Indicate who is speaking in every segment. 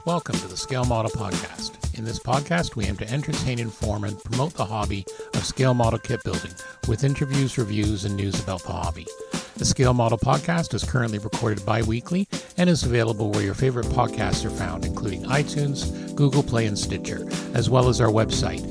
Speaker 1: Welcome to the Scale Model Podcast. In this podcast, we aim to entertain, inform, and promote the hobby of scale model kit building with interviews, reviews, and news about the hobby. The Scale Model Podcast is currently recorded bi-weekly and is available where your favorite podcasts are found, including iTunes, Google Play, and Stitcher, as well as our website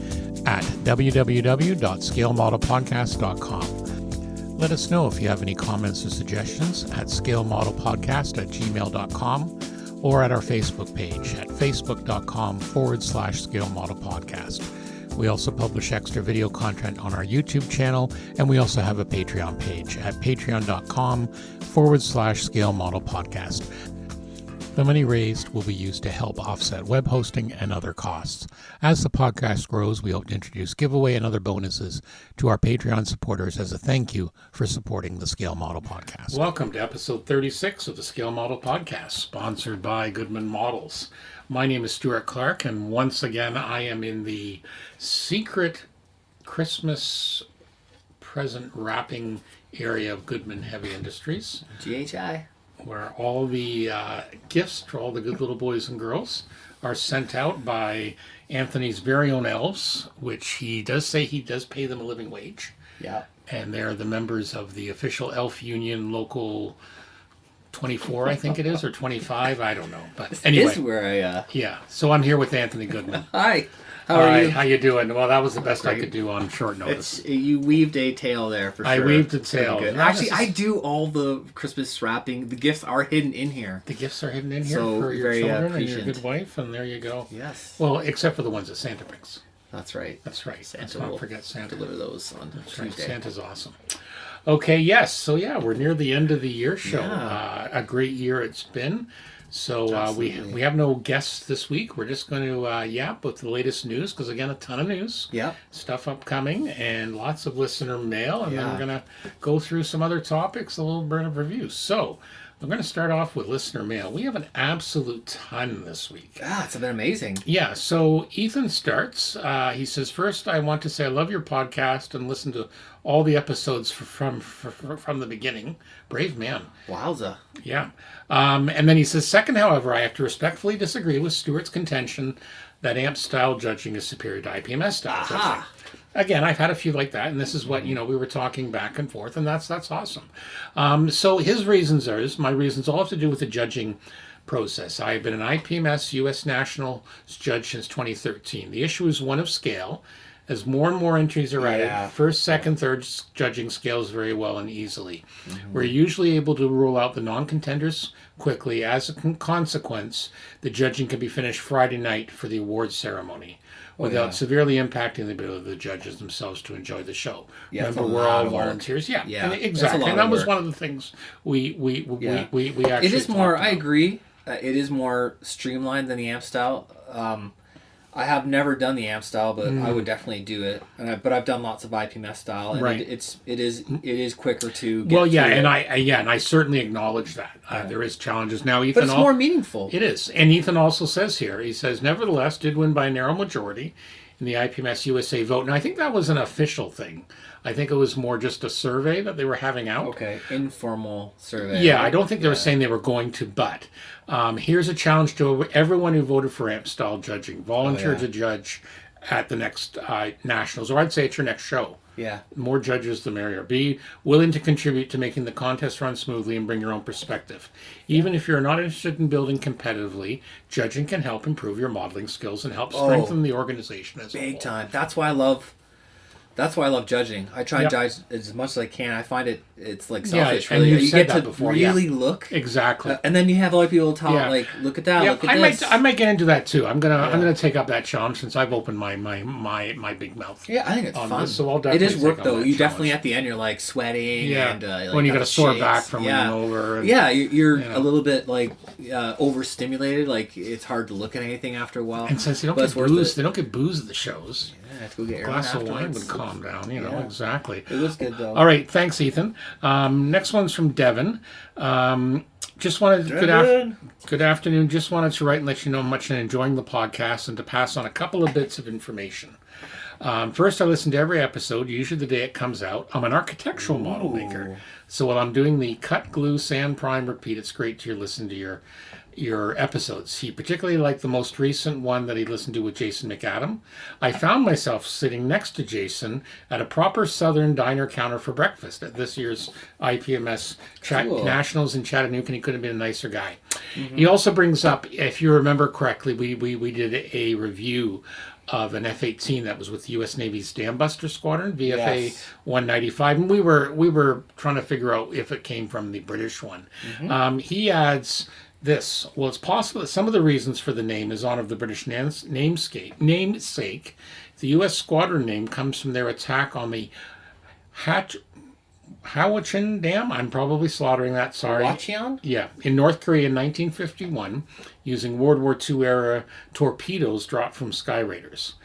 Speaker 1: at www.scalemodelpodcast.com. Let us know if you have any comments or suggestions at scalemodelpodcast@gmail.com or at our Facebook page at facebook.com/Scale Model Podcast. We also publish extra video content on our YouTube channel, and we also have a Patreon page at patreon.com/Scale Model Podcast. The money raised will be used to help offset web hosting and other costs. As the podcast grows, we hope to introduce giveaway and other bonuses to our Patreon supporters as a thank you for supporting the Scale Model Podcast. Welcome to episode 36 of the Scale Model Podcast, sponsored by Goodman Models. My name is Stuart Clark, and once again, I am in the secret Christmas present wrapping area of Goodman Heavy Industries.
Speaker 2: GHI.
Speaker 1: Where all the gifts for all the good little boys and girls are sent out by Anthony's very own elves, which he does say he does pay them a living wage.
Speaker 2: Yeah.
Speaker 1: And they're the members of the official elf union, local 24, I think it is, or 25, I don't know. But anyway.
Speaker 2: This is where I...
Speaker 1: Yeah, so I'm here with Anthony Goodman.
Speaker 2: Hi. How are you?
Speaker 1: How you doing? Well, that was the best I could do on short notice.
Speaker 2: You weaved a tail there for sure.
Speaker 1: I weaved a tail.
Speaker 2: Actually, I do all the Christmas wrapping. The gifts are hidden in here.
Speaker 1: The gifts are hidden in here
Speaker 2: so
Speaker 1: for your
Speaker 2: very,
Speaker 1: children and your good wife, and there you go.
Speaker 2: Yes.
Speaker 1: Well, except for the ones that Santa brings.
Speaker 2: That's right.
Speaker 1: That's right. Let's
Speaker 2: Santa
Speaker 1: not forget Santa.
Speaker 2: Deliver those on
Speaker 1: That's
Speaker 2: Tuesday.
Speaker 1: right. Santa's awesome. Okay, yes. So, yeah, we're near the end of the year show.
Speaker 2: Yeah.
Speaker 1: A great year it's been. So we have no guests this week. We're just going to yap with the latest news because, again, a ton of news.
Speaker 2: Yeah.
Speaker 1: Stuff upcoming and lots of listener mail. And then
Speaker 2: Yeah.
Speaker 1: we're going to go through some other topics, a little bit of reviews. So I'm going to start off with listener mail. We have an absolute ton this week.
Speaker 2: Ah, it's been amazing.
Speaker 1: Yeah, so Ethan starts. He says, first, I want to say I love your podcast and listen to all the episodes from the beginning. Brave man.
Speaker 2: Wowza.
Speaker 1: Yeah. And then he says, second, however, I have to respectfully disagree with Stuart's contention that AMP style judging is superior to IPMS style judging. Again, I've had a few like that, and this is what, we were talking back and forth, and that's awesome. So his reasons my reasons all have to do with the judging process. I've been an IPMS U.S. National judge since 2013. The issue is one of scale. As more and more entries are added, first, second, third judging scales very well and easily. Mm-hmm. We're usually able to rule out the non-contenders quickly. As a consequence, the judging can be finished Friday night for the awards ceremony without severely impacting the ability of the judges themselves to enjoy the show.
Speaker 2: Yeah,
Speaker 1: remember, we're all volunteers. Yeah, and exactly. And that was one of the things we actually
Speaker 2: It is more,
Speaker 1: talked about.
Speaker 2: I agree, it is more streamlined than the AMP style. I have never done the AMP style, but I would definitely do it. But I've done lots of IPMS style, and
Speaker 1: right.
Speaker 2: it is quicker to get
Speaker 1: well, yeah,
Speaker 2: through
Speaker 1: and
Speaker 2: it.
Speaker 1: I certainly acknowledge that there is challenges now. Ethan,
Speaker 2: but it's more meaningful.
Speaker 1: It is, and Ethan also says here. He says, nevertheless, did win by a narrow majority in the IPMS USA vote, and I think that was an official thing. I think it was more just a survey that they were having out.
Speaker 2: Okay, informal survey.
Speaker 1: Yeah, I don't think they were saying they were going to, but here's a challenge to everyone who voted for AMP style judging. Volunteer to judge at the next Nationals, or I'd say it's your next show.
Speaker 2: Yeah.
Speaker 1: More judges, the merrier. Be willing to contribute to making the contest run smoothly and bring your own perspective. Even if you're not interested in building competitively, judging can help improve your modeling skills and help strengthen the organization as a whole.
Speaker 2: Big time. That's why I love judging. I try and judge as much as I can. I find it's like selfish.
Speaker 1: And
Speaker 2: really.
Speaker 1: you've
Speaker 2: You
Speaker 1: said
Speaker 2: get
Speaker 1: that
Speaker 2: to
Speaker 1: before.
Speaker 2: really look.
Speaker 1: Exactly.
Speaker 2: And then you have other people talk like, look at that, look at this.
Speaker 1: I might get into that too. I'm gonna take up that challenge since I've opened my big mouth.
Speaker 2: Yeah, I think it's fun.
Speaker 1: This, so I'll definitely
Speaker 2: it is work though. You
Speaker 1: challenge.
Speaker 2: definitely at the end you're like sweating and like,
Speaker 1: when you got a sore
Speaker 2: shakes.
Speaker 1: back from leaning over. And,
Speaker 2: you're a little bit like overstimulated. Like it's hard to look at anything after a while.
Speaker 1: And since they don't get booze, they don't get booze at the shows.
Speaker 2: Yeah, have to go get
Speaker 1: a glass of wine would calm down. Exactly.
Speaker 2: It was good though.
Speaker 1: All right, thanks, Ethan. Next one's from Devin. Just wanted good afternoon. Just wanted to write and let you know how much I'm enjoying the podcast and to pass on a couple of bits of information. First, I listen to every episode, usually the day it comes out. I'm an architectural model maker, so while I'm doing the cut, glue, sand, prime, repeat, it's great to listen to your episodes. He particularly liked the most recent one that he listened to with Jason McAdam. I found myself sitting next to Jason at a proper Southern diner counter for breakfast at this year's IPMS
Speaker 2: Cool.
Speaker 1: Nationals in Chattanooga, and he couldn't have been a nicer guy. He also brings up, if you remember correctly, we did a review of an F-18 that was with the U.S. Navy's Dam Buster Squadron, VFA
Speaker 2: Yes.
Speaker 1: 195, and we were trying to figure out if it came from the British one. He adds this. Well, it's possible that some of the reasons for the name is honor of the British namesake. The U.S. squadron name comes from their attack on the Hawachin Dam. I'm probably slaughtering that. Sorry.
Speaker 2: Wacheon?
Speaker 1: Yeah, in North Korea in 1951, using World War II era torpedoes dropped from Sky Raiders.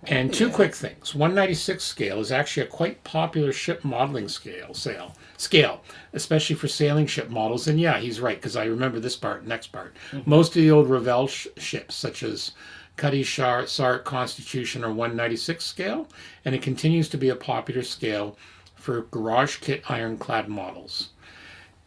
Speaker 1: And two quick things. 196 scale is actually a quite popular ship modeling scale, especially for sailing ship models. And yeah, he's right, because I remember this part, next part. Most of the old Revell ships, such as Cutty Sark, Constitution, are 196 scale, and it continues to be a popular scale for garage kit ironclad models.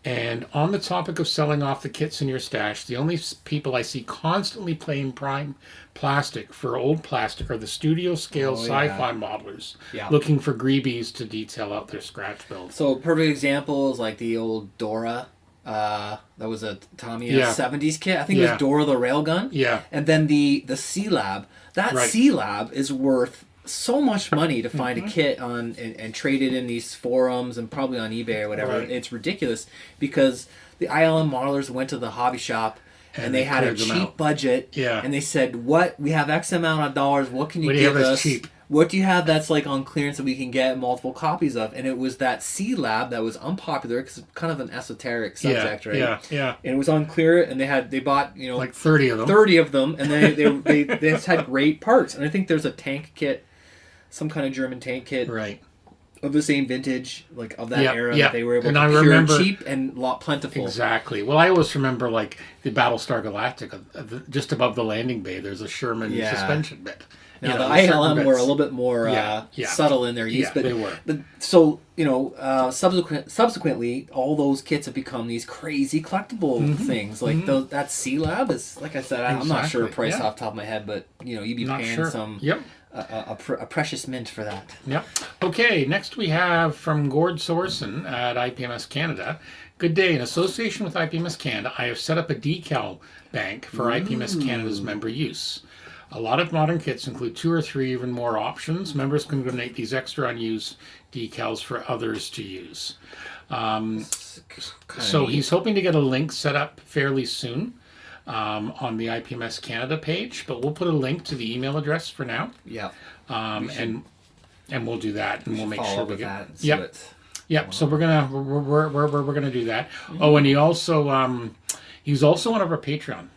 Speaker 1: And on the topic of selling off the kits in your stash, the only people I see constantly playing prime plastic for old plastic are the studio scale sci-fi modelers
Speaker 2: Yeah.
Speaker 1: looking for greebies to detail out their scratch builds.
Speaker 2: So perfect example is like the old Dora. That was a Tamiya
Speaker 1: Yeah.
Speaker 2: 70s kit. I think it
Speaker 1: Yeah.
Speaker 2: was Dora the Railgun.
Speaker 1: Yeah.
Speaker 2: And then the C-Lab. That
Speaker 1: Right.
Speaker 2: C-Lab is worth so much money to find a kit on and trade it in these forums and probably on eBay or whatever.
Speaker 1: Right.
Speaker 2: It's ridiculous because the ILM modelers went to the hobby shop and they had a
Speaker 1: cleared them
Speaker 2: cheap
Speaker 1: out.
Speaker 2: budget.
Speaker 1: Yeah.
Speaker 2: And they said, "What? We have X amount of dollars. What can you
Speaker 1: What do you
Speaker 2: give
Speaker 1: have that's
Speaker 2: us?
Speaker 1: cheap?"
Speaker 2: What do you have that's like on clearance that we can get multiple copies of?" And it was that C-Lab that was unpopular because it's kind of an esoteric subject, right?
Speaker 1: Yeah.
Speaker 2: And it was on clear, and they bought
Speaker 1: Like 30 of them.
Speaker 2: 30 of them, and they just had great parts. And I think there's a tank kit, some kind of German tank kit
Speaker 1: Right.
Speaker 2: of the same vintage, like of that
Speaker 1: Yeah,
Speaker 2: era,
Speaker 1: yeah.
Speaker 2: that they were able
Speaker 1: And
Speaker 2: to
Speaker 1: I
Speaker 2: procure
Speaker 1: remember-
Speaker 2: cheap and plentiful.
Speaker 1: Exactly. Well, I always remember like the Battlestar Galactica, just above the landing bay, there's a Sherman
Speaker 2: Yeah.
Speaker 1: suspension bit.
Speaker 2: Now,
Speaker 1: You
Speaker 2: the
Speaker 1: know, certain
Speaker 2: ILM were a
Speaker 1: bits.
Speaker 2: little bit more
Speaker 1: Yeah.
Speaker 2: subtle in their use,
Speaker 1: Yeah,
Speaker 2: but
Speaker 1: they were.
Speaker 2: But so subsequently, all those kits have become these crazy collectible things. Like that C-Lab is, like I said, I'm not sure a
Speaker 1: Exactly,
Speaker 2: price
Speaker 1: yeah.
Speaker 2: off the top of my head, but you'd be
Speaker 1: Not
Speaker 2: paying
Speaker 1: sure.
Speaker 2: some
Speaker 1: Yep.
Speaker 2: a precious mint for that.
Speaker 1: Yep. Okay, next we have from Gord Sorson at IPMS Canada. Good day. In association with IPMS Canada, I have set up a decal bank for IPMS Canada's member use. A lot of modern kits include 2 or 3, even more options. Members can donate these extra unused decals for others to use. So he's hoping to get a link set up fairly soon on the IPMS Canada page, but we'll put a link to the email address for now.
Speaker 2: Yeah.
Speaker 1: And we'll do that, and we'll make
Speaker 2: Follow
Speaker 1: sure
Speaker 2: up
Speaker 1: we
Speaker 2: with
Speaker 1: get.
Speaker 2: that. And see
Speaker 1: Yep,
Speaker 2: what-
Speaker 1: yep. So we're gonna do that. Oh, and he also he's also one of our Patreon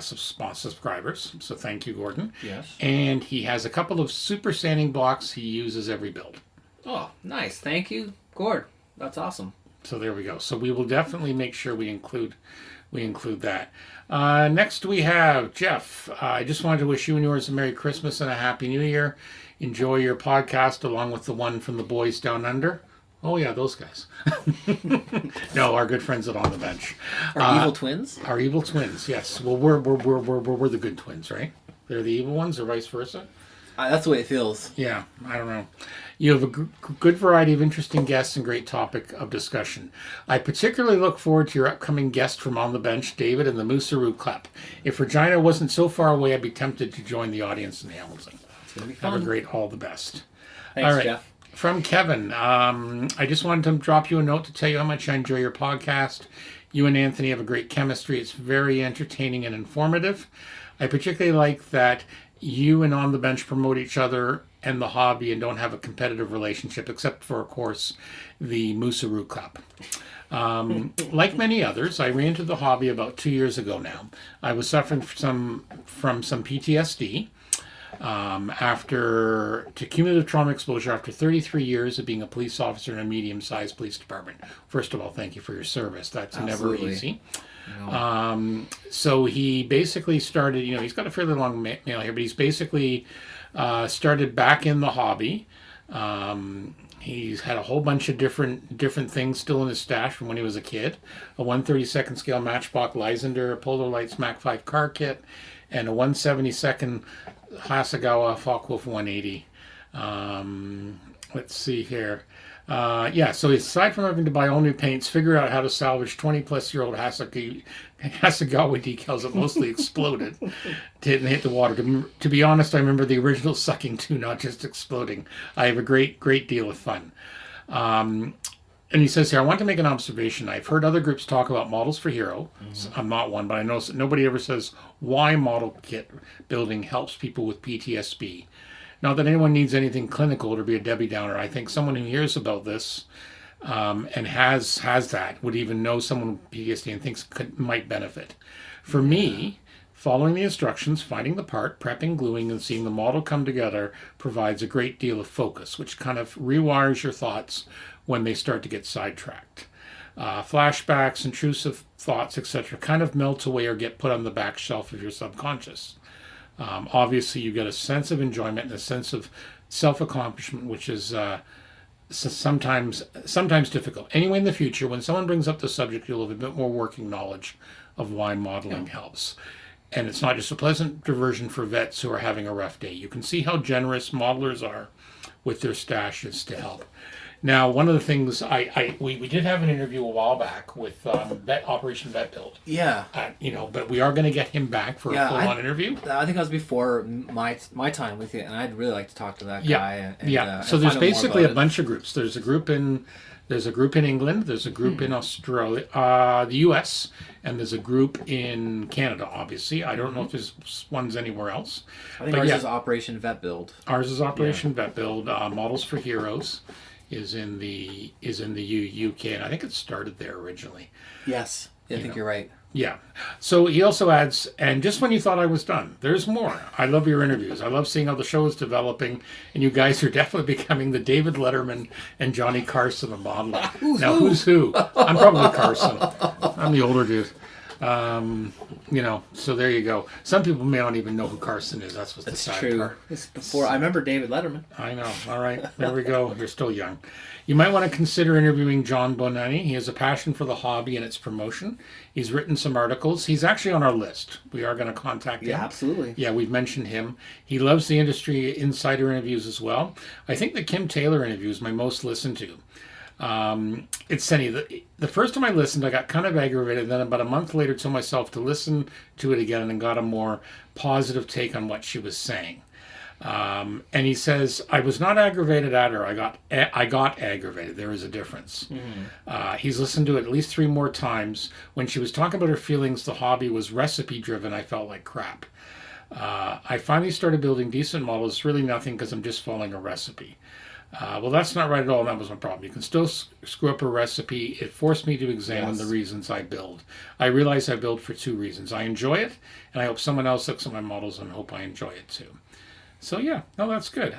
Speaker 1: subscribers. So thank you, Gordon.
Speaker 2: Yes.
Speaker 1: And he has a couple of super sanding blocks he uses every build.
Speaker 2: Oh, nice. Thank you, Gord. That's awesome.
Speaker 1: So there we go. So we will definitely make sure we include that. Next we have Jeff. I just wanted to wish you and yours a Merry Christmas and a Happy New Year. Enjoy your podcast along with the one from the boys down under. Oh yeah, those guys. No, our good friends at On the Bench.
Speaker 2: Our evil twins?
Speaker 1: Our evil twins. Yes. Well, we're the good twins, right? They're the evil ones, or vice versa.
Speaker 2: That's the way it feels.
Speaker 1: Yeah, I don't know. You have a good variety of interesting guests and great topic of discussion. I particularly look forward to your upcoming guest from On the Bench, David, and the Moosaroo Club. If Regina wasn't so far away, I'd be tempted to join the audience in Hamilton.
Speaker 2: It's going to be
Speaker 1: Have
Speaker 2: fun.
Speaker 1: a great all the best.
Speaker 2: Thanks,
Speaker 1: All right.
Speaker 2: Jeff.
Speaker 1: From Kevin, I just wanted to drop you a note to tell you how much I enjoy your podcast. You and Anthony have a great chemistry. It's very entertaining and informative. I particularly like that you and On the Bench promote each other and the hobby and don't have a competitive relationship, except for, of course, the Moosaroo Club. Like many others, I ran into the hobby about 2 years ago now. I was suffering from some PTSD. After cumulative trauma exposure after 33 years of being a police officer in a medium-sized police department. First of all, thank you for your service. That's
Speaker 2: Absolutely.
Speaker 1: never easy.
Speaker 2: No.
Speaker 1: So he basically started, he's got a fairly long mail here, but he's basically started back in the hobby. He's had a whole bunch of different things still in his stash from when he was a kid. A 1/32 scale Matchbox Lysander, a Polar Lights Mach 5 car kit, and a 1/72 Hasegawa Focke-Wulf 180. Let's see here. Yeah, so aside from having to buy all new paints, figure out how to salvage 20-plus-year-old Hasegawa decals that mostly exploded didn't hit the water. To be honest, I remember the original sucking too, not just exploding. I have a great deal of fun. And he says here, I want to make an observation. I've heard other groups talk about models for hero. So I'm not one, but I know nobody ever says why model kit building helps people with PTSD. Not that anyone needs anything clinical to be a Debbie Downer. I think someone who hears about this and has that would even know someone with PTSD and thinks might benefit. For me, following the instructions, finding the part, prepping, gluing, and seeing the model come together provides a great deal of focus, which kind of rewires your thoughts when they start to get sidetracked. Flashbacks, intrusive thoughts, etc. kind of melt away or get put on the back shelf of your subconscious. Obviously, you get a sense of enjoyment and a sense of self-accomplishment, which is sometimes difficult. Anyway, in the future, when someone brings up the subject, you'll have a bit more working knowledge of why modeling helps. And it's not just a pleasant diversion for vets who are having a rough day. You can see how generous modelers are with their stashes to help. Now, one of the things we did have an interview a while back with Operation Vet Build.
Speaker 2: Yeah.
Speaker 1: But we are going to get him back for a full-on interview.
Speaker 2: I think that was before my time with you, and I'd really like to talk to that guy.
Speaker 1: So there's basically a bunch of groups. There's a group in England. There's a group in Australia, the U.S., and there's a group in Canada. Obviously, I don't know if there's ones anywhere else.
Speaker 2: I think ours is Operation Vet Build.
Speaker 1: Ours is Operation Vet Build. Models for Heroes is in the UK, and I think it started there originally.
Speaker 2: Yes, I think you're right.
Speaker 1: Yeah. So he also adds, and just when you thought I was done, there's more. I love your interviews. I love seeing how the show is developing, and you guys are definitely becoming the David Letterman and Johnny Carson of modeling. Who's who? I'm probably Carson. I'm the older dude. So there you go. Some people may not even know who Carson is. That's what's the sad
Speaker 2: true.
Speaker 1: part.
Speaker 2: It's before I remember David Letterman.
Speaker 1: I know. All right, there we go. You're still young. You might want to consider interviewing John Bonanni. He has a passion for the hobby and its promotion. He's written some articles. He's actually on our list. We are going to contact him.
Speaker 2: Yeah, absolutely.
Speaker 1: Yeah, we've mentioned him. He loves the industry insider interviews as well. I think the Kim Taylor interview is my most listened to. It's funny. The first time I listened, I got kind of aggravated. Then about a month later, told myself to listen to it again and got a more positive take on what she was saying. And he says, I was not aggravated at her. I got aggravated. There is a difference. Mm-hmm. He's listened to it at least 3 more times. When she was talking about her feelings, the hobby was recipe driven. I felt like crap. I finally started building decent models. It's really nothing because I'm just following a recipe. Well, that's not right at all. That was my problem. You can still screw up a recipe. It forced me to examine the reasons I build. I realize I build for 2 reasons. I enjoy it, and I hope someone else looks at my models and hope I enjoy it too. So yeah, no, that's good.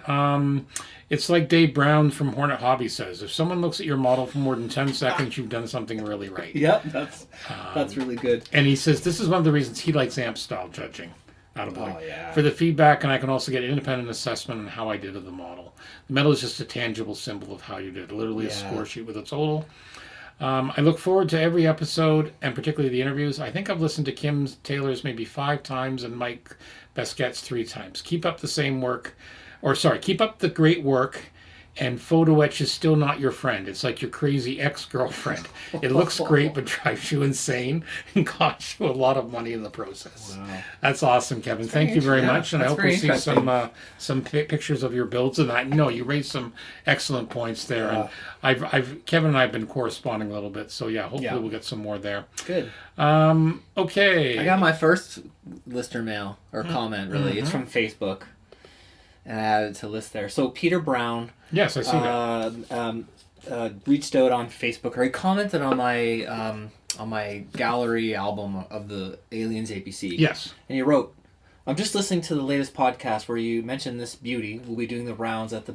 Speaker 1: It's like Dave Brown from Hornet Hobby says, if someone looks at your model for more than 10 seconds, you've done something really right.
Speaker 2: Yep, that's really good.
Speaker 1: And he says this is one of the reasons he likes amp style judging. For the feedback, and I can also get independent assessment on how I did of the model. The medal is just a tangible symbol of how you did, literally a score sheet with a total. I look forward to every episode, and particularly the interviews. I think I've listened to Kim Taylor's maybe 5 times and Mike Besquet's 3 times. Keep up the great work. And photo etch is still not your friend. It's like your crazy ex-girlfriend. It looks great, but drives you insane and costs you a lot of money in the process. Wow. That's awesome, Kevin. Thank you very much, and I hope we see some pictures of your builds and that. No, you raised some excellent points there, and Kevin and I have been corresponding a little bit, so hopefully we'll get some more there.
Speaker 2: Good.
Speaker 1: Okay.
Speaker 2: I got my first listener mail or comment. Really, it's from Facebook. And I added to list there. So Peter Brown.
Speaker 1: Yes, I see that.
Speaker 2: Reached out on Facebook, or he commented on my gallery album of the Aliens APC.
Speaker 1: Yes.
Speaker 2: And he wrote, "I'm just listening to the latest podcast where you mentioned this beauty. We'll be doing the rounds at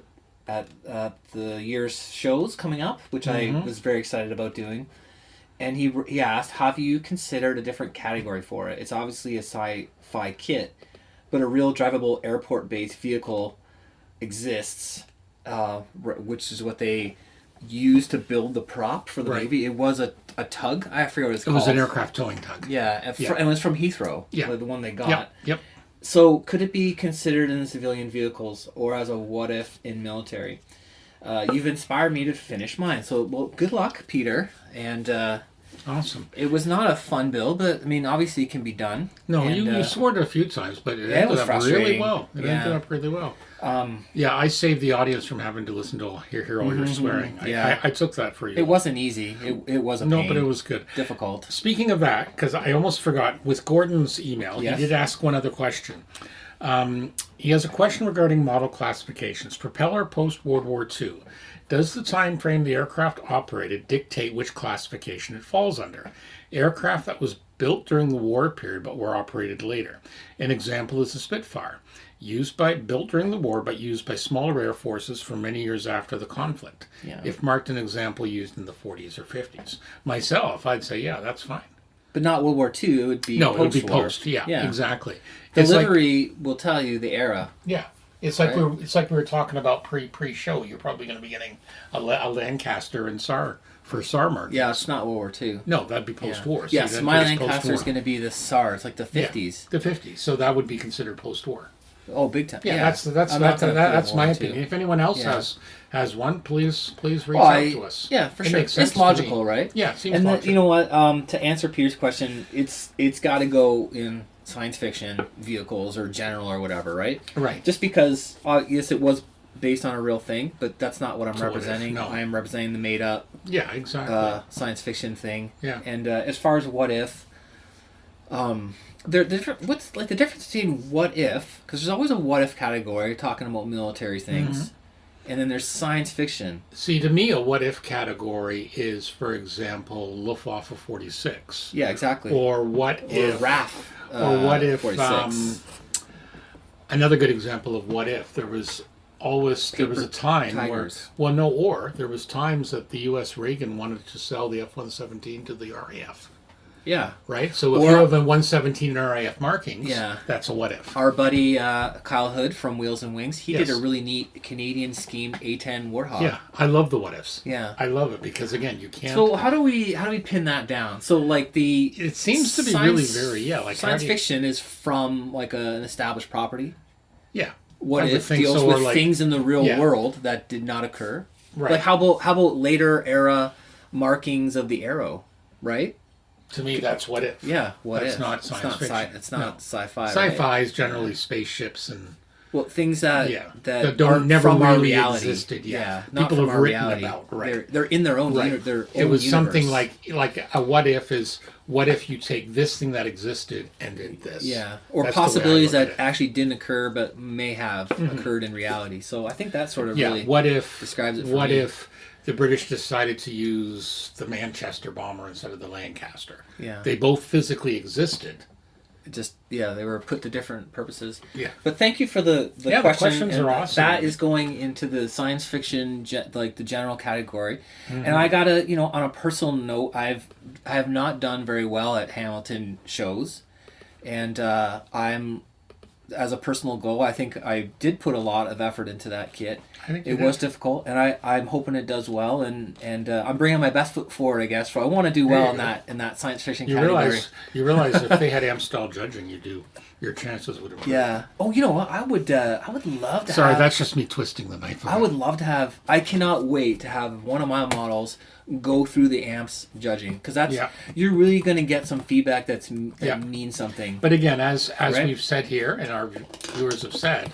Speaker 2: the year's shows coming up, which I was very excited about doing." And he asked, "Have you considered a different category for it? It's obviously a sci-fi kit, but a real drivable airport-based vehicle exists which is what they used to build the prop for the
Speaker 1: Right.
Speaker 2: movie. It was a tug. I forget what it's
Speaker 1: It
Speaker 2: called.
Speaker 1: was an aircraft towing tug.
Speaker 2: Yeah, and,
Speaker 1: Yeah.
Speaker 2: and it was from Heathrow.
Speaker 1: Yeah.
Speaker 2: The one they got.
Speaker 1: Yep. Yep.
Speaker 2: So could it be considered in civilian vehicles or as a what if in military? You've inspired me to finish mine. So, well, good luck, Peter. And
Speaker 1: Awesome.
Speaker 2: it was not a fun build, but I mean, obviously it can be done.
Speaker 1: No,
Speaker 2: and,
Speaker 1: you scored it a few times, but it
Speaker 2: it
Speaker 1: ended
Speaker 2: was
Speaker 1: up really
Speaker 2: frustrating.
Speaker 1: well. It
Speaker 2: Yeah.
Speaker 1: ended up really well.
Speaker 2: Um,
Speaker 1: Yeah, I saved the audience from having to listen to hear all your swearing.
Speaker 2: Yeah.
Speaker 1: I took that for you.
Speaker 2: it wasn't easy. It was a
Speaker 1: No,
Speaker 2: pain.
Speaker 1: but it was good.
Speaker 2: difficult.
Speaker 1: Speaking of that, because I almost forgot, with Gordon's email,
Speaker 2: Yes.
Speaker 1: he did ask one other question. He has a question regarding model classifications. Propeller post-World War II. Does the time frame the aircraft operated dictate which classification it falls under? Aircraft that was built during the war period but were operated later. An example is the Spitfire, built during the war but used by smaller air forces for many years after the conflict.
Speaker 2: Yeah.
Speaker 1: If marked an example used in the 40s or 50s. Myself, I'd say, yeah, that's fine.
Speaker 2: But not World War II. It would be
Speaker 1: No, it would be
Speaker 2: post-war.
Speaker 1: post. Yeah,
Speaker 2: Yeah.
Speaker 1: exactly.
Speaker 2: The
Speaker 1: It's like,
Speaker 2: livery will tell you the era.
Speaker 1: yeah, it's like
Speaker 2: Right.
Speaker 1: we were talking about pre-show. You're probably going to be getting a Lancaster and SAR for SAR markings.
Speaker 2: Yeah, it's not World War II.
Speaker 1: No, that'd be post-war. So
Speaker 2: Yes,
Speaker 1: you'd
Speaker 2: my
Speaker 1: put it
Speaker 2: Lancaster is
Speaker 1: post-war.
Speaker 2: going to be the SAR. It's like the
Speaker 1: Yeah,
Speaker 2: 50s.
Speaker 1: the 50s. So that would be considered post-war.
Speaker 2: Oh, big time.
Speaker 1: Yeah,
Speaker 2: I'm not gonna put
Speaker 1: that's
Speaker 2: World
Speaker 1: my
Speaker 2: War
Speaker 1: opinion.
Speaker 2: II.
Speaker 1: If anyone else
Speaker 2: Yeah.
Speaker 1: has one, please reach
Speaker 2: Well,
Speaker 1: out to us.
Speaker 2: Yeah, for
Speaker 1: It
Speaker 2: sure.
Speaker 1: makes sense
Speaker 2: It's
Speaker 1: to me.
Speaker 2: logical, right?
Speaker 1: Yeah, it seems
Speaker 2: And then,
Speaker 1: logical.
Speaker 2: you know what? To answer Peter's question, it's got to go in science fiction vehicles or general or whatever, right?
Speaker 1: Right.
Speaker 2: Just because, yes, it was based on a real thing, but that's not what I'm
Speaker 1: So what if?
Speaker 2: representing.
Speaker 1: No.
Speaker 2: I am representing the made-up
Speaker 1: Yeah, exactly.
Speaker 2: science fiction thing.
Speaker 1: Yeah.
Speaker 2: And as far as what if, what's like the difference between what if? Because there's always a what if category talking about military things, and then there's science fiction.
Speaker 1: See, to me, a what-if category is, for example, Luftwaffe 46.
Speaker 2: Yeah, exactly.
Speaker 1: Or what
Speaker 2: Or
Speaker 1: if...
Speaker 2: RAF.
Speaker 1: Or what if...
Speaker 2: 46.
Speaker 1: Another good example of what if, there was a time
Speaker 2: Tigers.
Speaker 1: where... there was times that the U.S. Reagan wanted to sell the F-117 to the RAF.
Speaker 2: Yeah.
Speaker 1: Right? So if
Speaker 2: Or-
Speaker 1: you have a 117 RAF markings,
Speaker 2: Yeah.
Speaker 1: that's a what if.
Speaker 2: Our buddy Kyle Hood from Wheels and Wings, he
Speaker 1: Yes.
Speaker 2: did a really neat Canadian scheme A10 Warthog.
Speaker 1: Yeah, I love the what ifs.
Speaker 2: Yeah.
Speaker 1: I love it because, again, you can't...
Speaker 2: So how do we pin that down? So like the
Speaker 1: it seems to be really very... Yeah, like how
Speaker 2: science
Speaker 1: do you-
Speaker 2: fiction is from like an established property.
Speaker 1: Yeah.
Speaker 2: What
Speaker 1: I would
Speaker 2: if
Speaker 1: think
Speaker 2: deals
Speaker 1: so,
Speaker 2: with
Speaker 1: or like-
Speaker 2: things in the real
Speaker 1: Yeah.
Speaker 2: world that did not occur.
Speaker 1: Right.
Speaker 2: Like how about later era markings of the arrow, right?
Speaker 1: To me, that's what if.
Speaker 2: Yeah. What
Speaker 1: That's
Speaker 2: if?
Speaker 1: not science fiction.
Speaker 2: It's not sci-fi.
Speaker 1: Sci-fi
Speaker 2: right?
Speaker 1: is generally spaceships and
Speaker 2: Well, things that
Speaker 1: that don't
Speaker 2: aren't
Speaker 1: never
Speaker 2: from our
Speaker 1: really
Speaker 2: reality.
Speaker 1: existed yet.
Speaker 2: Yeah, not
Speaker 1: People
Speaker 2: from
Speaker 1: have
Speaker 2: our
Speaker 1: written
Speaker 2: reality.
Speaker 1: about, right.
Speaker 2: They're in their own
Speaker 1: Right.
Speaker 2: their
Speaker 1: It
Speaker 2: own
Speaker 1: was something
Speaker 2: universe.
Speaker 1: like a what if is what if you take this thing that existed and did this.
Speaker 2: Yeah, or
Speaker 1: That's the way I
Speaker 2: possibilities
Speaker 1: look at
Speaker 2: that
Speaker 1: it.
Speaker 2: actually didn't occur but may have occurred in reality. So I think that sort of
Speaker 1: Yeah.
Speaker 2: really
Speaker 1: What if
Speaker 2: describes it for
Speaker 1: what
Speaker 2: me.
Speaker 1: if the British decided to use the Manchester bomber instead of the Lancaster?
Speaker 2: Yeah.
Speaker 1: They both physically existed.
Speaker 2: just they were put to different purposes.
Speaker 1: Yeah.
Speaker 2: But thank you for the
Speaker 1: Yeah, the
Speaker 2: question.
Speaker 1: questions
Speaker 2: and
Speaker 1: are awesome.
Speaker 2: That is going into the science fiction like the general category.
Speaker 1: Mm-hmm.
Speaker 2: And I gotta on a personal note, I have not done very well at Hamilton shows, and I'm as a personal goal, I think I did put a lot of effort into that kit.
Speaker 1: I think you
Speaker 2: It
Speaker 1: did.
Speaker 2: was difficult, and I'm hoping it does well, and I'm bringing my best foot forward, I guess. So I want to do
Speaker 1: There
Speaker 2: well
Speaker 1: you
Speaker 2: in that science fiction
Speaker 1: You
Speaker 2: category.
Speaker 1: realize if they had Amstel judging, your chances would have.
Speaker 2: Yeah. Oh, you know what? I would love to.
Speaker 1: Sorry,
Speaker 2: have,
Speaker 1: that's just me twisting the knife.
Speaker 2: I would love to have. I cannot wait to have one of my models go through the amps judging because that's
Speaker 1: Yeah.
Speaker 2: you're really going to get some feedback that
Speaker 1: Yeah.
Speaker 2: means something.
Speaker 1: But again, as
Speaker 2: Right.
Speaker 1: we've said here, and our viewers have said,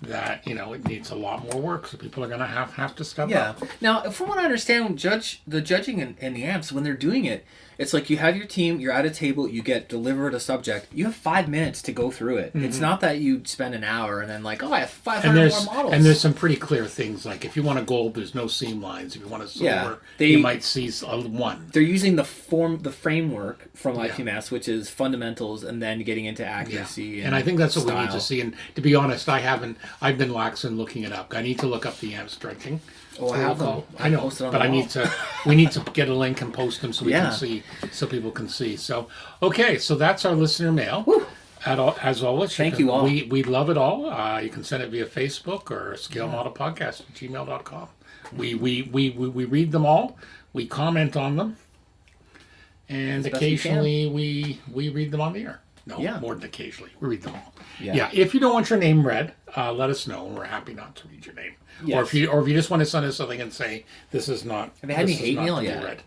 Speaker 1: that it needs a lot more work, so people are going to have to step
Speaker 2: Yeah.
Speaker 1: up.
Speaker 2: Now, from what I understand, the judging and the amps, when they're doing it, it's like you have your team, you're at a table, you get delivered a subject, you have 5 minutes to go through it. It's not that you spend an hour and then like, oh, I have 500 more models.
Speaker 1: And there's some pretty clear things, like if you want a gold, there's no seam lines. If you want a silver,
Speaker 2: they-
Speaker 1: you might see one.
Speaker 2: They're using the framework from IPMS, which is fundamentals, and then getting into accuracy.
Speaker 1: And I think that's what we need
Speaker 2: style.
Speaker 1: to see. And to be honest, I've been lax in looking it up. I need to look up the amps dredging.
Speaker 2: Oh, I have them.
Speaker 1: I know,
Speaker 2: posted on
Speaker 1: but
Speaker 2: the
Speaker 1: we need to get a link and post them so we
Speaker 2: Yeah.
Speaker 1: can see, so people can see. So, okay, so that's our listener mail. As always,
Speaker 2: Thank you all.
Speaker 1: We love it all. You can send it via Facebook or scalemodelpodcast@gmail.com. We read them all. We comment on them. And
Speaker 2: As best we
Speaker 1: occasionally we read them on the air. No,
Speaker 2: Yeah.
Speaker 1: more than occasionally. We read them all.
Speaker 2: Yeah.
Speaker 1: Yeah. If you don't want your name read, let us know. We're happy not to read your name.
Speaker 2: Yes.
Speaker 1: Or if you just want to send us something and say this is not.
Speaker 2: Have you had any
Speaker 1: this is
Speaker 2: hate
Speaker 1: not
Speaker 2: mail
Speaker 1: to be
Speaker 2: yet?
Speaker 1: read.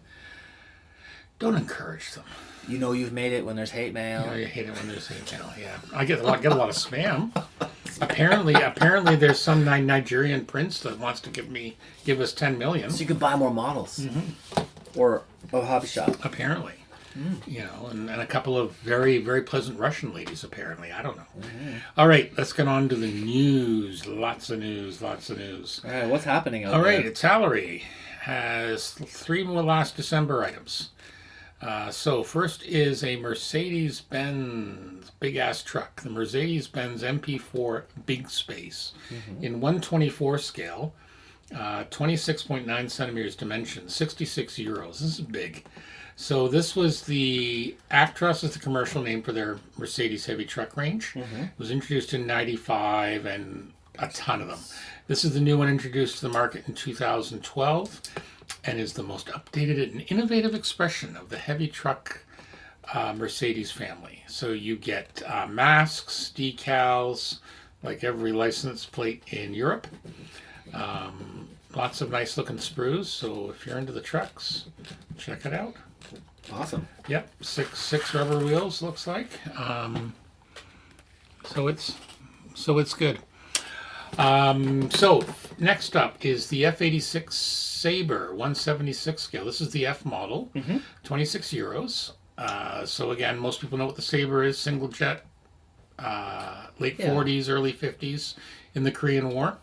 Speaker 1: Don't encourage them.
Speaker 2: You know you've made it when there's hate mail.
Speaker 1: I hate it when there's hate mail. Yeah, I get a lot of spam. Apparently, there's some Nigerian prince that wants to give us 10 million.
Speaker 2: So you can buy more models.
Speaker 1: Mm-hmm.
Speaker 2: Or a hobby shop.
Speaker 1: Apparently, and a couple of very, very pleasant Russian ladies. Apparently, I don't know. All right, let's get on to the news. Lots of news.
Speaker 2: All right, what's happening out there?
Speaker 1: All right, Italeri has 3 more last December items. So first is a Mercedes-Benz big-ass truck, the Mercedes-Benz MP4 Big Space, in 1/24 scale, 26.9 centimeters dimension, 66 euros. This is big. So this was the Actros is the commercial name for their Mercedes heavy truck range. It was introduced in '95 and a ton of them. This is the new one introduced to the market in 2012. And is the most updated and innovative expression of the heavy truck Mercedes family. So you get masks, decals, like every license plate in Europe. Lots of nice looking sprues. So if you're into the trucks, check it out.
Speaker 2: Awesome.
Speaker 1: Yep, six rubber wheels looks like. So it's good. So next up is the F86 Sabre 176 scale. This is the F model, 26 euros. So again, most people know what the Sabre is, single jet, late 40s, early 50s in the Korean War.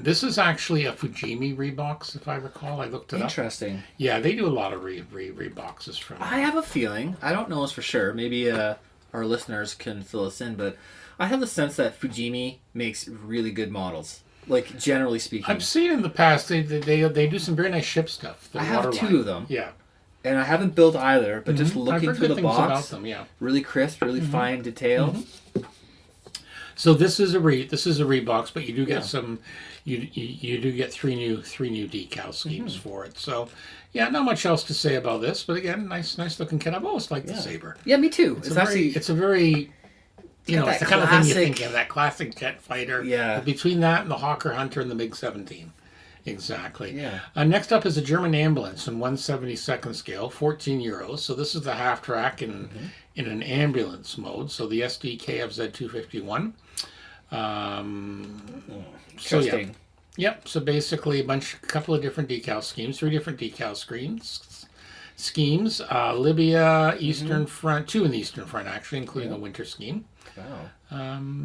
Speaker 1: This is actually a Fujimi rebox, if I recall. I looked it up.
Speaker 2: Interesting.
Speaker 1: Yeah, they do a lot of reboxes from.
Speaker 2: I have a feeling, I don't know this for sure, maybe our listeners can fill us in, but I have the sense that Fujimi makes really good models. Like, generally speaking.
Speaker 1: I've seen in the past, they do some very nice ship stuff.
Speaker 2: I have 2 of them.
Speaker 1: Yeah.
Speaker 2: And I haven't built either, but just
Speaker 1: I've
Speaker 2: looking
Speaker 1: heard
Speaker 2: through
Speaker 1: good
Speaker 2: the
Speaker 1: things
Speaker 2: box,
Speaker 1: about them, yeah.
Speaker 2: really crisp, really fine detail.
Speaker 1: So this is a rebox, but you do get some, you do get three new decal schemes for it. So, yeah, not much else to say about this, but again, nice looking kit. I've always liked the Sabre.
Speaker 2: Yeah, me too.
Speaker 1: It's a very you know, it's the kind of thing you think of, that classic jet fighter.
Speaker 2: Yeah.
Speaker 1: Between that and the Hawker Hunter and the MiG-17. Exactly.
Speaker 2: Yeah.
Speaker 1: Next up is a German ambulance in 1/72 scale, 14 euros. So this is the half track in an ambulance mode. So the SD KFZ 251. So yeah. Yep. So basically a couple of different decal schemes, 3 different decal schemes. Libya, Eastern Front, 2 in the Eastern Front actually, including a winter scheme.
Speaker 2: Wow.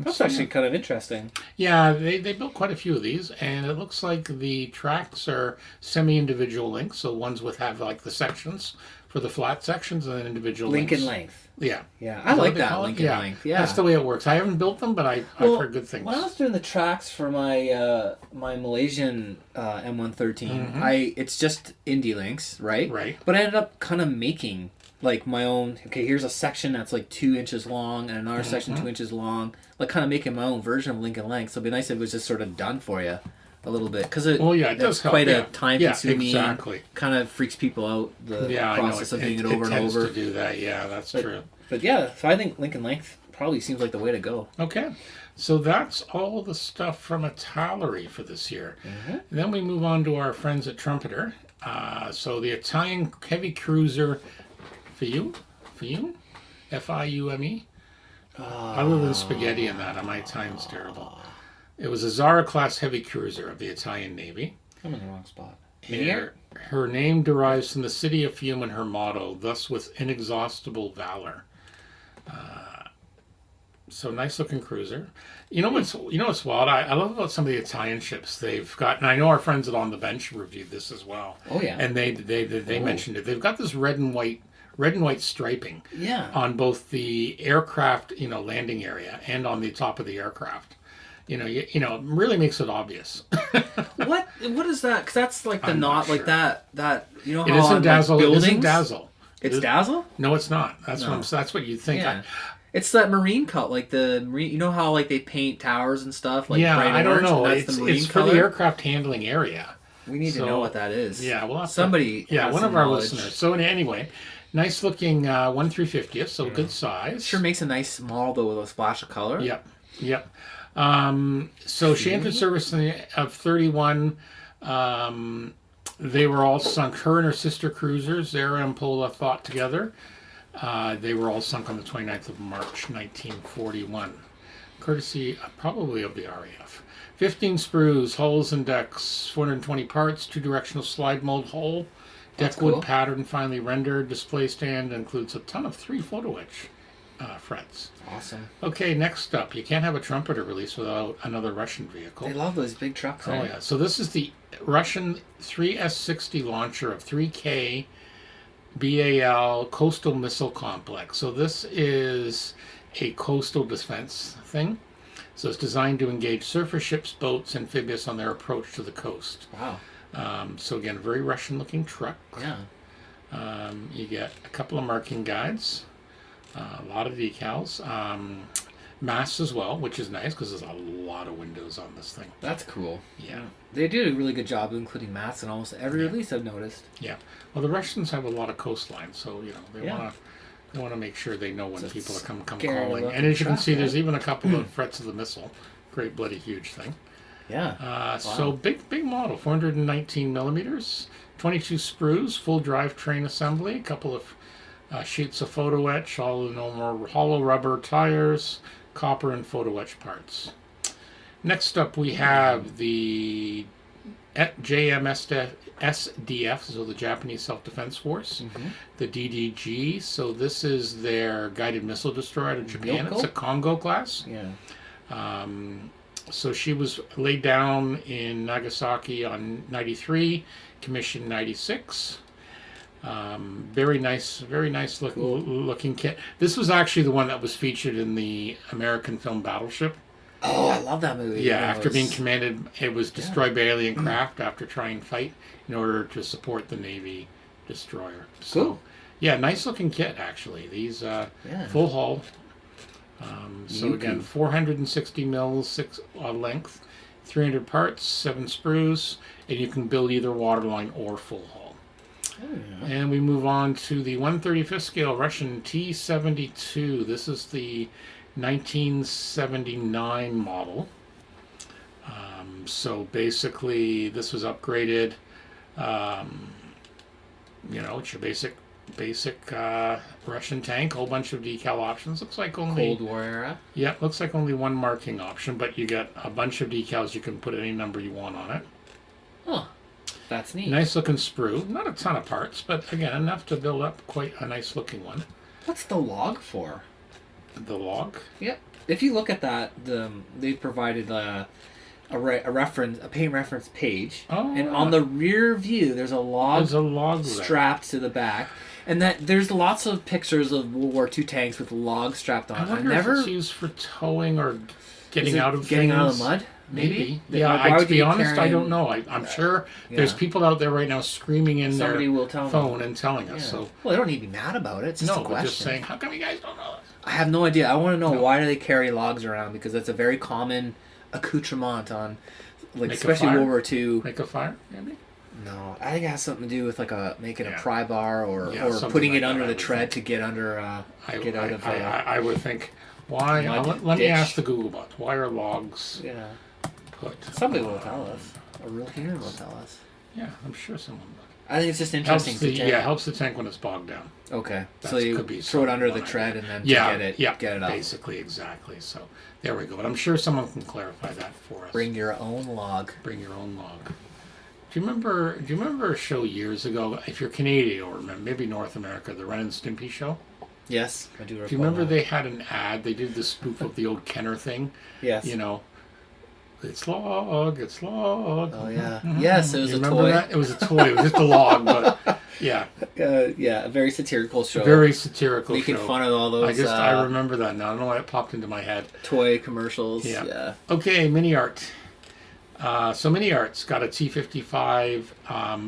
Speaker 2: That's actually kind of interesting.
Speaker 1: Yeah, they built quite a few of these, and it looks like the tracks are semi-individual links, so ones have like the sections for the flat sections and then individual
Speaker 2: link
Speaker 1: links.
Speaker 2: and length.
Speaker 1: Yeah.
Speaker 2: Yeah, I like that, link and length. Yeah.
Speaker 1: That's the way it works. I haven't built them, but I've heard good things.
Speaker 2: When I was doing the tracks for my my Malaysian M113, it's just indie links, right?
Speaker 1: Right.
Speaker 2: But I ended up kind of making like my own. Okay, here's a section that's like 2 inches long, and another section 2 inches long. Like kind of making my own version of link and length. So it'd be nice if it was just sort of done for you a little bit, because it
Speaker 1: does help.
Speaker 2: Quite a time consuming.
Speaker 1: Yeah, exactly.
Speaker 2: Kind of freaks people out. The process of doing it over and
Speaker 1: tends
Speaker 2: over.
Speaker 1: To do that, yeah, that's true.
Speaker 2: But yeah, so I think link and length probably seems like the way to go.
Speaker 1: Okay, so that's all the stuff from Italeri for this year. And then we move on to our friends at Trumpeter. So the Italian heavy cruiser Fiume, Fiume. Other than spaghetti in that, my Italian's terrible. It was a Zara class heavy cruiser of the Italian Navy.
Speaker 2: I'm in the wrong spot.
Speaker 1: Her name derives from the city of Fiume and her motto, thus with inexhaustible valor. So nice looking cruiser. You know what's wild? I love about some of the Italian ships they've got, and I know our friends at On the Bench reviewed this as well.
Speaker 2: Oh yeah.
Speaker 1: And they mentioned it. They've got this red and white striping.
Speaker 2: Yeah.
Speaker 1: On both the aircraft, landing area and on the top of the aircraft. It really makes it obvious.
Speaker 2: What is that? Because that's like the
Speaker 1: I'm
Speaker 2: knot,
Speaker 1: not
Speaker 2: like
Speaker 1: sure.
Speaker 2: that. You know how
Speaker 1: It isn't
Speaker 2: on
Speaker 1: Dazzle.
Speaker 2: like,
Speaker 1: It
Speaker 2: buildings,
Speaker 1: isn't Dazzle.
Speaker 2: It's Dazzle.
Speaker 1: No, it's not. That's what you'd think.
Speaker 2: Yeah. It's that marine color, like the marine. You know how like they paint towers and stuff, like
Speaker 1: Yeah,
Speaker 2: bright
Speaker 1: I don't
Speaker 2: orange,
Speaker 1: know.
Speaker 2: and that's the marine
Speaker 1: It's for
Speaker 2: color.
Speaker 1: the aircraft handling area.
Speaker 2: We need to know what that is.
Speaker 1: Yeah, we'll have
Speaker 2: somebody.
Speaker 1: Yeah,
Speaker 2: has
Speaker 1: one
Speaker 2: some
Speaker 1: of our
Speaker 2: knowledge.
Speaker 1: listeners. So anyway, nice looking 1/350th, so good size.
Speaker 2: Sure makes a nice model though with a splash of color.
Speaker 1: Yep, yep. So she entered service of 31. They were all sunk. Her and her sister cruisers, Zara and Pola, fought together. They were all sunk on the 29th of March, 1941, courtesy probably of the RAF. 15 sprues, hulls and decks, 420 parts, two-directional slide mold hull,
Speaker 2: That's
Speaker 1: deckwood
Speaker 2: cool.
Speaker 1: pattern finely rendered, display stand includes a ton of 3 photo etch frets.
Speaker 2: Awesome.
Speaker 1: Okay, next up, you can't have a trumpeter release without another Russian vehicle.
Speaker 2: They love those big trucks.
Speaker 1: Oh
Speaker 2: Right?
Speaker 1: yeah, so this is the Russian 3S60 launcher of 3K BAL coastal missile complex. So this is a coastal defense thing. So it's designed to engage surface ships, boats, amphibious on their approach to the coast.
Speaker 2: Wow.
Speaker 1: So again, very Russian-looking truck.
Speaker 2: Yeah.
Speaker 1: You get a couple of marking guides, a lot of decals, masts as well, which is nice because there's a lot of windows on this thing.
Speaker 2: That's cool.
Speaker 1: Yeah.
Speaker 2: They did a really good job of including mats in almost every release I've noticed.
Speaker 1: Yeah. Well, the Russians have a lot of coastline, so they
Speaker 2: Yeah.
Speaker 1: want to make sure they know when
Speaker 2: It's a
Speaker 1: people are come
Speaker 2: scary
Speaker 1: calling.
Speaker 2: looking
Speaker 1: And as you can
Speaker 2: truck,
Speaker 1: see, there's
Speaker 2: right?
Speaker 1: even a couple of threats of the missile. Great bloody huge thing.
Speaker 2: Yeah.
Speaker 1: So big model, 419 millimeters, 22 sprues, full drivetrain assembly, a couple of sheets of photo etch, all no more hollow rubber tires, copper and photo etch parts. Next up, we have the JMSDF, so the Japanese Self-Defense Force, the DDG. So this is their guided missile destroyer out of Japan.
Speaker 2: Yoko?
Speaker 1: It's a Congo class.
Speaker 2: Yeah.
Speaker 1: So she was laid down in Nagasaki on 93, commissioned 96. Very nice looking kit. This was actually the one that was featured in the American film Battleship.
Speaker 2: Oh, I love that movie.
Speaker 1: Yeah,
Speaker 2: It
Speaker 1: after being
Speaker 2: was-
Speaker 1: commanded, it was destroyed by alien craft after trying to fight in order to support the Navy destroyer. So,
Speaker 2: Cool.
Speaker 1: yeah, nice looking kit actually. These
Speaker 2: Yeah.
Speaker 1: full hull. So
Speaker 2: Yuku.
Speaker 1: again, 460 mils, 6 length, 300 parts, 7 sprues, and you can build either waterline or full hull.
Speaker 2: Oh, yeah.
Speaker 1: And we move on to the 1/35th scale Russian T-72. This is the 1979 model. So basically, this was upgraded. It's your basic Russian tank. Whole bunch of decal options. Looks like only
Speaker 2: Cold War era.
Speaker 1: looks like only one marking option, but you get a bunch of decals. You can put any number you want on it.
Speaker 2: Oh, that's neat.
Speaker 1: Nice looking sprue. Not a ton of parts, but again, enough to build up quite a nice looking one.
Speaker 2: What's the log for?
Speaker 1: The log.
Speaker 2: Yep. If you look at that, they provided a paint reference page,
Speaker 1: Oh,
Speaker 2: and on the rear view, there's a log
Speaker 1: There's a log there.
Speaker 2: strapped to the back, and that there's lots of pictures of World War II tanks with logs strapped on.
Speaker 1: I wonder if it's used for towing or getting out of things.
Speaker 2: getting out of the mud. Maybe.
Speaker 1: Yeah,
Speaker 2: Why
Speaker 1: to
Speaker 2: would
Speaker 1: be
Speaker 2: you
Speaker 1: honest, I
Speaker 2: carry-
Speaker 1: don't know. I'm sure there's
Speaker 2: yeah.
Speaker 1: people out there right now screaming in
Speaker 2: Somebody
Speaker 1: their
Speaker 2: will tell
Speaker 1: phone
Speaker 2: them.
Speaker 1: and telling us.
Speaker 2: Yeah.
Speaker 1: So
Speaker 2: Well, they don't need to be mad about it. It's just a
Speaker 1: no, but
Speaker 2: question.
Speaker 1: just saying, how come you guys don't know this?
Speaker 2: I have no idea. I want to know
Speaker 1: No.
Speaker 2: why do they carry logs around, because that's a very common accoutrement on, like,
Speaker 1: Make a
Speaker 2: especially
Speaker 1: fire?
Speaker 2: World War II.
Speaker 1: Make a fire, maybe?
Speaker 2: No, I think it has something to do with like making
Speaker 1: Yeah.
Speaker 2: a pry bar or
Speaker 1: something
Speaker 2: putting
Speaker 1: like
Speaker 2: it
Speaker 1: that,
Speaker 2: under
Speaker 1: I
Speaker 2: the
Speaker 1: would
Speaker 2: tread
Speaker 1: think.
Speaker 2: to get under get out of.
Speaker 1: I would think, why?
Speaker 2: Mud
Speaker 1: Let me
Speaker 2: ditch.
Speaker 1: ask the Googlebot. Why are logs
Speaker 2: Yeah,
Speaker 1: put?
Speaker 2: somebody will tell us. A real human will tell us.
Speaker 1: Yeah, I'm sure someone would.
Speaker 2: I think it's just
Speaker 1: Helps
Speaker 2: interesting.
Speaker 1: the,
Speaker 2: to take-
Speaker 1: helps the tank when it's bogged down.
Speaker 2: Okay,
Speaker 1: That
Speaker 2: so you
Speaker 1: could be
Speaker 2: throw it under the
Speaker 1: one
Speaker 2: tread
Speaker 1: idea.
Speaker 2: and then
Speaker 1: Yeah,
Speaker 2: to
Speaker 1: yeah,
Speaker 2: get it up.
Speaker 1: basically, exactly. So there we go. But I'm sure someone can clarify that for us.
Speaker 2: Bring your own log.
Speaker 1: Bring your own log. Do you remember a show years ago? If you're Canadian or maybe North America, the Ren and Stimpy show.
Speaker 2: Yes, I do recall.
Speaker 1: Do you remember
Speaker 2: that.
Speaker 1: they had an ad? They did the spoof of the old Kenner thing.
Speaker 2: Yes.
Speaker 1: You know, it's log, it's log.
Speaker 2: Oh yeah. Yes, it was
Speaker 1: You
Speaker 2: a
Speaker 1: remember
Speaker 2: toy.
Speaker 1: that? It was a toy. It was just a log, but yeah,
Speaker 2: Yeah, a very satirical show.
Speaker 1: very satirical
Speaker 2: making
Speaker 1: show.
Speaker 2: fun of all those
Speaker 1: I remember that now. I don't know why it popped into my head.
Speaker 2: toy commercials.
Speaker 1: Yeah.
Speaker 2: Yeah.
Speaker 1: Okay, Mini Art. So Mini Art's got a T-55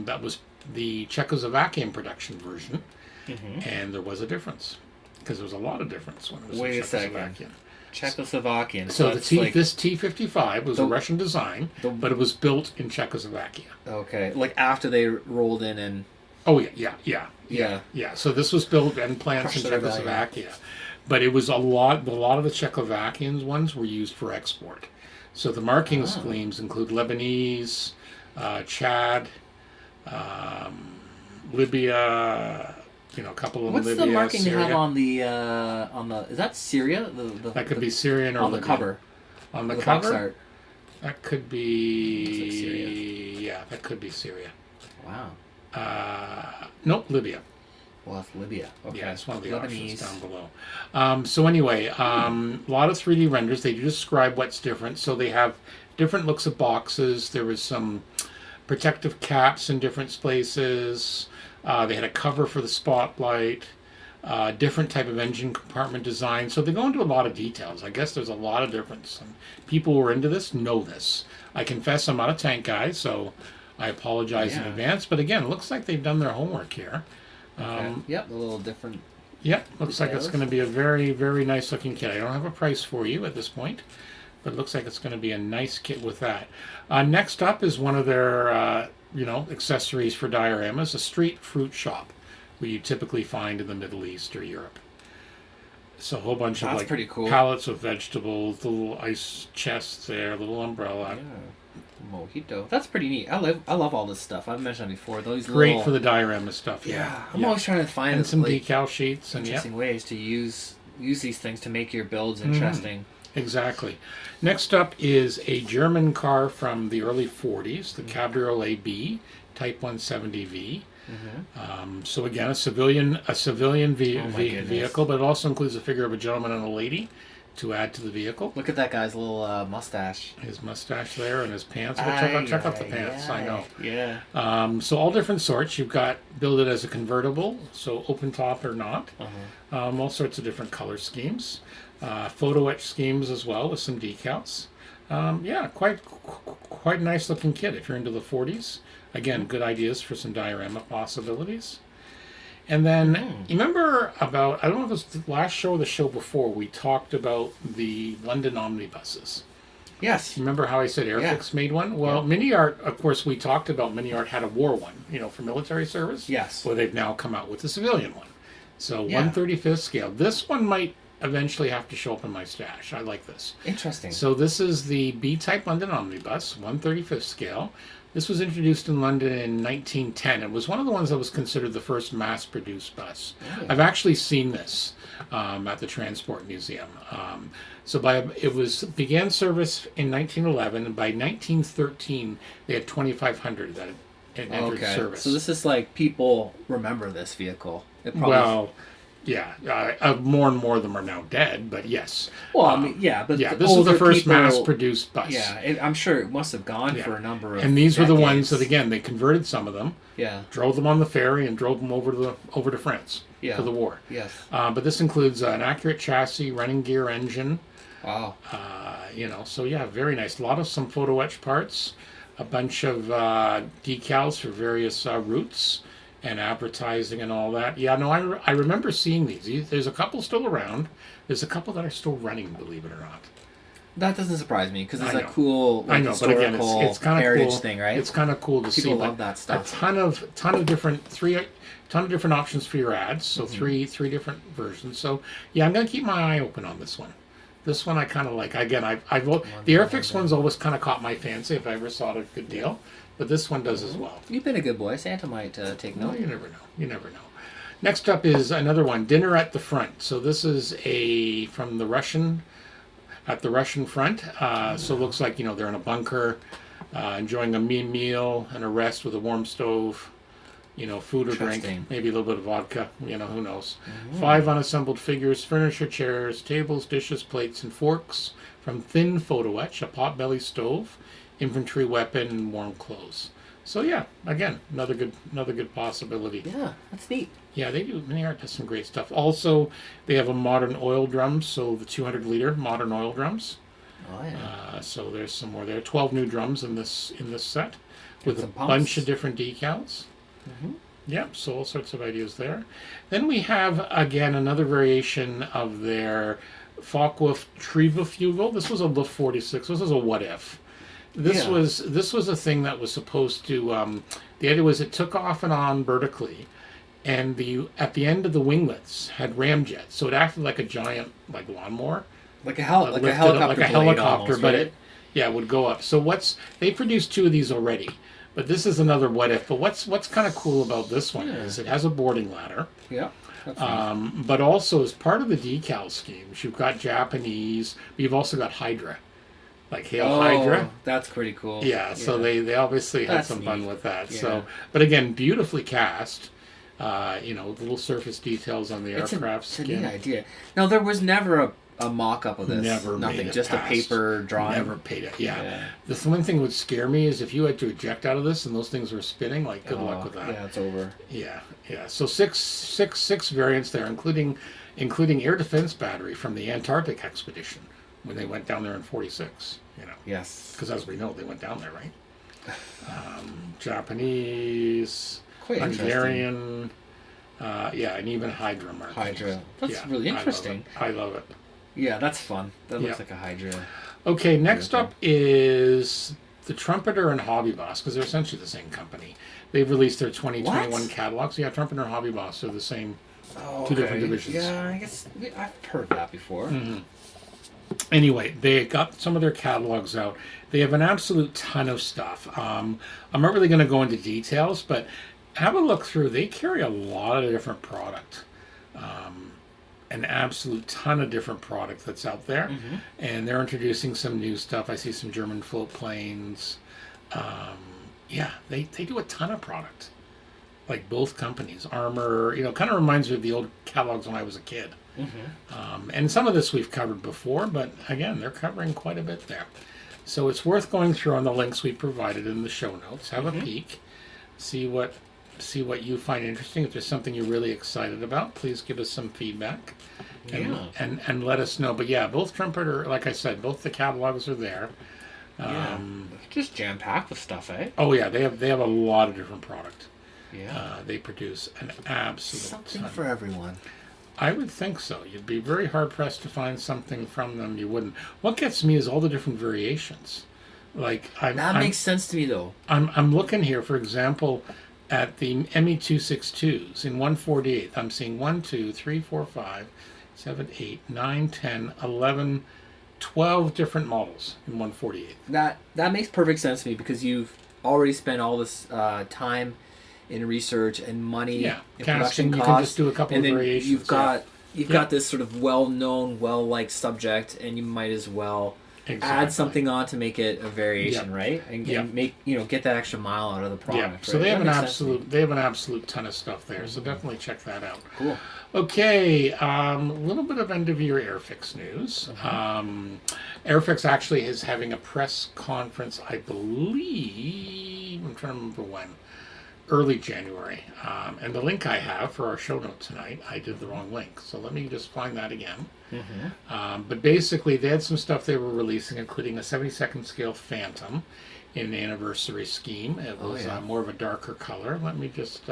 Speaker 1: that was the Czechoslovakian production version,
Speaker 2: Mm-hmm.
Speaker 1: and there was a difference. because there was a lot of difference when it was
Speaker 2: Wait
Speaker 1: in
Speaker 2: a second.
Speaker 1: Czechoslovakian.
Speaker 2: Czechoslovakian.
Speaker 1: So
Speaker 2: that's like,
Speaker 1: this T-55 was a Russian design,
Speaker 2: the-
Speaker 1: but it was built in Czechoslovakia.
Speaker 2: okay, like after they rolled in and
Speaker 1: Oh yeah. So this was built in plants in
Speaker 2: Crushed their value.
Speaker 1: Czechoslovakia, but it was a lot of the Czechoslovakian ones were used for export. So the marking schemes include Lebanese, Chad, Libya. You know, a couple of
Speaker 2: what's
Speaker 1: Libya,
Speaker 2: the marking
Speaker 1: Syria.
Speaker 2: they have on the is that Syria?
Speaker 1: That could be Syrian or
Speaker 2: on the
Speaker 1: Libyan.
Speaker 2: cover.
Speaker 1: On the
Speaker 2: box
Speaker 1: cover,
Speaker 2: art.
Speaker 1: that could be.
Speaker 2: Looks like Syria.
Speaker 1: Yeah, that could be Syria.
Speaker 2: Wow.
Speaker 1: Nope, Libya.
Speaker 2: Well, that's Libya. Okay.
Speaker 1: Yeah, it's one of the options
Speaker 2: Lebanese.
Speaker 1: down below. So anyway, a lot of 3D renders. They do describe what's different. So they have different looks of boxes. There was some protective caps in different places. They had a cover for the spotlight. Different type of engine compartment design. So they go into a lot of details. I guess there's a lot of difference. And people who are into this know this. I confess I'm not a tank guy, so I apologize in
Speaker 2: Yeah.
Speaker 1: advance. But again, it looks like they've done their homework here.
Speaker 2: Okay. Yep, a little different.
Speaker 1: Yep, looks like it's
Speaker 2: Details.
Speaker 1: going to be a very, very nice looking kit. I don't have a price for you at this point, but it looks like it's going to be a nice kit with that. Next up is one of their, accessories for dioramas, a street fruit shop, where you typically find in the Middle East or Europe. So a whole bunch of
Speaker 2: That's
Speaker 1: like
Speaker 2: pretty cool.
Speaker 1: pallets of vegetables, little ice chests there, little umbrella.
Speaker 2: Yeah. Mojito. That's pretty neat. I love all this stuff. I've mentioned it before. Those
Speaker 1: Great
Speaker 2: little,
Speaker 1: for the diorama stuff.
Speaker 2: Yeah, I'm always trying to find
Speaker 1: and some
Speaker 2: like,
Speaker 1: decal sheets and
Speaker 2: interesting ways to use these things to make your builds interesting.
Speaker 1: Exactly. Next up is a German car from the early 40s, the Cabriolet B, Type 170V. So again, a civilian vehicle, but it also includes a figure of a gentleman and a lady to add to the vehicle.
Speaker 2: Look at that guy's little mustache.
Speaker 1: His mustache there and his pants. But check out the pants. I know.
Speaker 2: Yeah.
Speaker 1: So all different sorts. You've got build it as a convertible, so open top or not. All sorts of different color schemes. Photo etch schemes as well with some decals. Quite nice looking kit if you're into the 40s. Again, good ideas for some diorama possibilities. And then, you remember about, I don't know if it was the last show or the show before, we talked about the London omnibuses.
Speaker 2: Yes.
Speaker 1: You remember how I said Airfix made one? Well, MiniArt, of course, we talked about MiniArt had a war one, for military service.
Speaker 2: Yes.
Speaker 1: Well, they've now come out with a civilian one. So 1/35th scale. This one might eventually have to show up in my stash. I like this.
Speaker 2: Interesting.
Speaker 1: So this is the B-type London omnibus, 1/35th scale. This was introduced in London in 1910. It was one of the ones that was considered the first mass-produced bus. I've actually seen this at the Transport Museum. It began service in 1911, and by 1913 they had 2,500 that had entered service.
Speaker 2: So this is like people remember this vehicle. It probably,
Speaker 1: Well, yeah, more and more of them are now dead, but yes.
Speaker 2: Well, I mean, but
Speaker 1: this was the first mass-produced bus.
Speaker 2: Yeah, I'm sure it must have gone for a number of.
Speaker 1: And these were the ones
Speaker 2: decades.
Speaker 1: that, again, they converted some of them, drove them on the ferry, and drove them over to France for the war.
Speaker 2: Yes.
Speaker 1: But this includes an accurate chassis, running gear engine.
Speaker 2: Wow.
Speaker 1: Very nice. A lot of some photo etch parts, a bunch of decals for various routes and advertising and all that. Yeah, no, I remember seeing these. There's a couple still around. There's a couple that are still running, believe it or not.
Speaker 2: That doesn't surprise me because it's
Speaker 1: I
Speaker 2: a
Speaker 1: know.
Speaker 2: cool
Speaker 1: I know, but again, it's kind of
Speaker 2: heritage
Speaker 1: cool.
Speaker 2: thing, right?
Speaker 1: It's kind of cool to see.
Speaker 2: People
Speaker 1: but
Speaker 2: love that stuff.
Speaker 1: A ton of different options for your ads. So three different versions. So yeah, I'm gonna keep my eye open on this one. This one I kind of like. Again, the Airfix one's always kind of caught my fancy if I ever saw it at a good deal, but this one does as well.
Speaker 2: You've been a good boy. Santa might take
Speaker 1: No,
Speaker 2: note.
Speaker 1: you never know. You never know. Next up is another one, Dinner at the Front. So this is from the Russian front. So it looks like they're in a bunker, enjoying a mean meal and a rest with a warm stove. Food or drink,
Speaker 2: Interesting.
Speaker 1: maybe a little bit of vodka. Who knows? 5 unassembled figures, furniture, chairs, tables, dishes, plates, and forks from thin photo etch, a potbelly stove, infantry weapon, and warm clothes. So yeah, again, another good possibility.
Speaker 2: Yeah, that's neat.
Speaker 1: Yeah, they do. MiniArt does some great stuff. Also, they have a modern oil drum, so the 200-liter modern oil drums.
Speaker 2: Oh yeah.
Speaker 1: So there's some more there. 12 new drums in this set with a
Speaker 2: some pumps.
Speaker 1: bunch of different decals. Yep, so all sorts of ideas there. Then we have, again, another variation of their Focke-Wulf Triebefugel. This was a Luft 46. This was a what if.
Speaker 2: Yeah.
Speaker 1: This was a thing that was supposed to. The idea was it took off and on vertically, and the at the end of the winglets had ramjets, so it acted like a giant like lawnmower,
Speaker 2: Like a
Speaker 1: lifted up
Speaker 2: helicopter.
Speaker 1: like a
Speaker 2: blade
Speaker 1: helicopter,
Speaker 2: almost,
Speaker 1: but
Speaker 2: right?
Speaker 1: it would go up. So they produced two of these already, but this is another what if. But what's kind of cool about this one is it has a boarding ladder.
Speaker 2: Yeah. That's nice.
Speaker 1: But also, as part of the decal schemes, you've got Japanese, but you've also got Hydra, like Hail Hydra.
Speaker 2: That's pretty cool.
Speaker 1: Yeah, so they obviously had
Speaker 2: That's
Speaker 1: some fun
Speaker 2: neat.
Speaker 1: with that.
Speaker 2: Yeah.
Speaker 1: So, but again, beautifully cast. Little surface details on the aircraft
Speaker 2: It's a
Speaker 1: skin.
Speaker 2: neat idea. Now, there was never a mock-up of this.
Speaker 1: Never
Speaker 2: Nothing.
Speaker 1: made it
Speaker 2: Just
Speaker 1: past.
Speaker 2: a paper drawing.
Speaker 1: Never paid it. Yeah.
Speaker 2: Yeah.
Speaker 1: The one thing that would scare me is if you had to eject out of this and those things were spinning. Like, good luck with that.
Speaker 2: Yeah, it's over.
Speaker 1: Yeah. So six variants there, including air defense battery from the Antarctic expedition when they went down there in '46.
Speaker 2: Yes.
Speaker 1: Because as we know, they went down there, right? Japanese,
Speaker 2: Quite interesting.
Speaker 1: Hungarian, and even Hydra markings.
Speaker 2: Hydra. That's really interesting.
Speaker 1: I love it.
Speaker 2: Yeah, that's fun. That looks
Speaker 1: Yeah.
Speaker 2: like a Hydra.
Speaker 1: Okay, next up is the Trumpeter and Hobby Boss, because they're essentially the same company. They've released their 2021
Speaker 2: What?
Speaker 1: catalogs. Yeah, Trumpeter and Hobby Boss are the same.
Speaker 2: Oh,
Speaker 1: Two different divisions.
Speaker 2: Yeah, I guess I've heard that before.
Speaker 1: Anyway, they got some of their catalogs out. They have an absolute ton of stuff. I'm not really going to go into details, but have a look through. They carry a lot of different product. An absolute ton of different product that's out there. And they're introducing some new stuff. I see some German float planes. They do a ton of product. Like both companies. Armor, kind of reminds me of the old catalogs when I was a kid. And some of this we've covered before, but again, they're covering quite a bit there. So it's worth going through on the links we provided in the show notes. Have a peek, see what you find interesting. If there's something you're really excited about, please give us some feedback and let us know. But yeah, both Trumpeter, like I said, both the catalogs are there.
Speaker 2: Just jam packed with stuff, eh?
Speaker 1: Oh yeah, they have a lot of different product.
Speaker 2: Yeah.
Speaker 1: They produce an absolute
Speaker 2: Something
Speaker 1: ton.
Speaker 2: for everyone.
Speaker 1: I would think so. You'd be very hard pressed to find something from them you wouldn't. What gets me is all the different variations. Like
Speaker 2: That makes sense to me, though.
Speaker 1: I'm looking here, for example, at the ME262s in 148. I'm seeing 1, 2, 3, 4, 5, 7, 8, 9, 10, 11, 12 different models in 148.
Speaker 2: That makes perfect sense to me because you've already spent all this time in research and money
Speaker 1: Yeah,
Speaker 2: in
Speaker 1: casting,
Speaker 2: production
Speaker 1: you
Speaker 2: costs.
Speaker 1: can just do a couple
Speaker 2: and
Speaker 1: of
Speaker 2: then
Speaker 1: variations.
Speaker 2: You've got this sort of well-known, well-liked subject, and you might as well add something on to make it a variation, right? And get that extra mile out of the product.
Speaker 1: Yeah,
Speaker 2: right?
Speaker 1: so they have
Speaker 2: That
Speaker 1: an absolute ton of stuff there. So definitely check that out.
Speaker 2: Cool.
Speaker 1: Okay, a little bit of end of year Airfix news. Airfix actually is having a press conference, I believe. I'm trying to remember when. Early January. And the link I have for our show note tonight, I did the wrong link. So let me just find that again. But basically, they had some stuff they were releasing, including a 72nd scale Phantom in an anniversary scheme. It was more of a darker color. Let me just...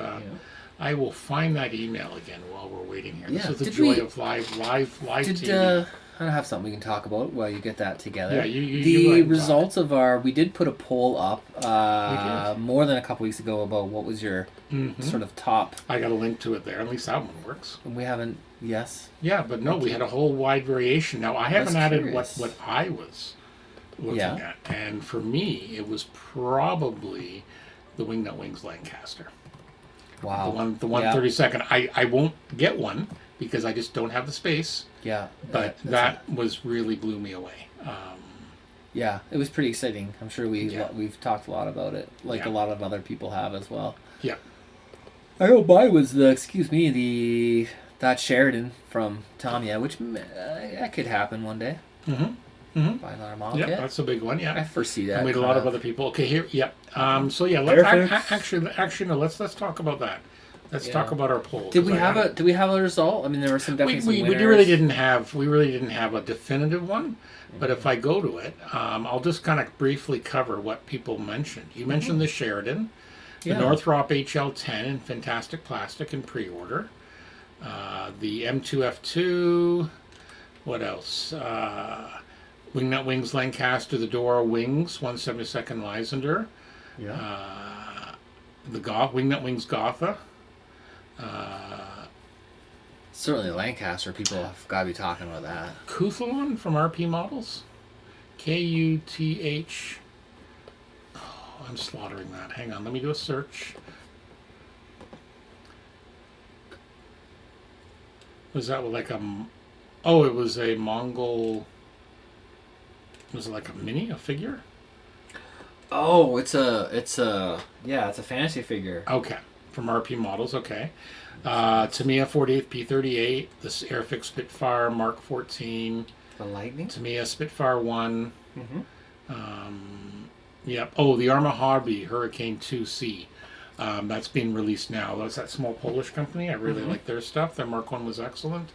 Speaker 1: I will find that email again while we're waiting here. This is the joy of live TV.
Speaker 2: I don't have something we can talk about while you get that together.
Speaker 1: Yeah, you
Speaker 2: the
Speaker 1: go ahead and
Speaker 2: results of we did put a poll up more than a couple weeks ago about what was your sort of top.
Speaker 1: I got a link to it there. At least that one works.
Speaker 2: And we haven't. Yes.
Speaker 1: Yeah, but no, we had a whole wide variation. Now I haven't added what I was looking at, and for me, it was probably the Wingnut Wings Lancaster.
Speaker 2: Wow.
Speaker 1: The 132nd. I won't get one because I just don't have the space.
Speaker 2: Yeah.
Speaker 1: But that really blew me away.
Speaker 2: Yeah, it was pretty exciting. I'm sure we've talked a lot about it, like a lot of other people have as well.
Speaker 1: Yeah.
Speaker 2: I know mine was that Sheridan from Tamiya, which that could happen one day. Buy another model kit.
Speaker 1: That's a big one. Yeah,
Speaker 2: I foresee that.
Speaker 1: And we had a lot of other people. Okay, here. Yeah. So yeah, let's talk about that. Let's talk about our poll.
Speaker 2: Did we have a result? I mean, there were some definitely some
Speaker 1: we
Speaker 2: winners.
Speaker 1: really didn't have a definitive one. But if I go to it, I'll just kind of briefly cover what people mentioned. You mentioned the Sheridan. The Northrop HL10 in fantastic plastic in pre-order. The M2F2. What else? Wingnut Wings Lancaster, the Dora Wings, 172nd Lysander.
Speaker 2: Yeah.
Speaker 1: The Wingnut Wings Gotha.
Speaker 3: Certainly Lancaster, people have got to be talking about that.
Speaker 1: Kuthalon from RP Models. Kuth. Oh, I'm slaughtering that. Hang on, let me do a search. Was that like a... Oh, it was a Mongol... Was it like a mini, a figure?
Speaker 2: Oh, it's a fantasy figure.
Speaker 1: Okay, from RP Models, okay. Tamiya 48th P38, this Airfix Spitfire Mark 14.
Speaker 2: The Lightning?
Speaker 1: Tamiya Spitfire 1.
Speaker 2: Mm-hmm.
Speaker 1: Yep. Oh, the Arma Hobby Hurricane 2C. That's being released now. That's that small Polish company. I really like their stuff. Their Mark 1 was excellent.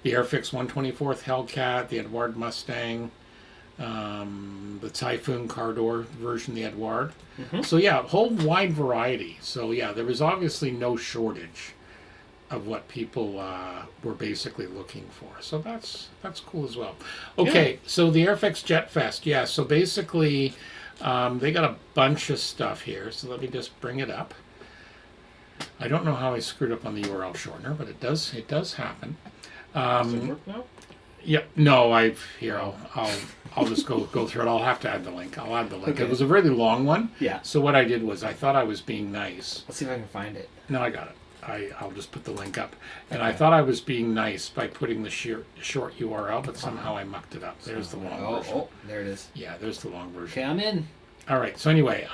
Speaker 1: The Airfix 124th Hellcat, the Edouard Mustang, the Typhoon Cardor version, the Edouard. So yeah, a whole wide variety. So yeah, there was obviously no shortage of what people were basically looking for. So that's cool as well. Okay, so the Airfix Jet Fest. Yeah, so basically they got a bunch of stuff here. So let me just bring it up. I don't know how I screwed up on the URL shortener, but it does happen.
Speaker 2: Does it work now?
Speaker 1: Yep. No, I'll just go through it. I'll have to add the link. I'll add the link.
Speaker 2: Okay.
Speaker 1: It was a really long one.
Speaker 2: Yeah.
Speaker 1: So what I did was I thought I was being nice.
Speaker 2: Let's see if I can find it.
Speaker 1: No, I got it. I'll just put the link up. And I thought I was being nice by putting the short URL, but somehow I mucked it up. There's the long version.
Speaker 2: Oh, there it is.
Speaker 1: Yeah, there's the long version.
Speaker 2: Okay, I'm in.
Speaker 1: All right. So anyway,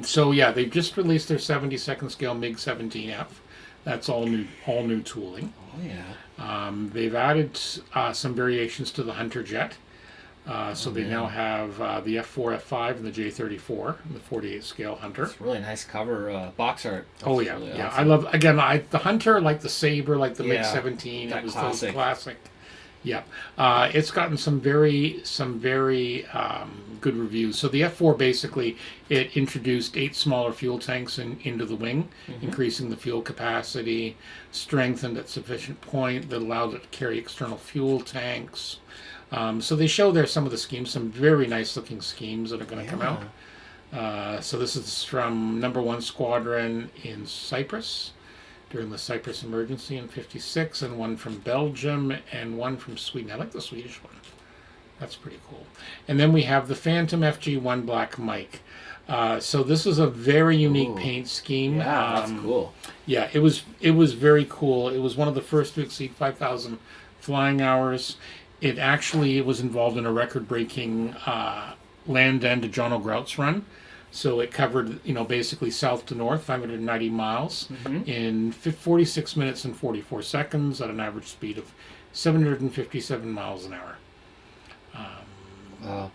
Speaker 1: so yeah, they've just released their 72nd scale MiG-17F. That's all new tooling.
Speaker 2: Oh yeah.
Speaker 1: They've added some variations to the Hunter jet. So they now have the F4, F5, and the J34, the 48 scale Hunter.
Speaker 2: It's really nice cover box art. That's
Speaker 1: Oh yeah,
Speaker 2: really
Speaker 1: yeah.
Speaker 2: awesome.
Speaker 1: I love the Hunter, like the Saber, like the MiG-17.
Speaker 2: that
Speaker 1: It was
Speaker 2: classic.
Speaker 1: those classic. Yep. It's gotten some very good reviews. So the F4 basically it introduced 8 smaller fuel tanks into the wing, increasing the fuel capacity, strengthened at sufficient point that allowed it to carry external fuel tanks. So they show there some of the schemes, some very nice looking schemes that are going to come out. So this is from number 1 Squadron in Cyprus during the Cyprus emergency in '56, and one from Belgium and one from Sweden. I like the Swedish one. That's pretty cool. And then we have the Phantom FG1 Black Mike. So this is a very unique paint scheme.
Speaker 2: Yeah, that's cool.
Speaker 1: Yeah, it was very cool. It was one of the first to exceed 5,000 flying hours. It was involved in a record-breaking land end to John O'Groats run. So it covered, basically south to north, 590 miles in 46 minutes and 44 seconds at an average speed of 757 miles an hour.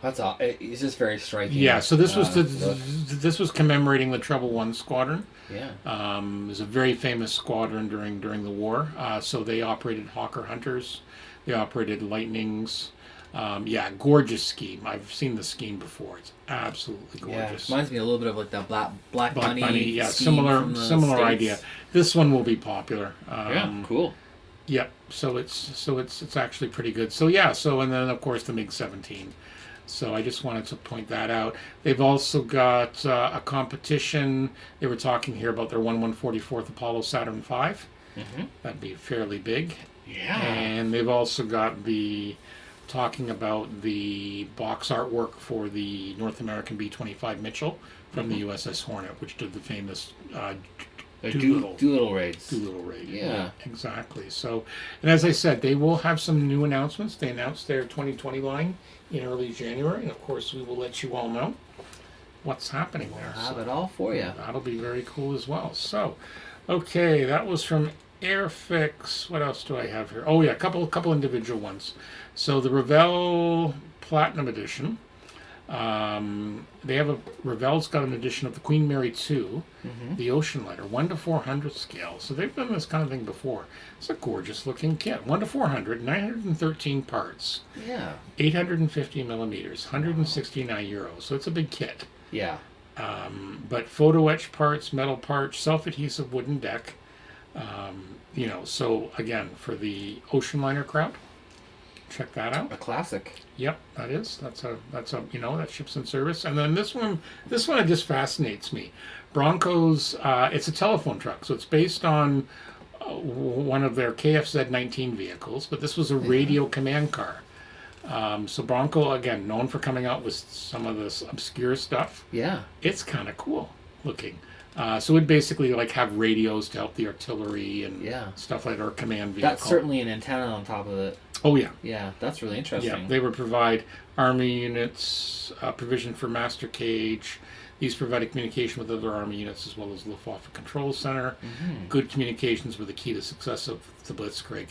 Speaker 2: That's all. It's just very striking.
Speaker 1: Yeah, so this was
Speaker 2: look.
Speaker 1: this was commemorating the Treble 1 Squadron.
Speaker 2: Yeah.
Speaker 1: It was a very famous squadron during the war. So they operated Hawker Hunters, they operated Lightnings. Gorgeous scheme. I've seen the scheme before. It's absolutely gorgeous.
Speaker 2: Yeah, reminds me a little bit of like the Black Bunny.
Speaker 1: Yeah,
Speaker 2: scheme from the
Speaker 1: similar
Speaker 2: States.
Speaker 1: idea. This one will be popular.
Speaker 2: Cool.
Speaker 1: Yep. So it's actually pretty good. So and then of course the MiG-17. So I just wanted to point that out. They've also got a competition. They were talking here about their 1/144th Apollo Saturn V. That'd be fairly big.
Speaker 2: Yeah.
Speaker 1: And they've also got talking about the box artwork for the North American B-25 Mitchell from the USS Hornet, which did the famous
Speaker 2: Doolittle raids.
Speaker 1: Doolittle raid.
Speaker 2: Yeah.
Speaker 1: Exactly. So, and as I said, they will have some new announcements. They announced their 2020 line in early January, and of course we will let you all know what's happening there.
Speaker 2: We'll have it all for you.
Speaker 1: That'll be very cool as well. So, okay, that was from Airfix. What else do I have here? Oh yeah, a couple individual ones. So the Revell Platinum Edition. Revell's got an edition of the Queen Mary 2, the Ocean Lighter, 1/400 scale. So they've done this kind of thing before. It's a gorgeous looking kit. 1/400, 913 parts.
Speaker 2: Yeah.
Speaker 1: 850 millimeters, 169 euros. So it's a big kit.
Speaker 2: Yeah.
Speaker 1: But photo etch parts, metal parts, self-adhesive wooden deck. So again, for the ocean liner crowd, check that out.
Speaker 2: A classic.
Speaker 1: Yep, that's a that ships in service. And then this one it just fascinates me. Broncos, it's a telephone truck, so it's based on one of their KFZ-19 vehicles, but this was a radio command car. So Bronco, again, known for coming out with some of this obscure stuff.
Speaker 2: Yeah.
Speaker 1: It's kind of cool looking. So it'd basically like have radios to help the artillery and stuff like that, or command vehicle.
Speaker 2: That's certainly an antenna on top of it.
Speaker 1: Oh yeah.
Speaker 2: Yeah, that's really interesting.
Speaker 1: Yeah, they would provide Army units, provision for master cage. These provided communication with other Army units as well as Luftwaffe Control Center.
Speaker 2: Mm-hmm.
Speaker 1: Good communications were the key to success of the Blitzkrieg.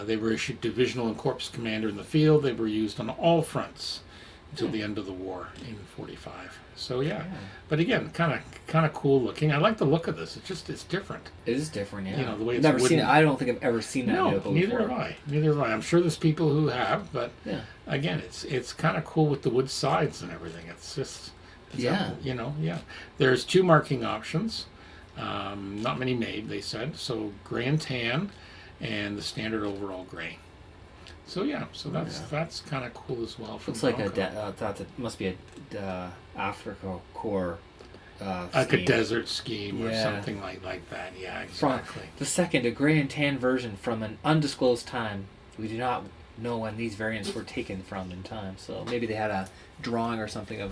Speaker 1: They were issued divisional and corps commander in the field. They were used on all fronts until the end of the war in 1945. So yeah, but again, kind of cool looking. I like the look of this. It's different.
Speaker 2: It is different, yeah.
Speaker 1: You know, the way it's
Speaker 2: never
Speaker 1: wooden.
Speaker 2: seen it. I don't think I've ever seen that vehicle
Speaker 1: neither
Speaker 2: before.
Speaker 1: have I. Neither have I. I'm sure there's people who have, but again, it's kind of cool with the wood sides and everything. It's just There's 2 marking options. Not many made, they said. So gray and tan, and the standard overall gray. So that's kind of cool as well.
Speaker 2: Looks like it must be a Africa core.
Speaker 1: Like
Speaker 2: scheme.
Speaker 1: a desert scheme or something like that. Yeah, exactly.
Speaker 2: The second, a gray and tan version from an undisclosed time. We do not know when these variants were taken from in time. So maybe they had a drawing or something of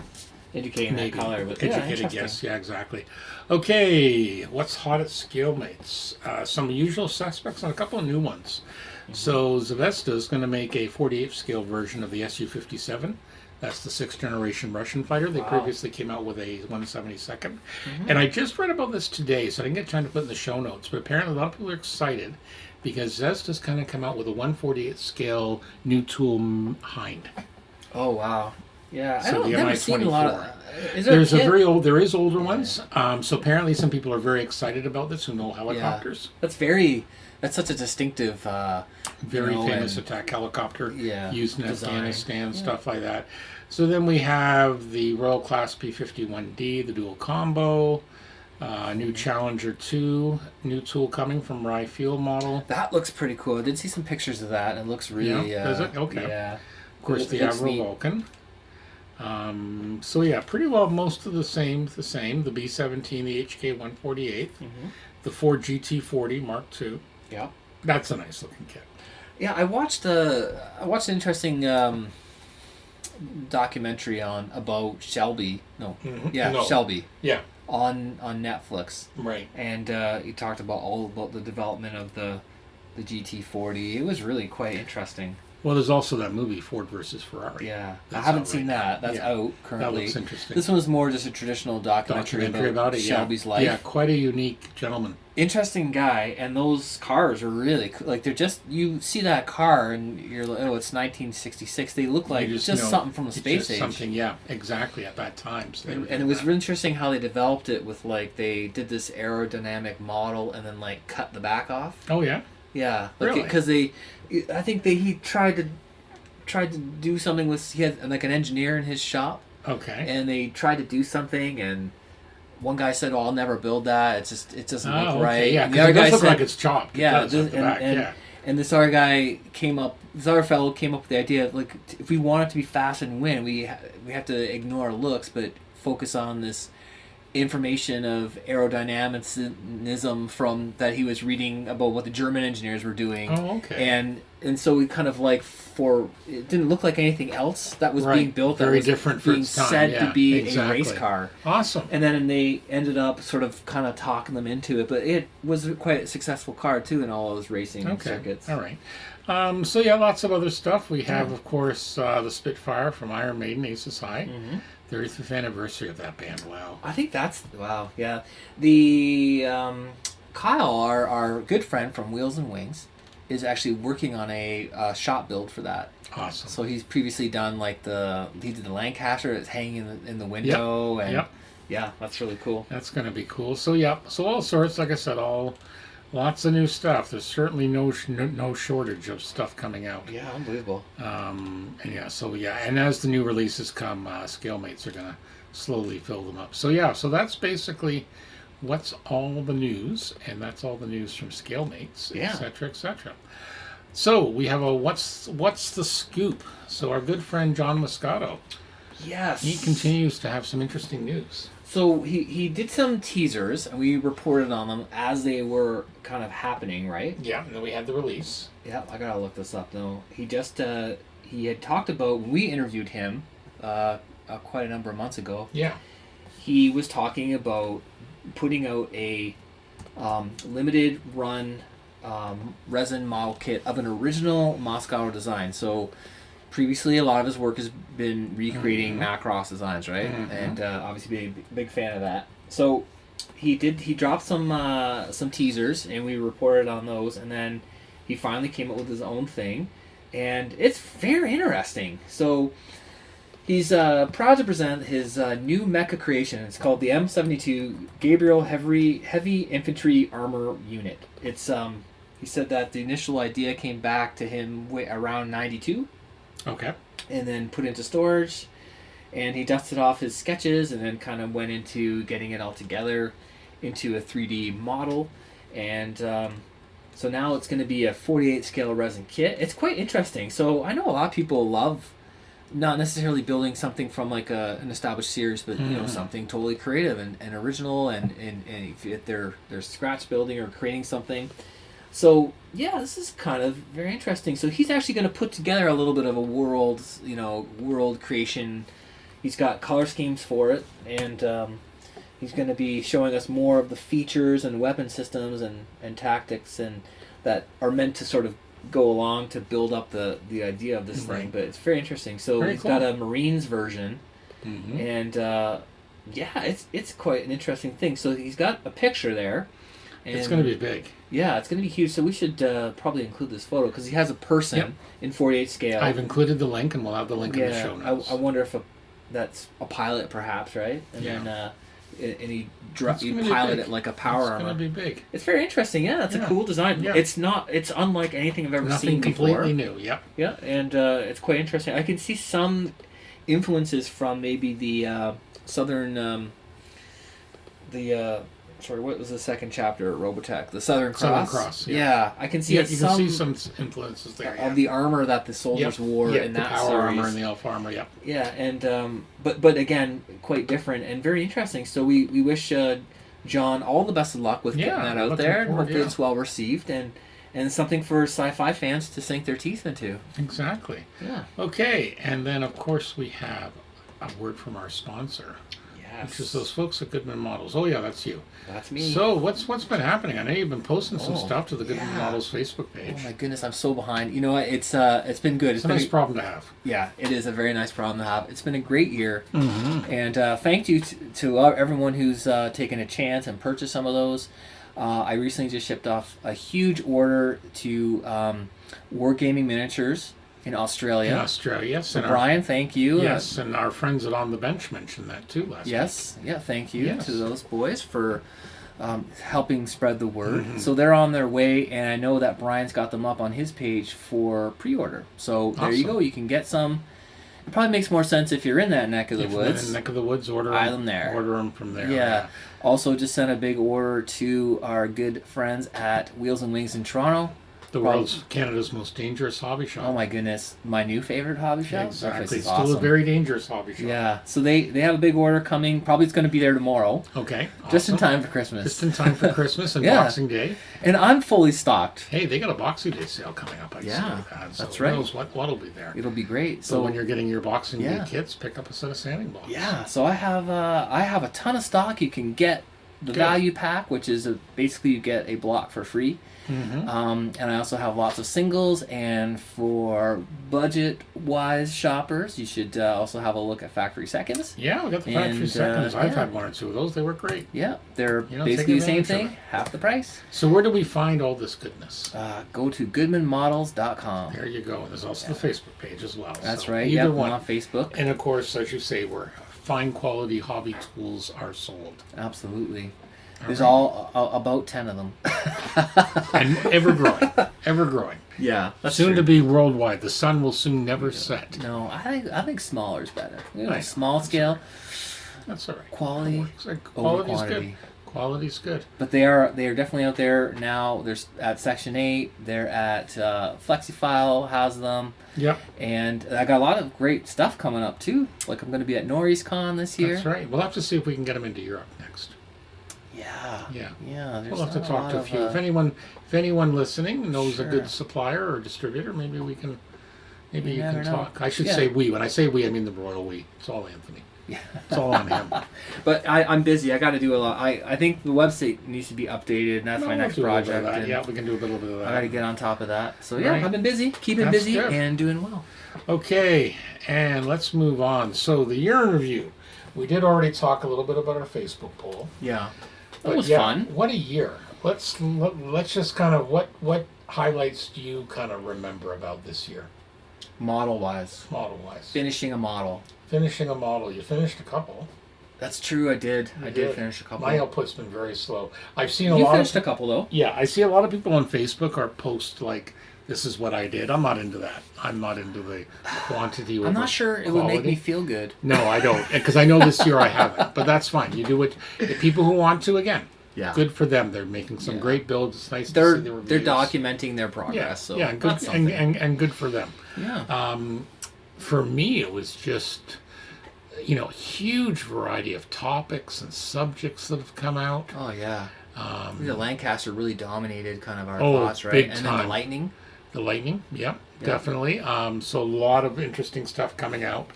Speaker 2: indicating that color. But
Speaker 1: educated guess. Yeah, exactly. Okay, what's hot at Scalemates? Some usual suspects and a couple of new ones. Mm-hmm. So Zvezda is going to make a 48th scale version of the Su-57. That's the 6th generation Russian fighter. They previously came out with a 172nd. Mm-hmm. And I just read about this today, so I didn't get time to put in the show notes. But apparently a lot of people are excited because Zvezda's kind of come out with a 148th scale new tool Hind.
Speaker 2: Oh, wow. Yeah,
Speaker 1: so
Speaker 2: I've never seen a lot of...
Speaker 1: There is older ones. So apparently some people are very excited about this who know helicopters.
Speaker 2: Yeah. That's such a distinctive...
Speaker 1: very famous attack helicopter used in
Speaker 2: design.
Speaker 1: Afghanistan, stuff like that. So then we have the Royal Class P-51D, the dual combo, new Challenger 2, new tool coming from Rye Field model.
Speaker 2: That looks pretty cool. I did see some pictures of that, and it looks really...
Speaker 1: does it? Okay.
Speaker 2: Yeah.
Speaker 1: Of course, the Avro Vulcan. Pretty well most of the same. The B-17, the HK-148, the Ford GT40 Mark II.
Speaker 2: Yeah.
Speaker 1: That's a nice looking kit.
Speaker 2: Yeah, I watched an interesting documentary about Shelby. Shelby.
Speaker 1: Yeah.
Speaker 2: On Netflix.
Speaker 1: Right.
Speaker 2: And he talked about the development of the GT40. It was really quite interesting.
Speaker 1: Well, there's also that movie Ford versus Ferrari.
Speaker 2: Yeah, I haven't seen that. That's out currently.
Speaker 1: That looks interesting.
Speaker 2: This one's more just a traditional documentary about Shelby's life.
Speaker 1: Yeah, quite a unique gentleman.
Speaker 2: Interesting guy, and those cars are really like they're just you see that car and you're like, oh, it's 1966. They look like it's just something from the space age.
Speaker 1: Something, yeah, exactly at that time. So
Speaker 2: and it was really interesting how they developed it with they did this aerodynamic model and then cut the back off.
Speaker 1: Oh yeah.
Speaker 2: Yeah,
Speaker 1: really?
Speaker 2: Because I think he tried to do something with he had an engineer in his shop.
Speaker 1: Okay.
Speaker 2: And they tried to do something, and one guy said, "Oh, I'll never build that. It doesn't look right."
Speaker 1: Yeah,
Speaker 2: and the other guy
Speaker 1: look
Speaker 2: said,
Speaker 1: like it's chopped.
Speaker 2: Yeah,
Speaker 1: and
Speaker 2: this other guy this other fellow came up with the idea of if we want it to be fast and win, we have to ignore looks, but focus on this information of aerodynamicism from that he was reading about what the German engineers were doing.
Speaker 1: Oh, okay.
Speaker 2: And so we kind of it didn't look like anything else that was being built.
Speaker 1: Very
Speaker 2: that was
Speaker 1: different for
Speaker 2: being
Speaker 1: its time.
Speaker 2: said to be a race car.
Speaker 1: Awesome.
Speaker 2: And then they ended up sort of kind of talking them into it, but it was quite a successful car too in all those racing circuits.
Speaker 1: All right. Lots of other stuff. We have, of course, the Spitfire from Iron Maiden, Aces High. 35th anniversary of that band. Wow.
Speaker 2: I think wow. Yeah. The Kyle, our good friend from Wheels and Wings, is actually working on a shop build for that.
Speaker 1: Awesome.
Speaker 2: So he's previously done he did the Lancaster that's hanging in the window. Yeah, that's really cool.
Speaker 1: That's going to be cool. So all sorts, like I said, lots of new stuff. There's certainly no shortage of stuff coming out.
Speaker 2: Yeah, unbelievable.
Speaker 1: And as the new releases come, Scalemates are going to slowly fill them up. So yeah, so that's basically what's all the news, and that's all the news from Scalemates,
Speaker 2: Yeah.
Speaker 1: etc., etc. So we have a what's the scoop. So our good friend John Moscato,
Speaker 2: Yes.
Speaker 1: he continues to have some interesting news.
Speaker 2: So he did some teasers, and we reported on them as they were kind of happening, right?
Speaker 1: Yeah, and then we had the release.
Speaker 2: Yeah, I gotta look this up though. He just he had talked about when we interviewed him quite a number of months ago.
Speaker 1: Yeah.
Speaker 2: He was talking about putting out a limited run resin model kit of an original Moscato design. So previously, a lot of his work has been recreating Macross designs, right? And obviously, being a big fan of that. So he dropped some teasers, and we reported on those, and then he finally came up with his own thing, and it's very interesting. So he's proud to present his new mecha creation. It's called the M72 Gabriel Heavy Infantry Armor Unit. It's he said that the initial idea came back to him around 92.
Speaker 1: Okay.
Speaker 2: And then put into storage, and he dusted off his sketches and then kind of went into getting it all together into a 3D model, and so now it's going to be a 48 scale resin kit. It's quite interesting. So I know a lot of people love not necessarily building something from like an established series, but you know, something totally creative and original, and if they're scratch building or creating something. So yeah, this is kind of very interesting. So he's actually going to put together a little bit of a world creation. He's got color schemes for it, and he's going to be showing us more of the features and weapon systems and tactics and that are meant to sort of go along to build up the idea of this thing.
Speaker 1: Right.
Speaker 2: But it's very interesting. So
Speaker 1: Very
Speaker 2: he's
Speaker 1: cool.
Speaker 2: got a Marines version,
Speaker 1: Mm-hmm.
Speaker 2: and yeah, it's quite an interesting thing. So he's got a picture there. And
Speaker 1: It's going to be big.
Speaker 2: yeah, it's going to be huge. So we should probably include this photo because he has a person
Speaker 1: Yep.
Speaker 2: in 48 scale.
Speaker 1: I've included the link, and we'll have the link in the show notes.
Speaker 2: I wonder if that's a pilot, perhaps, right? And
Speaker 1: Yeah.
Speaker 2: then and he
Speaker 1: It's gonna be
Speaker 2: pilot
Speaker 1: big.
Speaker 2: it like a power
Speaker 1: It's
Speaker 2: armor.
Speaker 1: going to be big.
Speaker 2: It's very interesting. Yeah, it's a
Speaker 1: Yeah.
Speaker 2: cool design.
Speaker 1: Yeah.
Speaker 2: It's unlike anything I've ever
Speaker 1: Nothing
Speaker 2: seen
Speaker 1: completely
Speaker 2: before.
Speaker 1: new. Yep.
Speaker 2: Yeah, and it's quite interesting. I can see some influences from maybe the Southern sorry, what was the second chapter at Robotech? The Southern Cross.
Speaker 1: Southern Cross, yeah.
Speaker 2: Yeah, I can see
Speaker 1: Yeah, you can
Speaker 2: some
Speaker 1: see some influences there.
Speaker 2: of the armor that the soldiers wore in
Speaker 1: the
Speaker 2: that
Speaker 1: power
Speaker 2: series.
Speaker 1: armor and the elf armor. Yep.
Speaker 2: Yeah, and but again, quite different and very interesting. So we wish John all the best of luck with getting
Speaker 1: Yeah,
Speaker 2: that out
Speaker 1: looking
Speaker 2: there, and
Speaker 1: forward,
Speaker 2: hopefully
Speaker 1: yeah.
Speaker 2: it's well received and something for sci-fi fans to sink their teeth into.
Speaker 1: Exactly.
Speaker 2: Yeah.
Speaker 1: Okay, and then of course we have a word from our sponsor,
Speaker 2: Yes.
Speaker 1: which is those folks at Goodman Models. Oh yeah, that's you.
Speaker 2: That's me.
Speaker 1: So what's been happening? I know you've been posting some
Speaker 2: Oh,
Speaker 1: stuff to the Goodman
Speaker 2: yeah.
Speaker 1: Models Facebook page.
Speaker 2: Oh my goodness, I'm so behind. You know what? It's been good.
Speaker 1: It's a nice
Speaker 2: been
Speaker 1: problem to have.
Speaker 2: yeah, it is a very nice problem to have. It's been a great year,
Speaker 1: Mm-hmm.
Speaker 2: and thank you to everyone who's taken a chance and purchased some of those. I recently just shipped off a huge order to Wargaming Miniatures in Australia.
Speaker 1: In Australia, yes.
Speaker 2: So
Speaker 1: And
Speaker 2: Brian, thank you.
Speaker 1: yes, and our friends at On the Bench mentioned that too last week.
Speaker 2: Yes, yeah, thank you
Speaker 1: Yes.
Speaker 2: to those boys for helping spread the word.
Speaker 1: Mm-hmm.
Speaker 2: So they're on their way, and I know that Brian's got them up on his page for pre-order. So there you
Speaker 1: Awesome.
Speaker 2: go. You can get some. It probably makes more sense if you're in that neck of the
Speaker 1: If you're in
Speaker 2: woods.
Speaker 1: the neck of the woods, order
Speaker 2: Buy
Speaker 1: them
Speaker 2: them there.
Speaker 1: Order them from there.
Speaker 2: Yeah. Also, just sent a big order to our good friends at Wheels and Wings in Toronto.
Speaker 1: The world's Canada's most dangerous hobby shop.
Speaker 2: Oh my goodness, my new favorite hobby shop. That place
Speaker 1: Exactly.
Speaker 2: is
Speaker 1: It's still
Speaker 2: awesome.
Speaker 1: a very dangerous hobby shop.
Speaker 2: Yeah. So they have a big order coming. Probably it's going to be there tomorrow.
Speaker 1: Okay.
Speaker 2: Just in
Speaker 1: awesome.
Speaker 2: time for Christmas.
Speaker 1: Just in time for Christmas and
Speaker 2: Yeah.
Speaker 1: Boxing Day.
Speaker 2: And I'm fully stocked.
Speaker 1: Hey, they got a Boxing Day sale coming up. I
Speaker 2: Yeah,
Speaker 1: see that. So
Speaker 2: that's
Speaker 1: who
Speaker 2: right.
Speaker 1: knows what'll be there.
Speaker 2: It'll be great.
Speaker 1: So when you're getting your Boxing
Speaker 2: Yeah.
Speaker 1: Day kits, pick up a set of sanding blocks.
Speaker 2: yeah, so I have a ton of stock. You can get the
Speaker 1: Good.
Speaker 2: value pack, which is basically you get a block for free.
Speaker 1: Mm-hmm.
Speaker 2: And I also have lots of singles. And for budget-wise shoppers, you should also have a look at Factory Seconds.
Speaker 1: Yeah, we got the factory
Speaker 2: And,
Speaker 1: seconds. I've
Speaker 2: yeah.
Speaker 1: had one or two of those. They work great.
Speaker 2: Yeah, they're
Speaker 1: You know,
Speaker 2: basically
Speaker 1: take
Speaker 2: the same
Speaker 1: advantage of
Speaker 2: thing, half the price.
Speaker 1: So where do we find all this goodness?
Speaker 2: Go to goodmanmodels.com.
Speaker 1: There you go. There's also the Facebook page as well.
Speaker 2: That's
Speaker 1: So
Speaker 2: right.
Speaker 1: Either
Speaker 2: Yep,
Speaker 1: one.
Speaker 2: on Facebook.
Speaker 1: And of course, as you say, where fine quality hobby tools are sold.
Speaker 2: Absolutely. There's
Speaker 1: right.
Speaker 2: about 10 of them.
Speaker 1: And ever growing. Ever growing.
Speaker 2: Yeah, that's
Speaker 1: Soon
Speaker 2: true.
Speaker 1: to be worldwide. The sun will soon never set.
Speaker 2: No, I think smaller is better. You know,
Speaker 1: I know.
Speaker 2: small scale.
Speaker 1: That's all right.
Speaker 3: Quality
Speaker 1: Quality's good.
Speaker 3: quantity.
Speaker 1: Quality's good.
Speaker 3: But they are definitely out there now. There's at Section 8. They're at FlexiFile has them.
Speaker 1: Yep.
Speaker 3: And I got a lot of great stuff coming up too. Like I'm going to be at NorriesCon this year.
Speaker 1: That's right. We'll have to see if we can get them into Europe next.
Speaker 3: Yeah.
Speaker 1: Yeah.
Speaker 3: Yeah. There's
Speaker 1: We'll have to
Speaker 3: not
Speaker 1: talk
Speaker 3: lot
Speaker 1: to a
Speaker 3: of,
Speaker 1: few. If anyone listening knows a
Speaker 3: Sure.
Speaker 1: good supplier or distributor, maybe we can. Maybe you can
Speaker 3: never know.
Speaker 1: talk. I should
Speaker 3: Yeah.
Speaker 1: say we. When I say we, I mean the royal we. It's all Anthony.
Speaker 3: Yeah.
Speaker 1: It's all on him.
Speaker 3: But I'm busy. I got to do a lot. I think the website needs to be updated, and that's my
Speaker 1: We'll
Speaker 3: next
Speaker 1: do a little bit of
Speaker 3: project.
Speaker 1: that.
Speaker 3: and
Speaker 1: Yeah, we can do a little bit of that.
Speaker 3: I got to get on top of that. So yeah,
Speaker 1: Right.
Speaker 3: I've been busy, keeping
Speaker 1: That's
Speaker 3: busy,
Speaker 1: good.
Speaker 3: and doing well.
Speaker 1: Okay, and let's move on. So the year in review. We did already talk a little bit about our Facebook poll.
Speaker 3: Yeah. That
Speaker 1: But
Speaker 3: was
Speaker 1: yeah,
Speaker 3: fun.
Speaker 1: What a year! Let's just kind of what highlights do you kind of remember about this year,
Speaker 3: Model wise,
Speaker 1: model wise?
Speaker 3: finishing a model.
Speaker 1: Finishing a model. You finished a couple.
Speaker 3: That's true. I did.
Speaker 1: You
Speaker 3: I did finish a couple.
Speaker 1: My output's been very slow. I've seen a
Speaker 3: You
Speaker 1: lot
Speaker 3: finished
Speaker 1: of
Speaker 3: a couple though.
Speaker 1: yeah. I see a lot of people on Facebook are post like, "This is what I did." I'm not into that. I'm not into the quantity.
Speaker 3: I'm
Speaker 1: over
Speaker 3: not sure it would make
Speaker 1: quality.
Speaker 3: me feel good.
Speaker 1: No, I don't, because I know this year I haven't. But that's fine. You do it. The people who want to, again,
Speaker 3: Yeah.
Speaker 1: good for them. They're making some
Speaker 3: Yeah.
Speaker 1: great builds. It's nice
Speaker 3: They're
Speaker 1: to see the reviews.
Speaker 3: they're documenting their progress.
Speaker 1: Yeah,
Speaker 3: So
Speaker 1: yeah, and good,
Speaker 3: that's something.
Speaker 1: and good for them.
Speaker 3: Yeah.
Speaker 1: For me, it was just, huge variety of topics and subjects that have come out.
Speaker 3: Oh yeah. The Lancaster really dominated kind of our
Speaker 1: Oh,
Speaker 3: thoughts, right?
Speaker 1: big
Speaker 3: And then
Speaker 1: time.
Speaker 3: the Lightning.
Speaker 1: The Lightning, yep,
Speaker 3: Yeah.
Speaker 1: definitely. So a lot of interesting stuff coming out,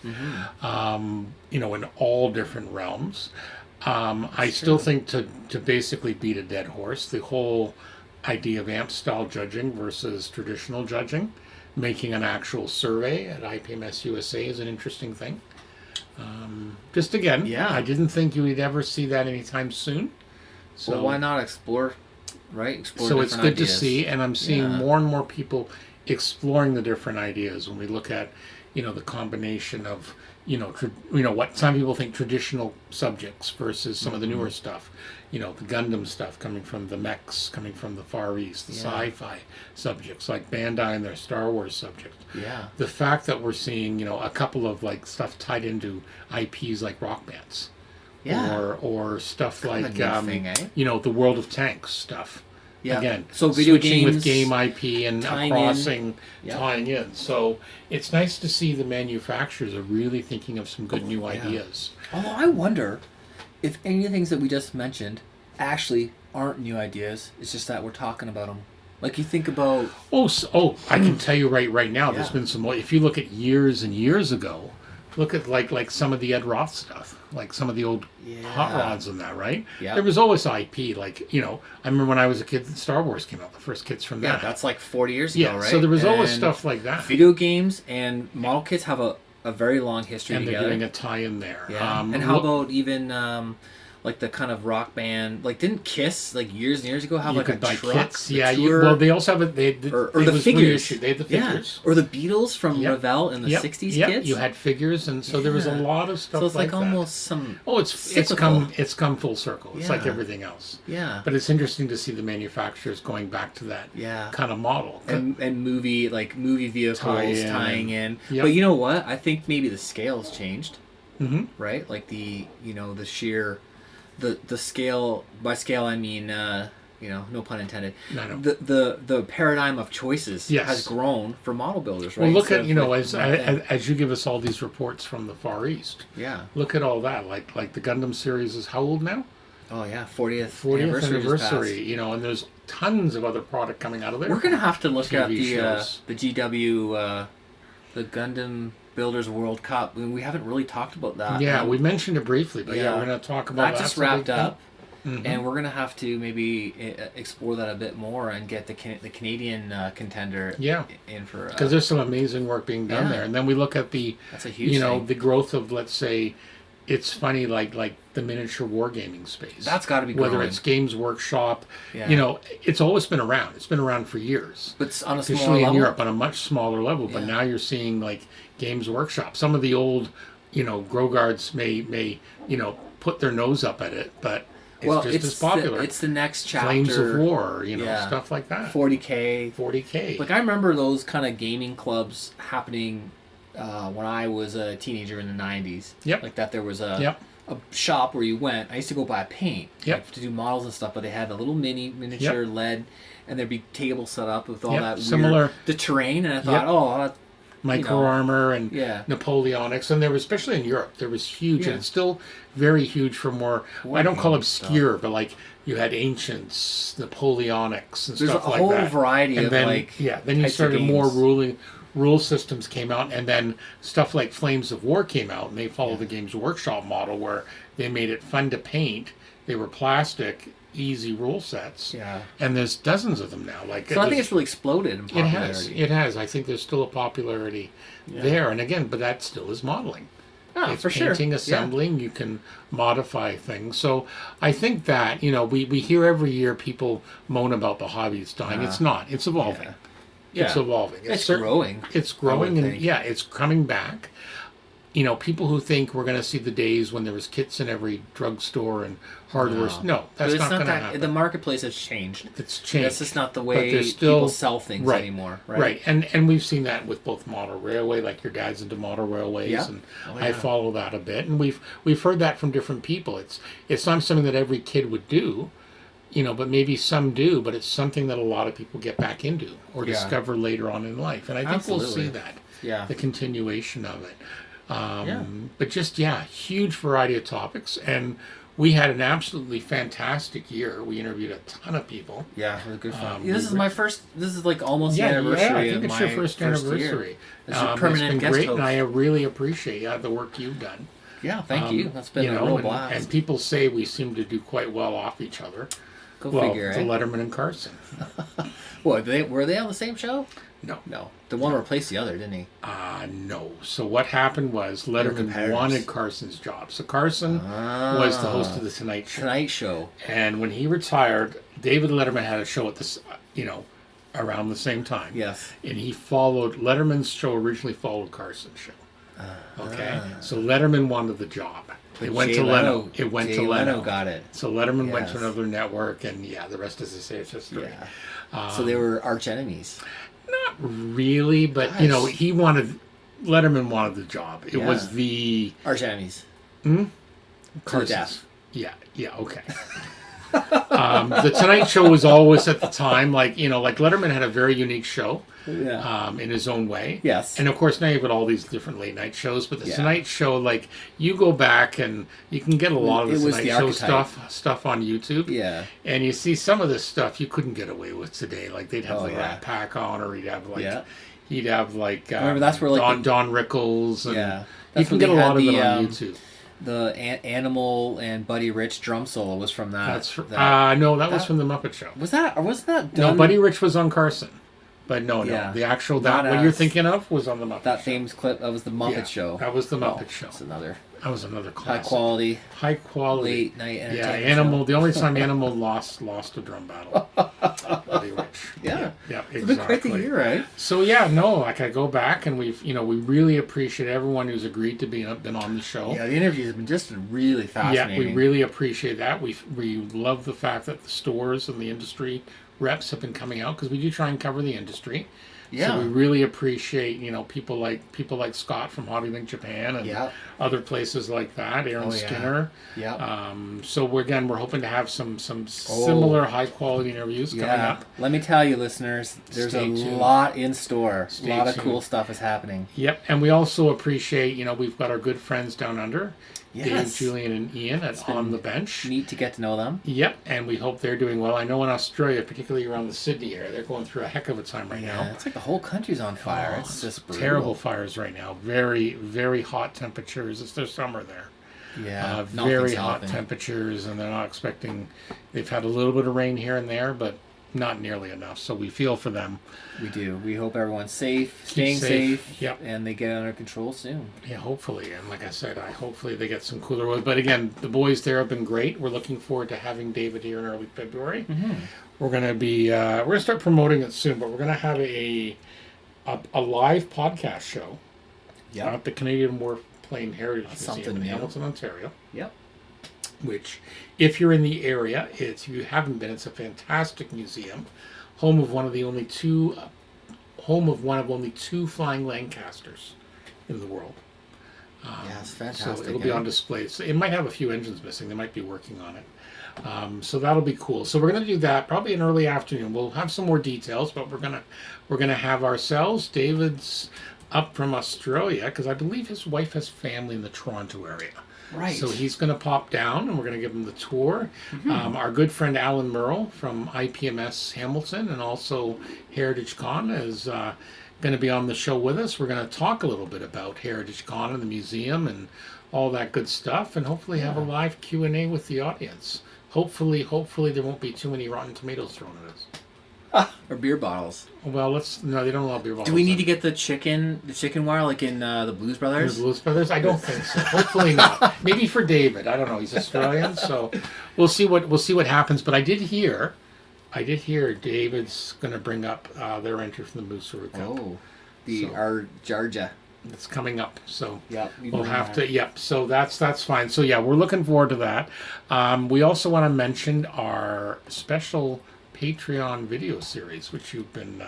Speaker 1: in all different realms. I still think to basically beat a dead horse, the whole idea of AMP style judging versus traditional judging, making an actual survey at IPMS USA is an interesting thing. Just again,
Speaker 3: Yeah.
Speaker 1: I didn't think you would ever see that anytime soon. So
Speaker 3: So why not explore, right? Explore.
Speaker 1: so it's
Speaker 3: different
Speaker 1: good to
Speaker 3: ideas.
Speaker 1: see, and I'm seeing
Speaker 3: Yeah.
Speaker 1: more and more people exploring the different ideas when we look at the combination of what some people think traditional subjects versus some of the
Speaker 3: Mm-hmm.
Speaker 1: newer stuff, the Gundam stuff coming from the mechs, coming from the Far East, the
Speaker 3: Yeah.
Speaker 1: sci-fi subjects like Bandai and their Star Wars subjects.
Speaker 3: Yeah.
Speaker 1: The fact that we're seeing a couple of like stuff tied into IPs like Rock Bands,
Speaker 3: Yeah.
Speaker 1: or stuff
Speaker 3: Kind
Speaker 1: like
Speaker 3: of new thing, eh?
Speaker 1: the World of Tanks stuff.
Speaker 3: Yeah.
Speaker 1: Again,
Speaker 3: So video
Speaker 1: switching
Speaker 3: games
Speaker 1: with game IP and
Speaker 3: tying
Speaker 1: crossing,
Speaker 3: Yeah.
Speaker 1: tying in. So it's nice to see the manufacturers are really thinking of some good new
Speaker 3: Yeah.
Speaker 1: ideas.
Speaker 3: Although I wonder if any of the things that we just mentioned actually aren't new ideas. It's just that we're talking about them. Like you think about.
Speaker 1: I can tell you right now. There's
Speaker 3: Yeah.
Speaker 1: been some. If you look at years and years ago, look at like some of the Ed Roth stuff, like some of the old hot
Speaker 3: Yeah.
Speaker 1: rods and that, right?
Speaker 3: Yeah.
Speaker 1: There was always IP. Like I remember when I was a kid, Star Wars came out. The first kits from
Speaker 3: Yeah,
Speaker 1: that.
Speaker 3: that's like 40 years
Speaker 1: Yeah.
Speaker 3: ago, right?
Speaker 1: So there was always
Speaker 3: And
Speaker 1: stuff like that.
Speaker 3: Video games and model kits have a very long history
Speaker 1: And they're
Speaker 3: together.
Speaker 1: doing a tie-in there.
Speaker 3: Yeah. And how about even like the kind of rock band? Like, didn't Kiss like years and years ago have
Speaker 1: you
Speaker 3: like a
Speaker 1: could buy
Speaker 3: truck?
Speaker 1: kits?
Speaker 3: the
Speaker 1: Yeah.
Speaker 3: tour,
Speaker 1: Well, they also have it.
Speaker 3: or
Speaker 1: it
Speaker 3: the
Speaker 1: was
Speaker 3: figures.
Speaker 1: reissued. They had the figures.
Speaker 3: Yeah. Or the Beatles from
Speaker 1: Yep.
Speaker 3: Ravel in the
Speaker 1: Yep.
Speaker 3: 60s
Speaker 1: Yep.
Speaker 3: kits.
Speaker 1: You had figures, and so there was a
Speaker 3: Yeah.
Speaker 1: lot of stuff
Speaker 3: so it's like
Speaker 1: that.
Speaker 3: almost some.
Speaker 1: Oh, it's
Speaker 3: cyclical.
Speaker 1: come full circle. It's like
Speaker 3: Yeah.
Speaker 1: everything else.
Speaker 3: Yeah.
Speaker 1: But it's interesting to see the manufacturers going back to that
Speaker 3: Yeah.
Speaker 1: kind of model.
Speaker 3: And movie vehicles tying in.
Speaker 1: Yep.
Speaker 3: But you know what? I think maybe the scale's changed,
Speaker 1: Mm-hmm.
Speaker 3: right? Like the sheer the scale. By scale I mean no pun intended.
Speaker 1: No.
Speaker 3: The paradigm of choices
Speaker 1: Yes.
Speaker 3: has grown for model builders, right?
Speaker 1: Well, look
Speaker 3: Instead
Speaker 1: at
Speaker 3: of, like,
Speaker 1: as you give us all these reports from the Far East.
Speaker 3: yeah.
Speaker 1: Look at all that. Like the Gundam series is how old now?
Speaker 3: Oh yeah, 40th
Speaker 1: 40th
Speaker 3: anniversary. just passed.
Speaker 1: anniversary. And there's tons of other product coming out of there.
Speaker 3: We're gonna have to look at
Speaker 1: TV shows.
Speaker 3: the GW the Gundam Builders World Cup. I mean, we haven't really talked about that.
Speaker 1: Yeah,
Speaker 3: And
Speaker 1: we mentioned it briefly, but yeah,
Speaker 3: Yeah.
Speaker 1: we're going to talk about
Speaker 3: that just
Speaker 1: That's a
Speaker 3: wrapped
Speaker 1: big
Speaker 3: up,
Speaker 1: thing. Mhm.
Speaker 3: and we're gonna have to maybe explore that a bit more and get the Canadian contender
Speaker 1: Yeah.
Speaker 3: in for
Speaker 1: Because there's some amazing work being done
Speaker 3: Yeah.
Speaker 1: there, and then we look at the
Speaker 3: that's a huge thing.
Speaker 1: the growth of, let's say, it's funny like the miniature wargaming space.
Speaker 3: That's got to be
Speaker 1: whether
Speaker 3: growing.
Speaker 1: it's Games Workshop.
Speaker 3: Yeah.
Speaker 1: It's always been around. It's been around for years.
Speaker 3: but on a smaller
Speaker 1: Especially in
Speaker 3: level.
Speaker 1: Europe on a much smaller level, but
Speaker 3: Yeah.
Speaker 1: now you're seeing like Games Workshop. Some of the old, Grogards may put their nose up at it, but it's just as popular.
Speaker 3: It's the next chapter.
Speaker 1: Flames of War,
Speaker 3: Yeah.
Speaker 1: stuff like that.
Speaker 3: 40K.
Speaker 1: 40K.
Speaker 3: Like I remember those kind of gaming clubs happening when I was a teenager in the 90s.
Speaker 1: Yep.
Speaker 3: Like that there was a
Speaker 1: Yep.
Speaker 3: a shop where you went. I used to go buy paint
Speaker 1: Yep.
Speaker 3: to do models and stuff, but they had a little miniature LED, and there'd be tables set up with all
Speaker 1: Yep,
Speaker 3: that
Speaker 1: similar-
Speaker 3: the terrain, and I thought,
Speaker 1: Yep.
Speaker 3: oh, that,
Speaker 1: Micro
Speaker 3: you know,
Speaker 1: Armor and
Speaker 3: yeah.
Speaker 1: Napoleonics, and there was, especially in Europe, there was huge,
Speaker 3: Yeah.
Speaker 1: and it's still very huge for more. I don't call
Speaker 3: Wargaming
Speaker 1: obscure, but like you had Ancients, Napoleonics, and
Speaker 3: There's
Speaker 1: stuff
Speaker 3: a
Speaker 1: like
Speaker 3: whole
Speaker 1: that.
Speaker 3: variety
Speaker 1: And
Speaker 3: of
Speaker 1: then
Speaker 3: like
Speaker 1: then you
Speaker 3: types of
Speaker 1: started more
Speaker 3: games.
Speaker 1: rule systems came out, and then stuff like Flames of War came out, and they followed the Games Workshop model where they made it fun to paint. They were plastic, easy rule sets.
Speaker 3: Yeah.
Speaker 1: And there's dozens of them now. Like
Speaker 3: So I think it's really exploded in
Speaker 1: it
Speaker 3: popularity.
Speaker 1: has. It has. I think there's still a popularity there. And again, but that still is modeling.
Speaker 3: Ah,
Speaker 1: It's
Speaker 3: for sure.
Speaker 1: painting, assembling. You can modify things. So I think that, we hear every year people moan about the hobby is dying. It's not. It's evolving.
Speaker 3: Yeah.
Speaker 1: It's evolving.
Speaker 3: It's
Speaker 1: cer-
Speaker 3: growing.
Speaker 1: It's
Speaker 3: I
Speaker 1: growing,
Speaker 3: would
Speaker 1: and
Speaker 3: think.
Speaker 1: yeah, it's coming back. People who think we're going to see the days when there was kits in every drugstore and hardware. No,
Speaker 3: But
Speaker 1: that's
Speaker 3: it's
Speaker 1: not going to
Speaker 3: that.
Speaker 1: happen.
Speaker 3: The marketplace has changed.
Speaker 1: It's changed.
Speaker 3: That's just not the
Speaker 1: But
Speaker 3: way
Speaker 1: there's still-
Speaker 3: people sell things
Speaker 1: right,
Speaker 3: anymore.
Speaker 1: Right, and we've seen that with both model railway, like your dad's into model railways,
Speaker 3: Yeah.
Speaker 1: and
Speaker 3: Oh,
Speaker 1: I
Speaker 3: yeah.
Speaker 1: follow that a bit, and we've heard that from different people. It's not something that every kid would do, but maybe some do, but it's something that a lot of people get back into or
Speaker 3: Yeah.
Speaker 1: discover later on in life, and I think we'll
Speaker 3: Absolutely.
Speaker 1: see that,
Speaker 3: Yeah.
Speaker 1: the continuation of it.
Speaker 3: Yeah.
Speaker 1: But just huge variety of topics, and we had an absolutely fantastic year. We interviewed a ton of people.
Speaker 3: Yeah, it was good fun.
Speaker 1: Um,
Speaker 3: This is my first. This is like almost the
Speaker 1: I
Speaker 3: anniversary
Speaker 1: think
Speaker 3: of
Speaker 1: it's
Speaker 3: my
Speaker 1: your first
Speaker 3: year.
Speaker 1: anniversary.
Speaker 3: It's your
Speaker 1: It's
Speaker 3: permanent
Speaker 1: been
Speaker 3: guest
Speaker 1: great,
Speaker 3: host.
Speaker 1: and I really appreciate the work you've done.
Speaker 3: Yeah, thank you. That's been a
Speaker 1: You know,
Speaker 3: real
Speaker 1: and,
Speaker 3: blast.
Speaker 1: and people say we seem to do quite well off each other.
Speaker 3: Go
Speaker 1: Well,
Speaker 3: figure,
Speaker 1: to
Speaker 3: eh?
Speaker 1: Letterman and Carson.
Speaker 3: What, were they on the same show?
Speaker 1: No.
Speaker 3: No. The one replaced the other, didn't he?
Speaker 1: No. So what happened was Letterman
Speaker 3: competitors.
Speaker 1: wanted Carson's job. So Carson was the host of the Tonight Show.
Speaker 3: Tonight Show.
Speaker 1: And when he retired, David Letterman had a show at this, around the same time.
Speaker 3: Yes.
Speaker 1: And he followed, Letterman's show originally followed Carson's show. Okay? So Letterman wanted the job. It went
Speaker 3: Jay
Speaker 1: to Leno.
Speaker 3: Leno-
Speaker 1: It went
Speaker 3: Jay
Speaker 1: to Leno.
Speaker 3: got it.
Speaker 1: So Letterman went to
Speaker 3: Yes.
Speaker 1: another network, and the rest, as I say, it's history.
Speaker 3: Yeah. So they were arch enemies.
Speaker 1: Not really, but
Speaker 3: Gosh.
Speaker 1: Letterman wanted the job. It was the
Speaker 3: Arch enemies.
Speaker 1: Carson's.
Speaker 3: death.
Speaker 1: Yeah, okay. The Tonight Show was always at the time like Letterman had a very unique show.
Speaker 3: Yeah.
Speaker 1: In his own way.
Speaker 3: Yes.
Speaker 1: And of course now you've got all these different late night shows, but the
Speaker 3: Yeah.
Speaker 1: Tonight Show, like you go back and you can get a lot of
Speaker 3: It
Speaker 1: the
Speaker 3: was
Speaker 1: Tonight
Speaker 3: the
Speaker 1: Show
Speaker 3: archetype.
Speaker 1: stuff on YouTube.
Speaker 3: Yeah.
Speaker 1: And you see some of this stuff you couldn't get away with today. Like they'd have
Speaker 3: Oh,
Speaker 1: the
Speaker 3: yeah.
Speaker 1: Rat Pack on, or he'd have
Speaker 3: Yeah.
Speaker 1: Remember
Speaker 3: that's where, like,
Speaker 1: Don Rickles, and
Speaker 3: Yeah.
Speaker 1: you
Speaker 3: That's
Speaker 1: can
Speaker 3: where
Speaker 1: get a
Speaker 3: they
Speaker 1: lot of
Speaker 3: had
Speaker 1: it
Speaker 3: the,
Speaker 1: on YouTube.
Speaker 3: The Animal and Buddy Rich drum solo was from that.
Speaker 1: That's
Speaker 3: that-
Speaker 1: no, that was from the Muppet Show.
Speaker 3: was that or wasn't that
Speaker 1: No,
Speaker 3: done?
Speaker 1: Buddy Rich was on Carson, but no,
Speaker 3: Yeah.
Speaker 1: the actual
Speaker 3: Not
Speaker 1: what you're
Speaker 3: as-
Speaker 1: thinking of was on the Muppet.
Speaker 3: that
Speaker 1: Show.
Speaker 3: famous clip that was the Muppet
Speaker 1: Yeah,
Speaker 3: Show.
Speaker 1: That was the Muppet
Speaker 3: Oh,
Speaker 1: Show.
Speaker 3: that's another
Speaker 1: That was another
Speaker 3: high
Speaker 1: classic.
Speaker 3: quality
Speaker 1: High quality.
Speaker 3: late night
Speaker 1: Yeah,
Speaker 3: entertainment.
Speaker 1: Animal.
Speaker 3: show.
Speaker 1: The only time Animal lost a drum battle. Buddy Rich.
Speaker 3: Yeah.
Speaker 1: Yeah,
Speaker 3: It's
Speaker 1: exactly.
Speaker 3: been quite the year, right?
Speaker 1: So like I go back and we really appreciate everyone who's agreed to been on the show.
Speaker 3: Yeah, the interviews have been just really
Speaker 1: Yeah,
Speaker 3: fascinating.
Speaker 1: we really appreciate that. We love the fact that the stores and the industry reps have been coming out, because we do try and cover the industry.
Speaker 3: Yeah.
Speaker 1: So we really appreciate people like Scott from HobbyLink Japan and
Speaker 3: Yeah.
Speaker 1: other places like that. Aaron
Speaker 3: Oh, yeah.
Speaker 1: Skinner.
Speaker 3: Yeah.
Speaker 1: So we're hoping to have some similar high quality interviews coming
Speaker 3: Yeah.
Speaker 1: up.
Speaker 3: Let me tell you, listeners, there's
Speaker 1: Stay
Speaker 3: a
Speaker 1: tuned.
Speaker 3: lot in store.
Speaker 1: Stay
Speaker 3: a lot of
Speaker 1: tuned.
Speaker 3: cool stuff is happening.
Speaker 1: Yep, and we also appreciate we've got our good friends down under, Dave,
Speaker 3: Yes.
Speaker 1: Julian, and Ian at
Speaker 3: been
Speaker 1: On the Bench.
Speaker 3: Neat to get to know them.
Speaker 1: Yep, and we hope they're doing well. I know in Australia, particularly around the Sydney area, they're going through a heck of a time right
Speaker 3: Yeah,
Speaker 1: now.
Speaker 3: it's like the whole country's on fire.
Speaker 1: Oh,
Speaker 3: it's just brutal.
Speaker 1: terrible fires right now. Very, very hot temperatures. It's their summer there.
Speaker 3: Yeah,
Speaker 1: Very
Speaker 3: nothing's
Speaker 1: hot
Speaker 3: helping.
Speaker 1: temperatures, and they're not expecting. They've had a little bit of rain here and there, but not nearly enough. So we feel for them.
Speaker 3: We do. We hope everyone's safe, staying
Speaker 1: safe.
Speaker 3: safe,
Speaker 1: Yep.
Speaker 3: and they get under control soon.
Speaker 1: Yeah, hopefully. And like I said, hopefully they get some cooler weather. But again, the boys there have been great. We're looking forward to having David here in early February.
Speaker 3: Mm-hmm.
Speaker 1: We're gonna be we're gonna start promoting it soon, but we're gonna have a live podcast show at the Canadian Warplane Heritage Museum
Speaker 3: something
Speaker 1: in
Speaker 3: new.
Speaker 1: Hamilton, Ontario.
Speaker 3: Yep.
Speaker 1: Which, if you're in the area, if you haven't been, it's a fantastic museum, home of only two flying Lancasters in the world.
Speaker 3: Yeah, it's
Speaker 1: So
Speaker 3: fantastic.
Speaker 1: it'll be on display. So it might have a few engines missing. They might be working on it. So that'll be cool. So we're gonna do that probably in early afternoon. We'll have some more details, but we're gonna have ourselves. David's up from Australia because I believe his wife has family in the Toronto area.
Speaker 2: Right.
Speaker 1: So he's going to pop down and we're going to give him the tour. Our good friend Alan Merle from IPMS Hamilton and also Heritage Con is going to be on the show with us. We're going to talk a little bit about Heritage Con and the museum and all that good stuff, and hopefully have a live Q&A with the audience. Hopefully there won't be too many Rotten Tomatoes thrown at us.
Speaker 3: Or beer bottles.
Speaker 1: Well, no, they don't allow beer bottles.
Speaker 3: Do we need to get the chicken wire like in the Blues Brothers?
Speaker 1: The Blues Brothers? I don't think so. Hopefully not. Maybe for David. I don't know. He's Australian, so we'll see what happens. But I did hear David's going to bring up their entry from the Mooseroot Cup.
Speaker 3: Oh, our Jarja.
Speaker 1: It's coming up, so
Speaker 3: Yeah,
Speaker 1: we'll have to. Yep. So that's fine. So yeah, we're looking forward to that. We also want to mention our special Patreon video series, which you've been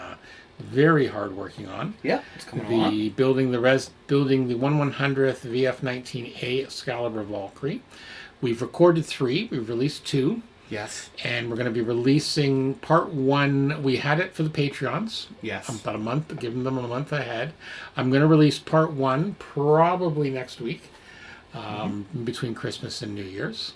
Speaker 1: very hard working on.
Speaker 2: Yeah, it's coming along.
Speaker 1: Building the 1/100th VF-19A Excalibur Valkyrie. We've recorded 3. We've released 2.
Speaker 3: Yes.
Speaker 1: And we're going to be releasing part 1. We had it for the Patreons.
Speaker 3: Yes.
Speaker 1: About a month, giving them a month ahead. I'm going to release part 1 probably next week, between Christmas and New Year's.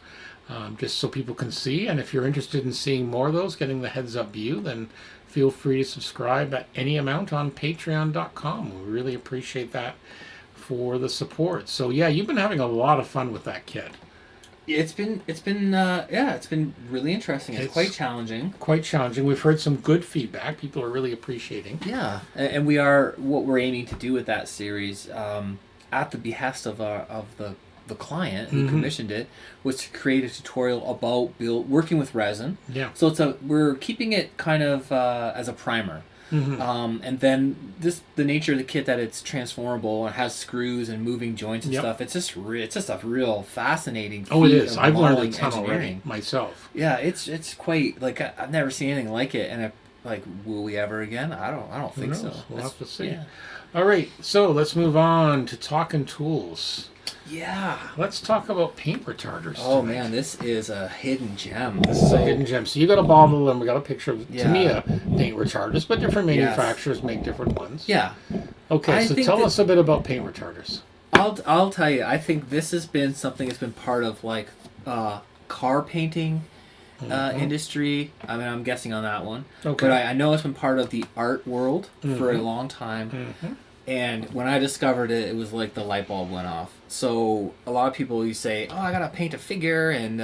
Speaker 1: Just so people can see. And if you're interested in seeing more of those, getting the heads up view, then feel free to subscribe at any amount on patreon.com. We really appreciate that for the support. So yeah, you've been having a lot of fun with that kit.
Speaker 2: It's been really interesting. It's quite challenging.
Speaker 1: Quite challenging. We've heard some good feedback. People are really appreciating.
Speaker 3: Yeah, and what we're aiming to do with that series, at the behest of the client who commissioned it, was to create a tutorial about working with resin.
Speaker 1: Yeah.
Speaker 3: So we're keeping it kind of as a primer. And then the nature of the kit, that it's transformable and has screws and moving joints and stuff. It's just a real fascinating.
Speaker 1: Oh, it is.
Speaker 3: Of
Speaker 1: I've learned a
Speaker 3: modeling
Speaker 1: ton already
Speaker 3: engineering.
Speaker 1: myself.
Speaker 3: Yeah, it's quite like I've never seen anything like it, and will we ever again? I don't think so.
Speaker 1: We'll have to see.
Speaker 3: Yeah.
Speaker 1: All right, so let's move on to talking tools.
Speaker 3: Yeah.
Speaker 1: Let's talk about paint retarders.
Speaker 3: Oh
Speaker 1: tonight.
Speaker 3: man, this is a hidden gem.
Speaker 1: This is a hidden gem. So you got a bottle, and we got a picture of
Speaker 3: Yeah.
Speaker 1: Tamiya paint retarders, but different manufacturers make different ones.
Speaker 3: Yeah.
Speaker 1: Okay,
Speaker 3: I
Speaker 1: so
Speaker 3: think
Speaker 1: tell
Speaker 3: that-
Speaker 1: us a bit about paint retarders.
Speaker 3: I'll tell you. I think this has been something that's been part of like car painting industry. I mean, I'm guessing on that one.
Speaker 1: Okay.
Speaker 3: But I know it's been part of the art world for a long time. And when I discovered it, it was like the light bulb went off. So a lot of people, you say, "Oh, I gotta paint a figure, and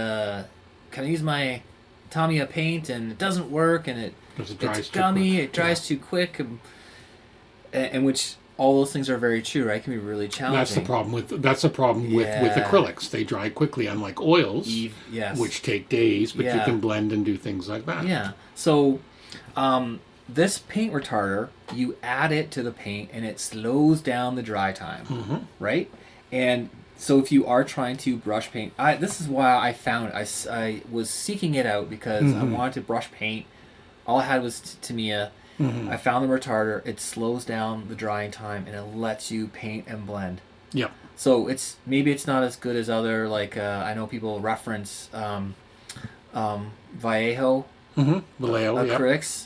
Speaker 3: can I use my Tamiya paint?" And it doesn't work, and
Speaker 1: Because it dries
Speaker 3: it's
Speaker 1: too
Speaker 3: gummy,
Speaker 1: quick.
Speaker 3: it dries too quick, and which all those things are very true, right? It can be really challenging.
Speaker 1: That's the problem with
Speaker 3: Yeah.
Speaker 1: acrylics. They dry quickly, unlike oils,
Speaker 3: Yes.
Speaker 1: which take days, but you
Speaker 3: Yeah.
Speaker 1: can blend and do things like that.
Speaker 3: Yeah. So, this paint retarder, you add it to the paint, and it slows down the dry time, right? And so, if you are trying to brush paint, this is why I was seeking it out because I wanted to brush paint. All I had was Tamiya. I found the retarder. It slows down the drying time, and it lets you paint and blend.
Speaker 1: Yep.
Speaker 3: So maybe it's not as good as other, like I know people reference Vallejo
Speaker 1: Vallejo,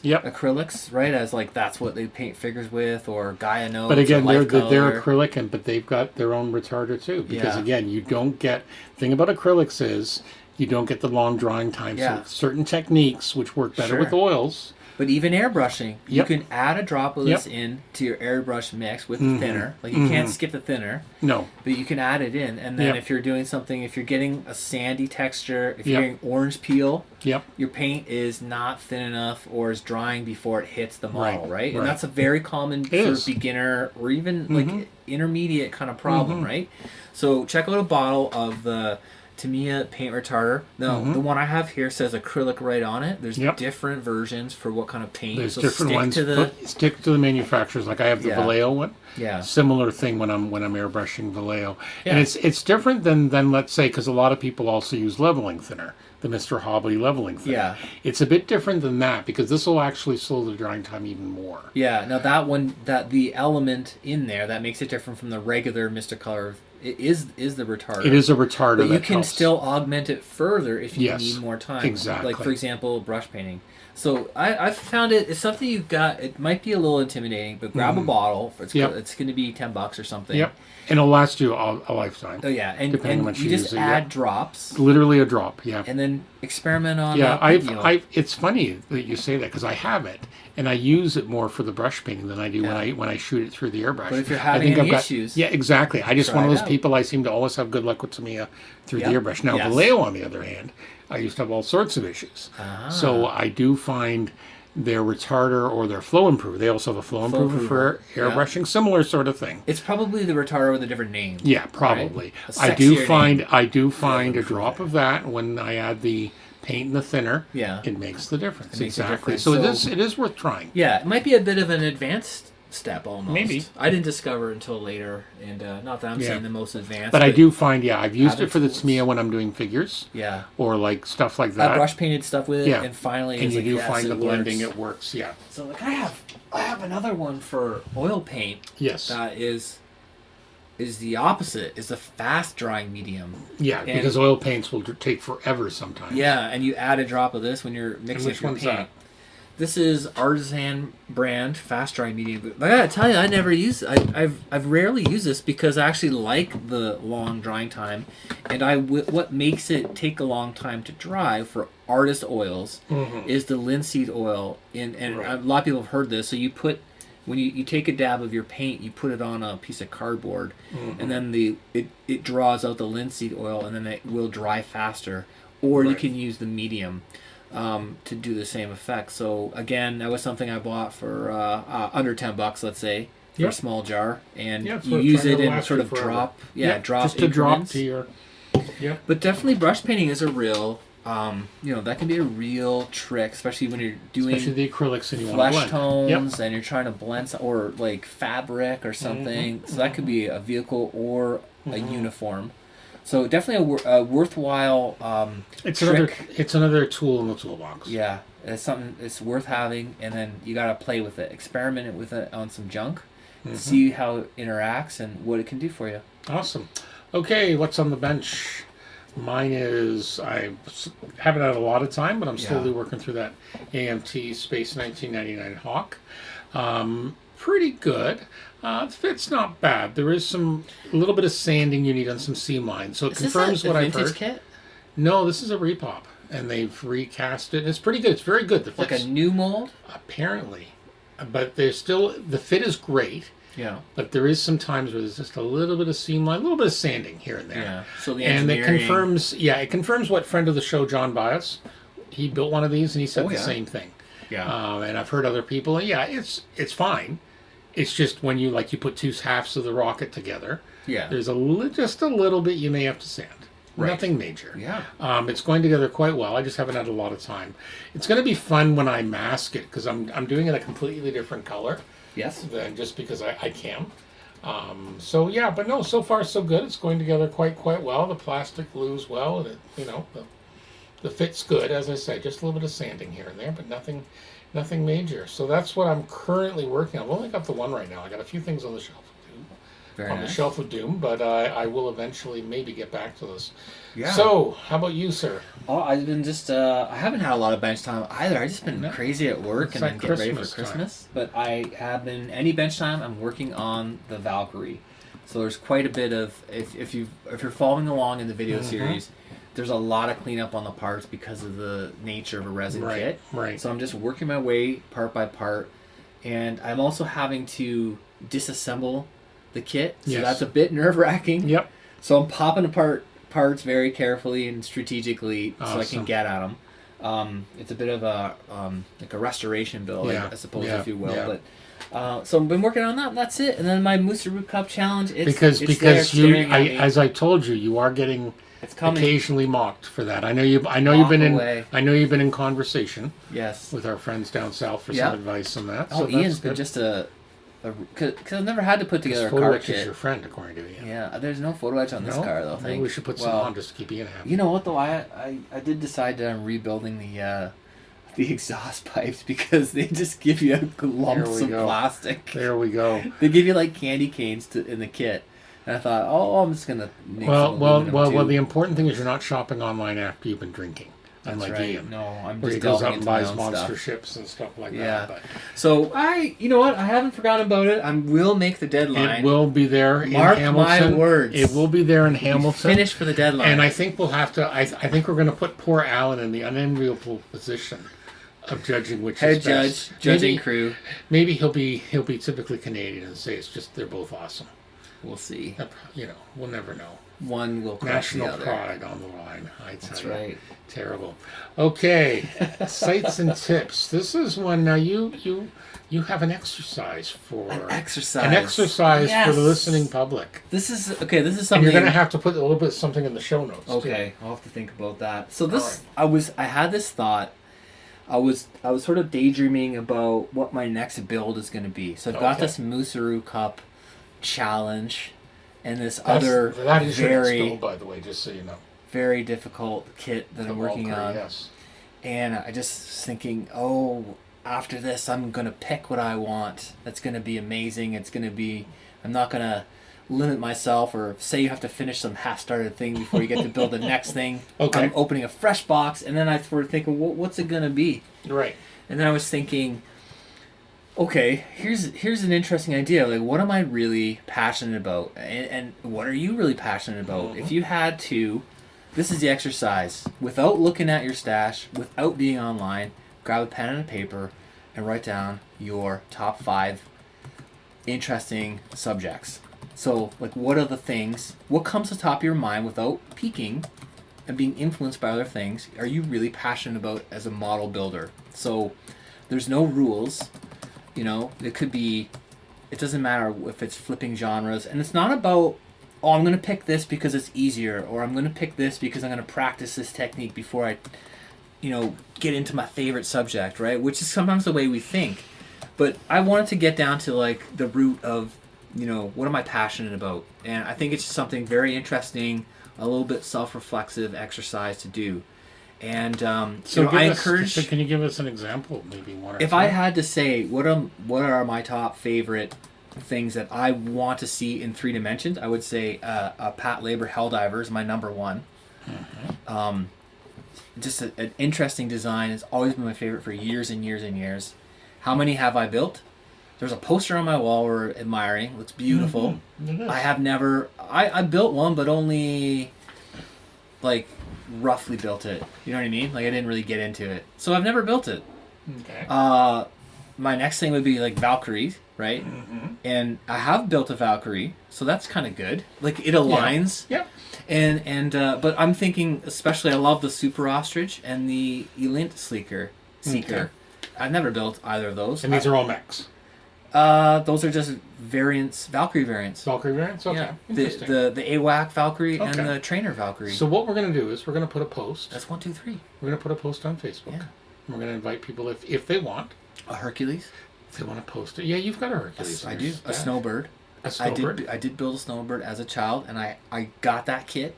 Speaker 1: yep.
Speaker 3: acrylics, right? As like that's what they paint figures with, or Gaia Notes.
Speaker 1: But again,
Speaker 3: or
Speaker 1: they're
Speaker 3: Life Color.
Speaker 1: acrylic, but they've got their own retarder too. Because
Speaker 3: Yeah.
Speaker 1: again, you don't get thing about acrylics is you don't get the long drying time.
Speaker 3: Yeah.
Speaker 1: So certain techniques which work better
Speaker 3: Sure.
Speaker 1: with oils.
Speaker 3: But even airbrushing, you
Speaker 1: Yep.
Speaker 3: can add a drop of this in to your airbrush mix with the thinner. Like you can't skip the thinner,
Speaker 1: No.
Speaker 3: but you can add it in. And then
Speaker 1: Yep.
Speaker 3: if you're doing something, if you're getting a sandy texture, if you're
Speaker 1: Yep.
Speaker 3: getting orange peel,
Speaker 1: Yep.
Speaker 3: your paint is not thin enough or is drying before it hits the model,
Speaker 1: Right,
Speaker 3: right?
Speaker 1: right.
Speaker 3: And that's a very common
Speaker 1: It
Speaker 3: for
Speaker 1: is.
Speaker 3: beginner or even like intermediate kind of problem, right? So check out a bottle of the Tamiya paint retarder. Now, the one I have here says acrylic right on it. There's
Speaker 1: Yep.
Speaker 3: different versions for what kind of paint.
Speaker 1: There's
Speaker 3: so
Speaker 1: different
Speaker 3: stick
Speaker 1: ones.
Speaker 3: to the
Speaker 1: Stick to the manufacturers. Like I have the
Speaker 3: Yeah.
Speaker 1: Vallejo one.
Speaker 3: yeah.
Speaker 1: Similar thing when I'm airbrushing Vallejo, and
Speaker 3: Yeah.
Speaker 1: it's different than let's say, because a lot of people also use leveling thinner, the Mr. Hobby leveling thinner.
Speaker 3: Yeah.
Speaker 1: It's a bit different than that because this will actually slow the drying time even more.
Speaker 3: Yeah, now that one, that the element in there that makes it different from the regular Mr. Color It is the retarder.
Speaker 1: It is a retarder.
Speaker 3: But you
Speaker 1: that
Speaker 3: can
Speaker 1: helps.
Speaker 3: still augment it further if you
Speaker 1: Yes,
Speaker 3: need more time.
Speaker 1: exactly.
Speaker 3: Like, for example, brush painting. So I've found it's something you've got. It might be a little intimidating, but grab a bottle.
Speaker 1: Yep.
Speaker 3: It's going to be $10 or something.
Speaker 1: Yep, and it'll last you a lifetime.
Speaker 3: Oh yeah, and
Speaker 1: Depending on what
Speaker 3: you
Speaker 1: you
Speaker 3: just
Speaker 1: use it,
Speaker 3: add
Speaker 1: yeah.
Speaker 3: drops,
Speaker 1: Literally a drop. Yeah.
Speaker 3: and then experiment on.
Speaker 1: Yeah,
Speaker 3: you know.
Speaker 1: it's funny that you say that because I have it, and I use it more for the brush painting than I do when I shoot it through the airbrush.
Speaker 3: But if you're
Speaker 1: I
Speaker 3: having
Speaker 1: think
Speaker 3: any
Speaker 1: I've got,
Speaker 3: issues,
Speaker 1: yeah, exactly. I just
Speaker 3: try
Speaker 1: one of
Speaker 3: it
Speaker 1: those
Speaker 3: out.
Speaker 1: people. I seem to always have good luck with Tamiya through the
Speaker 3: Yep.
Speaker 1: airbrush. Now
Speaker 3: Yes.
Speaker 1: Vallejo, on the other hand, I used to have all sorts of issues.
Speaker 3: Ah.
Speaker 1: So I do find their retarder or their flow improver. They also have a flow improver for
Speaker 3: Yeah.
Speaker 1: airbrushing, similar sort of thing.
Speaker 3: It's probably the retarder with a different name.
Speaker 1: Yeah, probably.
Speaker 3: A
Speaker 1: I do
Speaker 3: sexier
Speaker 1: find
Speaker 3: name.
Speaker 1: I do find a drop of that when I add the paint and the thinner.
Speaker 3: Yeah.
Speaker 1: It makes the difference.
Speaker 3: It makes a
Speaker 1: Exactly.
Speaker 3: difference.
Speaker 1: So,
Speaker 3: So-
Speaker 1: it is worth trying.
Speaker 3: Yeah, it might be a bit of an advanced step almost.
Speaker 1: Maybe.
Speaker 3: I didn't discover until later, and not that I'm
Speaker 1: Yeah.
Speaker 3: saying the most advanced.
Speaker 1: But I do find, I've used
Speaker 3: having
Speaker 1: it for the
Speaker 3: tools.
Speaker 1: Tamiya when I'm doing figures
Speaker 3: Yeah,
Speaker 1: or like stuff like
Speaker 3: I
Speaker 1: that.
Speaker 3: brush painted stuff with it,
Speaker 1: Yeah.
Speaker 3: and finally,
Speaker 1: and
Speaker 3: it's
Speaker 1: you
Speaker 3: like,
Speaker 1: do
Speaker 3: yes,
Speaker 1: find
Speaker 3: it
Speaker 1: the blending,
Speaker 3: works.
Speaker 1: it works. Yeah.
Speaker 3: So like I have another one for oil paint
Speaker 1: Yes.
Speaker 3: that is the opposite. Is the fast drying medium.
Speaker 1: Yeah,
Speaker 3: and-
Speaker 1: because oil paints will take forever sometimes.
Speaker 3: Yeah, and you add a drop of this when you're
Speaker 1: And
Speaker 3: mixing
Speaker 1: which
Speaker 3: up your
Speaker 1: one's
Speaker 3: paint.
Speaker 1: that?
Speaker 3: This is Artisan brand fast drying medium. But I gotta tell you, I never use. I've rarely used this because I actually like the long drying time, and what makes it take a long time to dry for artist oils is the linseed oil. And
Speaker 1: Right.
Speaker 3: a lot of people have heard this. So you put when you take a dab of your paint, you put it on a piece of cardboard, and then it draws out the linseed oil, and then it will dry faster. Or you
Speaker 1: Right.
Speaker 3: can use the medium to do the same effect. So again, that was something I bought for under $10, let's say, for
Speaker 1: Yep.
Speaker 3: a small jar, and
Speaker 1: Yeah, it's
Speaker 3: you
Speaker 1: worth
Speaker 3: use
Speaker 1: trying.
Speaker 3: it
Speaker 1: It'll
Speaker 3: in
Speaker 1: last
Speaker 3: sort
Speaker 1: you
Speaker 3: of
Speaker 1: forever.
Speaker 3: drop,
Speaker 1: Yeah,
Speaker 3: drop
Speaker 1: just to drop
Speaker 3: increments.
Speaker 1: to your. Yep.
Speaker 3: But definitely, brush painting is a real, that can be a real trick, especially when you're doing
Speaker 1: Especially the acrylics and you want
Speaker 3: flesh
Speaker 1: to blend.
Speaker 3: tones and you're trying to blend or like fabric or something. So that could be a vehicle or a uniform. So definitely a worthwhile
Speaker 1: It's
Speaker 3: trick.
Speaker 1: it's another tool in the toolbox.
Speaker 3: Yeah, it's something it's worth having, and then you gotta play with it, experiment with it on some junk, see how it interacts and what it can do for you.
Speaker 1: Awesome. Okay, what's on the bench? Mine is I haven't had a lot of time, but I'm slowly working through that AMT Space 1999 Hawk. Pretty good. The fit's not bad. There is a little bit of sanding you need on some seam lines, so it
Speaker 3: Is
Speaker 1: confirms
Speaker 3: this a
Speaker 1: what I've
Speaker 3: vintage
Speaker 1: heard.
Speaker 3: kit?
Speaker 1: No, this is a repop, and they've recast it. It's pretty good. It's very good. The
Speaker 3: Like
Speaker 1: fit's
Speaker 3: a new mold?
Speaker 1: apparently, but there's still the fit is great.
Speaker 3: Yeah.
Speaker 1: But there is some times where there's just a little bit of seam line, a little bit of sanding here and there.
Speaker 3: Yeah. So the
Speaker 1: And it
Speaker 3: engineering.
Speaker 1: confirms what friend of the show, John Bias, he built one of these and he said
Speaker 3: Oh,
Speaker 1: the
Speaker 3: yeah.
Speaker 1: same thing.
Speaker 3: Yeah.
Speaker 1: And I've heard other people, and it's fine. It's just when you put two halves of the rocket together,
Speaker 3: Yeah.
Speaker 1: there's just a little bit you may have to sand.
Speaker 3: Right.
Speaker 1: Nothing major.
Speaker 3: Yeah.
Speaker 1: It's going together quite well. I just haven't had a lot of time. It's going to be fun when I mask it because I'm doing it a completely different color
Speaker 3: Yes.
Speaker 1: than just because I can. But no, so far so good. It's going together quite well. The plastic glues well, and the fit's good. As I say, just a little bit of sanding here and there, but nothing major. So that's what I'm currently working on. I've only got the one right now. I got a few things on the shelf.
Speaker 3: Very
Speaker 1: On
Speaker 3: nice.
Speaker 1: the shelf of doom, but I will eventually maybe get back to this.
Speaker 3: Yeah.
Speaker 1: So, how about you, sir?
Speaker 3: Oh, I've been just I haven't had a lot of bench time either. I've just been
Speaker 1: No.
Speaker 3: crazy at work
Speaker 1: It's
Speaker 3: and
Speaker 1: like
Speaker 3: then get ready for
Speaker 1: Christmas time.
Speaker 3: Christmas. But I have been any bench time. I'm working on the Valkyrie. So there's quite a bit of if you're following along in the video series, there's a lot of cleanup on the parts because of the nature of a resin kit.
Speaker 1: Right.
Speaker 3: So I'm just working my way part by part, and I'm also having to disassemble the kit. So
Speaker 1: Yes.
Speaker 3: that's a bit nerve-wracking.
Speaker 1: Yep.
Speaker 3: So I'm popping apart parts very carefully and strategically so I can
Speaker 1: Awesome.
Speaker 3: get at them. It's a bit of a like a restoration build,
Speaker 1: Yeah.
Speaker 3: I suppose,
Speaker 1: Yeah.
Speaker 3: if you will.
Speaker 1: Yeah.
Speaker 3: But so I've been working on that. And that's it. And then my Musaru Cup challenge. It's
Speaker 1: Because
Speaker 3: it's there staring at me.
Speaker 1: as I told you, you are getting
Speaker 3: it's coming.
Speaker 1: occasionally mocked for that. I know you've
Speaker 3: Walk
Speaker 1: been
Speaker 3: away.
Speaker 1: in conversation
Speaker 3: Yes.
Speaker 1: with our friends down south for
Speaker 3: Yeah.
Speaker 1: some advice on that.
Speaker 3: Oh,
Speaker 1: so
Speaker 3: Ian's
Speaker 1: that's
Speaker 3: been
Speaker 1: good.
Speaker 3: just because I've never had to put together a
Speaker 1: Photo
Speaker 3: car
Speaker 1: etch is
Speaker 3: kit.
Speaker 1: your friend, according to Ian.
Speaker 3: Yeah, there's no photo etch on this
Speaker 1: No?
Speaker 3: car though.
Speaker 1: Maybe we should put some on just to keep Ian happy.
Speaker 3: You know what though? I did decide that I'm rebuilding the exhaust pipes because they just give you lumps
Speaker 1: we
Speaker 3: of
Speaker 1: go.
Speaker 3: plastic.
Speaker 1: There we go.
Speaker 3: They give you like candy canes in the kit. And I thought, oh, I'm just gonna make
Speaker 1: Well,
Speaker 3: some
Speaker 1: well,
Speaker 3: aluminum
Speaker 1: well,
Speaker 3: too.
Speaker 1: well. The important thing is you're not shopping online after you've been drinking.
Speaker 3: That's
Speaker 1: Unlike
Speaker 3: right.
Speaker 1: Ian,
Speaker 3: No, I'm
Speaker 1: where he
Speaker 3: just
Speaker 1: goes
Speaker 3: delving
Speaker 1: out and
Speaker 3: into my
Speaker 1: buys
Speaker 3: own
Speaker 1: monster
Speaker 3: stuff.
Speaker 1: ships and stuff like
Speaker 3: Yeah.
Speaker 1: that.
Speaker 3: So you know what? I haven't forgotten about it. I will make the
Speaker 1: But
Speaker 3: deadline.
Speaker 1: it will be there
Speaker 3: Mark
Speaker 1: in
Speaker 3: my
Speaker 1: Hamilton.
Speaker 3: words.
Speaker 1: It will be there in Hamilton.
Speaker 3: Finish for the deadline.
Speaker 1: And I think we'll have to. I think we're going to put poor Alan in the unenviable position of judging which
Speaker 3: head
Speaker 1: is best.
Speaker 3: judge, judging
Speaker 1: Maybe,
Speaker 3: crew.
Speaker 1: maybe he'll be typically Canadian and say it's just they're both awesome.
Speaker 3: We'll see.
Speaker 1: You know, we'll never know.
Speaker 3: One will crush the
Speaker 1: National
Speaker 3: other.
Speaker 1: pride on the line. I tell
Speaker 3: That's
Speaker 1: you.
Speaker 3: right.
Speaker 1: Terrible. Okay, sites and tips. This is one. Now you have an exercise for
Speaker 3: An exercise.
Speaker 1: an exercise for the
Speaker 3: Yes.
Speaker 1: listening public.
Speaker 3: This is okay. This is
Speaker 1: And
Speaker 3: something
Speaker 1: you're going to have to put a little bit something in the show notes. too.
Speaker 3: Okay, I'll have to think about that. So this, I had this thought. I was sort of daydreaming about what my next build is going to be. So I've got
Speaker 1: Okay.
Speaker 3: this Musaru Cup challenge, and this
Speaker 1: That's-
Speaker 3: other
Speaker 1: that is your next
Speaker 3: very
Speaker 1: build, by the way, just so you know.
Speaker 3: very difficult kit that
Speaker 1: The
Speaker 3: I'm working
Speaker 1: Valkyrie,
Speaker 3: on.
Speaker 1: Yes.
Speaker 3: And I just was thinking, oh, after this, I'm going to pick what I want. That's going to be amazing. It's going to be, I'm not going to limit myself or say you have to finish some half-started thing before you get to build the next thing.
Speaker 1: Okay.
Speaker 3: I'm opening a fresh box, and then I started thinking, what's it going to be?
Speaker 1: Right.
Speaker 3: And then I was thinking, okay, here's an interesting idea. Like, what am I really passionate about? And what are you really passionate about? If you had to, this is the exercise. Without looking at your stash, without being online, grab a pen and a paper and write down your top 5 interesting subjects. So, like, what are the things, what comes to the top of your mind without peeking and being influenced by other things are you really passionate about as a model builder? So, there's no rules. You know, it could be, it doesn't matter if it's flipping genres. And it's not about, oh, I'm going to pick this because it's easier, or I'm going to pick this because I'm going to practice this technique before I, get into my favorite subject, right? Which is sometimes the way we think. But I wanted to get down to, like, the root of, what am I passionate about? And I think it's just something very interesting, a little bit self-reflexive exercise to do. And I encourage.
Speaker 1: So can you give us an example, maybe one or
Speaker 3: If
Speaker 1: two?
Speaker 3: I had to say what are my top favorite things that I want to see in 3 dimensions, I would say a Pat Labor Helldiver is my number one. Just an interesting design. It's always been my favorite for years and years and years. How many have I built? There's a poster on my wall we're admiring. Looks beautiful.
Speaker 1: It is.
Speaker 3: I have never. I built one, but only like roughly built it. You know what I mean? Like I didn't really get into it, so I've never built it.
Speaker 1: Okay.
Speaker 3: My next thing would be like Valkyrie, right? And I have built a Valkyrie, so that's kind of good. Like it aligns.
Speaker 1: Yeah.
Speaker 3: And but I'm thinking, especially, I love the Super Ostrich and the Elint Seeker.
Speaker 1: Okay.
Speaker 3: I've never built either of those.
Speaker 1: And these are all mechs.
Speaker 3: Those are just variants, Valkyrie variants.
Speaker 1: Valkyrie variants? Okay.
Speaker 3: Yeah,
Speaker 1: Interesting.
Speaker 3: the AWAC Valkyrie and
Speaker 1: Okay.
Speaker 3: the Trainer Valkyrie.
Speaker 1: So what we're going to do is we're going to put a post.
Speaker 3: That's 1, 2, 3.
Speaker 1: We're going to put a post on Facebook.
Speaker 3: Yeah.
Speaker 1: We're going to invite people if they want.
Speaker 3: A Hercules.
Speaker 1: If they want to post it. Yeah, you've got a Hercules.
Speaker 3: I
Speaker 1: in
Speaker 3: do.
Speaker 1: your
Speaker 3: A
Speaker 1: stash.
Speaker 3: Snowbird.
Speaker 1: A snowbird.
Speaker 3: I did build a Snowbird as a child, and I got that kit,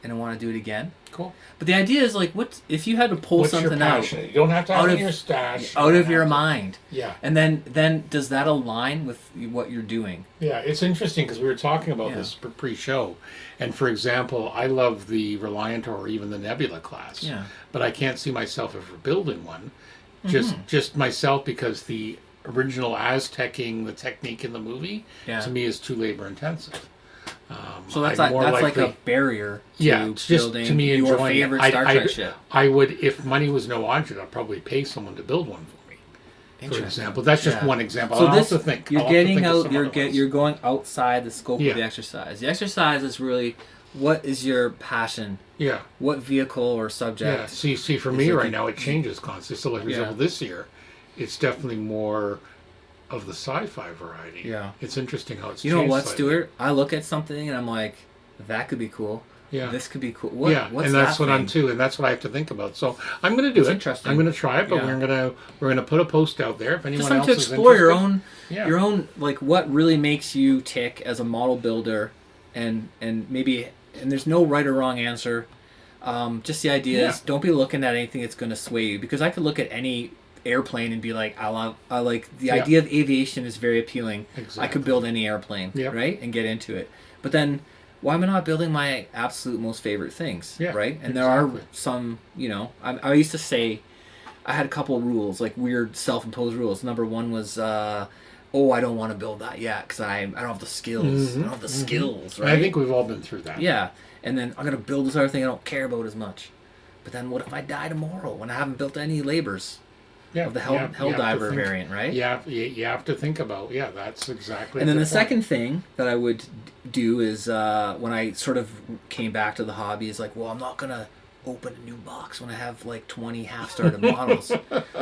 Speaker 3: and I want to do it again.
Speaker 1: Cool.
Speaker 3: But the idea is like, what if you had to pull
Speaker 1: What's your
Speaker 3: something out
Speaker 1: passion? You don't have to have
Speaker 3: out
Speaker 1: it
Speaker 3: of-
Speaker 1: in your stash.
Speaker 3: out
Speaker 1: You
Speaker 3: of
Speaker 1: don't
Speaker 3: your
Speaker 1: have to-
Speaker 3: mind,
Speaker 1: Yeah.
Speaker 3: and then does that align with what you're doing?
Speaker 1: Yeah, it's interesting because we were talking about
Speaker 3: Yeah.
Speaker 1: this pre-show, and for example, I love the Reliant or even the Nebula class.
Speaker 3: Yeah.
Speaker 1: But I can't see myself ever building one. Just myself because the original Aztecing the technique in the movie
Speaker 3: Yeah.
Speaker 1: to me is too labor intensive.
Speaker 3: So that's
Speaker 1: I'm
Speaker 3: like
Speaker 1: more
Speaker 3: like
Speaker 1: likely-
Speaker 3: a barrier to
Speaker 1: Yeah, it's just
Speaker 3: building
Speaker 1: to me
Speaker 3: your
Speaker 1: enjoying
Speaker 3: favorite
Speaker 1: it.
Speaker 3: Star Trek ship.
Speaker 1: I would, if money was no object, I'd probably pay someone to build one for me. For
Speaker 3: Interesting.
Speaker 1: example, that's just
Speaker 3: Yeah.
Speaker 1: one example.
Speaker 3: So
Speaker 1: I'll
Speaker 3: this,
Speaker 1: have to think.
Speaker 3: you're
Speaker 1: I'll have to
Speaker 3: getting
Speaker 1: think of
Speaker 3: out.
Speaker 1: some
Speaker 3: You're
Speaker 1: other ones.
Speaker 3: you're going outside the scope
Speaker 1: Yeah.
Speaker 3: of the exercise. The exercise is really, what is your passion?
Speaker 1: Yeah.
Speaker 3: What vehicle or
Speaker 1: Yeah,
Speaker 3: subject?
Speaker 1: see, for
Speaker 3: Is
Speaker 1: me
Speaker 3: it
Speaker 1: right
Speaker 3: the-
Speaker 1: now, it changes constantly. So, like, for
Speaker 3: Yeah.
Speaker 1: example, this year, it's definitely more of the sci-fi variety.
Speaker 3: Yeah.
Speaker 1: It's interesting how it's
Speaker 3: You know
Speaker 1: changed
Speaker 3: what,
Speaker 1: slightly.
Speaker 3: Stuart? I look at something and I'm like, that could be cool.
Speaker 1: Yeah.
Speaker 3: This could be cool. What,
Speaker 1: Yeah,
Speaker 3: what's
Speaker 1: and that's
Speaker 3: that
Speaker 1: what I'm
Speaker 3: thing?
Speaker 1: too, and that's what I have to think about. So I'm going to do
Speaker 3: It's
Speaker 1: it.
Speaker 3: interesting.
Speaker 1: I'm going to try it, but
Speaker 3: Yeah.
Speaker 1: we're gonna put a post out there if anyone
Speaker 3: Just
Speaker 1: else
Speaker 3: to
Speaker 1: is
Speaker 3: explore your
Speaker 1: interested.
Speaker 3: own,
Speaker 1: Yeah.
Speaker 3: your own, like what really makes you tick as a model builder, and maybe, and there's no right or wrong answer. Just the idea is,
Speaker 1: Yeah.
Speaker 3: don't be looking at anything that's going to sway you, because I could look at any airplane and be like, I like the
Speaker 1: Yeah.
Speaker 3: idea of aviation is very appealing. I
Speaker 1: Exactly.
Speaker 3: could build any airplane,
Speaker 1: Yep.
Speaker 3: right, and get into it. But then, why am I not building my absolute most favorite things,
Speaker 1: Yeah,
Speaker 3: right? And there are
Speaker 1: exactly.
Speaker 3: some, I used to say, I had a couple of rules, like weird self-imposed rules. Number one was, I don't want to build that yet because I don't have the skills. I don't have the skills, right?
Speaker 1: I think we've all been through that.
Speaker 3: Yeah, and then I'm gonna build this other thing I don't care about as much. But then what if I die tomorrow when I haven't built any labors
Speaker 1: Yeah,
Speaker 3: of the
Speaker 1: you have to
Speaker 3: Helldiver
Speaker 1: think-
Speaker 3: variant, right?
Speaker 1: You have to think about, that's exactly.
Speaker 3: And then
Speaker 1: the
Speaker 3: the
Speaker 1: point.
Speaker 3: second thing that I would do is when I sort of came back to the hobby is like, well, I'm not gonna open a new box when I have like 20 half-started models,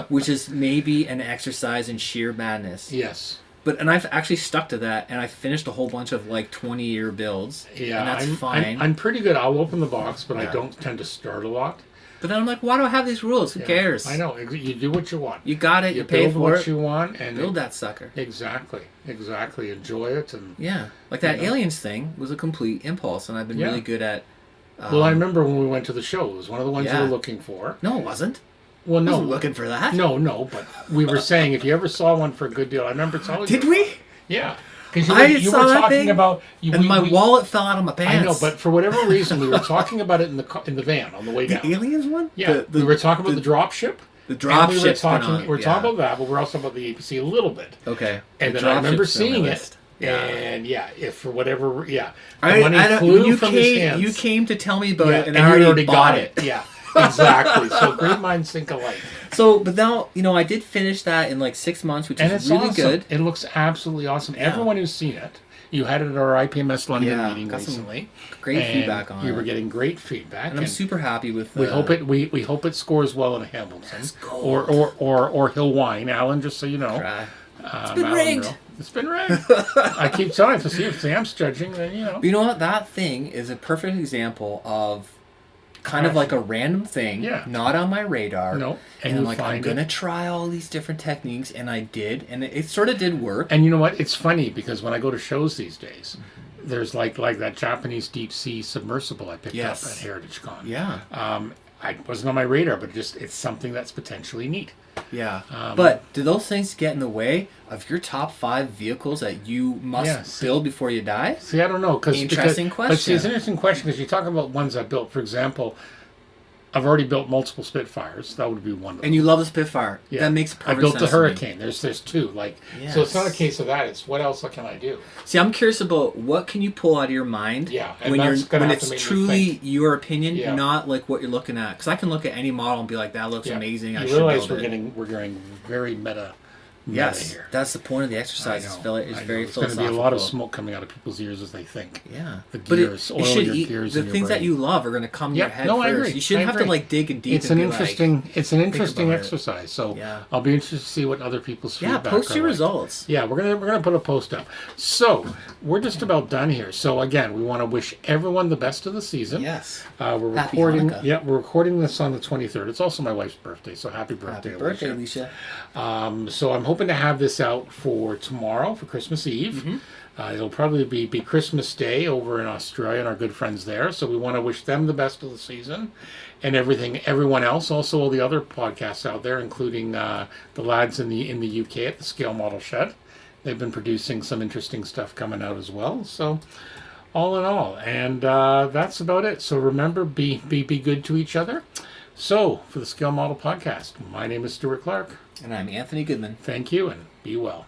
Speaker 3: which is maybe an exercise in sheer madness.
Speaker 1: Yes.
Speaker 3: And I've actually stuck to that, and I finished a whole bunch of like 20-year builds.
Speaker 1: Yeah,
Speaker 3: and that's
Speaker 1: I'm,
Speaker 3: fine.
Speaker 1: I'm pretty good. I'll open the box, but I
Speaker 3: Yeah.
Speaker 1: don't tend to start a lot.
Speaker 3: But then I'm like, why do I have these rules? Who
Speaker 1: Yeah,
Speaker 3: cares?
Speaker 1: I know. You do what you want.
Speaker 3: You got it.
Speaker 1: You
Speaker 3: You pay
Speaker 1: build
Speaker 3: for
Speaker 1: what
Speaker 3: it.
Speaker 1: you want, and
Speaker 3: Build that sucker.
Speaker 1: Exactly. Enjoy it, and
Speaker 3: Yeah, like that
Speaker 1: You know.
Speaker 3: aliens thing was a complete impulse, and I've been
Speaker 1: Yeah.
Speaker 3: really good at.
Speaker 1: well, I remember when we went to the show. It was one of the ones you
Speaker 3: Yeah.
Speaker 1: were looking for.
Speaker 3: No, it wasn't.
Speaker 1: Well,
Speaker 3: I
Speaker 1: no,
Speaker 3: wasn't looking for that.
Speaker 1: no, but we were saying if you ever saw one for a good deal, I remember telling you.
Speaker 3: Did we?
Speaker 1: Yeah, because
Speaker 3: I
Speaker 1: you
Speaker 3: saw
Speaker 1: were
Speaker 3: that
Speaker 1: talking
Speaker 3: thing,
Speaker 1: about
Speaker 3: And my wallet fell out of my
Speaker 1: I
Speaker 3: pants.
Speaker 1: know, but for whatever reason, we were talking about it in the van on the way
Speaker 3: the
Speaker 1: down.
Speaker 3: aliens one.
Speaker 1: Yeah, we were talking about the drop ship.
Speaker 3: the drop
Speaker 1: and we were
Speaker 3: ship's been
Speaker 1: talking.
Speaker 3: on-
Speaker 1: We were
Speaker 3: yeah.
Speaker 1: talking about that, but we're also about the APC a little bit.
Speaker 3: Okay.
Speaker 1: And
Speaker 3: The
Speaker 1: then I
Speaker 3: drop
Speaker 1: remember
Speaker 3: ship's been on
Speaker 1: seeing
Speaker 3: my
Speaker 1: it,
Speaker 3: list. Yeah.
Speaker 1: and if for whatever, the
Speaker 3: I
Speaker 1: money
Speaker 3: don't-
Speaker 1: flew
Speaker 3: you
Speaker 1: from his
Speaker 3: came.
Speaker 1: hands.
Speaker 3: You came to tell me about
Speaker 1: Yeah,
Speaker 3: it, and
Speaker 1: you
Speaker 3: I already bought it.
Speaker 1: Yeah, exactly. So great minds think alike,
Speaker 3: So, but now I did finish that in like 6 months, which
Speaker 1: and
Speaker 3: is
Speaker 1: it's
Speaker 3: really
Speaker 1: awesome.
Speaker 3: good.
Speaker 1: It looks absolutely awesome.
Speaker 3: Yeah.
Speaker 1: Everyone who's seen it, you had it at our IPMS London
Speaker 3: Yeah,
Speaker 1: meeting
Speaker 3: got some
Speaker 1: recently.
Speaker 3: Great
Speaker 1: and
Speaker 3: feedback on
Speaker 1: You
Speaker 3: it.
Speaker 1: were getting great feedback,
Speaker 3: And I'm super happy with.
Speaker 1: we hope it. We hope it scores well in Hamilton,
Speaker 3: Let's go.
Speaker 1: or Hill Wine, Alan. Just so you know,
Speaker 3: It's been
Speaker 1: Alan
Speaker 3: rigged.
Speaker 1: Rowe. It's been rigged. I keep telling you to see if Sam's judging. Then
Speaker 3: But you know what? That thing is a perfect example of kind of like a random thing,
Speaker 1: Yeah.
Speaker 3: not on my radar.
Speaker 1: No, and
Speaker 3: And I'm
Speaker 1: you
Speaker 3: like, I'm
Speaker 1: find
Speaker 3: gonna
Speaker 1: it.
Speaker 3: try all these different techniques, and I did, and it sort of did work.
Speaker 1: And you know what? It's funny because when I go to shows these days, there's like that Japanese deep sea submersible I picked
Speaker 3: Yes.
Speaker 1: up at Heritage Con.
Speaker 3: Yeah,
Speaker 1: I wasn't on my radar, but it's something that's potentially neat.
Speaker 3: yeah. But do those things get in the way of your top 5 vehicles that you must
Speaker 1: Yes.
Speaker 3: build before you die?
Speaker 1: See, I don't know
Speaker 3: Interesting
Speaker 1: But see, it's
Speaker 3: question.
Speaker 1: an interesting question because you talk about ones I built. For example, I've already built multiple Spitfires. That would be one of them.
Speaker 3: And you love the Spitfire.
Speaker 1: Yeah.
Speaker 3: That makes perfect
Speaker 1: I built
Speaker 3: sense
Speaker 1: the
Speaker 3: to me.
Speaker 1: Hurricane. There's 2. So it's not a
Speaker 3: Yes.
Speaker 1: case of that. It's what else can I do?
Speaker 3: See, I'm curious about what can you pull out of your mind
Speaker 1: Yeah, and
Speaker 3: when
Speaker 1: that's gonna
Speaker 3: when
Speaker 1: have to
Speaker 3: it's
Speaker 1: make me
Speaker 3: truly
Speaker 1: think.
Speaker 3: your opinion,
Speaker 1: Yeah.
Speaker 3: not like what you're looking at. Because I can look at any model and be like, "That looks
Speaker 1: Yeah.
Speaker 3: amazing. I
Speaker 1: You
Speaker 3: should
Speaker 1: realize
Speaker 3: build it."
Speaker 1: we're getting very meta
Speaker 3: Yes,
Speaker 1: here.
Speaker 3: that's the point of the
Speaker 1: I
Speaker 3: exercise. It's,
Speaker 1: know,
Speaker 3: it's
Speaker 1: I know.
Speaker 3: very
Speaker 1: There's going to
Speaker 3: philosophical.
Speaker 1: be a lot of smoke coming out of people's ears as they think.
Speaker 3: Yeah,
Speaker 1: The
Speaker 3: but
Speaker 1: gears, oil your
Speaker 3: eat
Speaker 1: gears
Speaker 3: the
Speaker 1: in your
Speaker 3: things that
Speaker 1: brain.
Speaker 3: you love are going to come to your
Speaker 1: Yep.
Speaker 3: head
Speaker 1: No, I
Speaker 3: first.
Speaker 1: agree.
Speaker 3: You shouldn't
Speaker 1: I
Speaker 3: have
Speaker 1: agree.
Speaker 3: to like dig and deep.
Speaker 1: It's
Speaker 3: and
Speaker 1: an
Speaker 3: be
Speaker 1: interesting. It's an interesting
Speaker 3: about it.
Speaker 1: exercise. So
Speaker 3: Yeah.
Speaker 1: I'll be interested to see what other people's
Speaker 3: Like, yeah,
Speaker 1: feedback.
Speaker 3: post
Speaker 1: are
Speaker 3: your
Speaker 1: like.
Speaker 3: results.
Speaker 1: Yeah, we're gonna put a post up. So we're just about done here. So again, we want to wish everyone the best of the season.
Speaker 3: Yes.
Speaker 1: We're
Speaker 3: Happy
Speaker 1: recording.
Speaker 3: Hanukkah.
Speaker 1: Yeah, we're recording this on the 23rd. It's also my wife's birthday, so happy birthday,
Speaker 3: Happy birthday,
Speaker 1: Alicia.
Speaker 3: Alicia.
Speaker 1: So I'm hoping to have this out for tomorrow, for Christmas Eve. It'll probably be Christmas Day over in Australia and our good friends there. So we want to wish them the best of the season and everyone else. Also, all the other podcasts out there, including the lads in the UK at the Scale Model Shed. They've been producing some interesting stuff coming out as well. So all in all, and that's about it. So remember, be good to each other. So for the Scale Model Podcast, my name is Stuart Clark.
Speaker 3: And I'm Anthony Goodman.
Speaker 1: Thank you, and be well.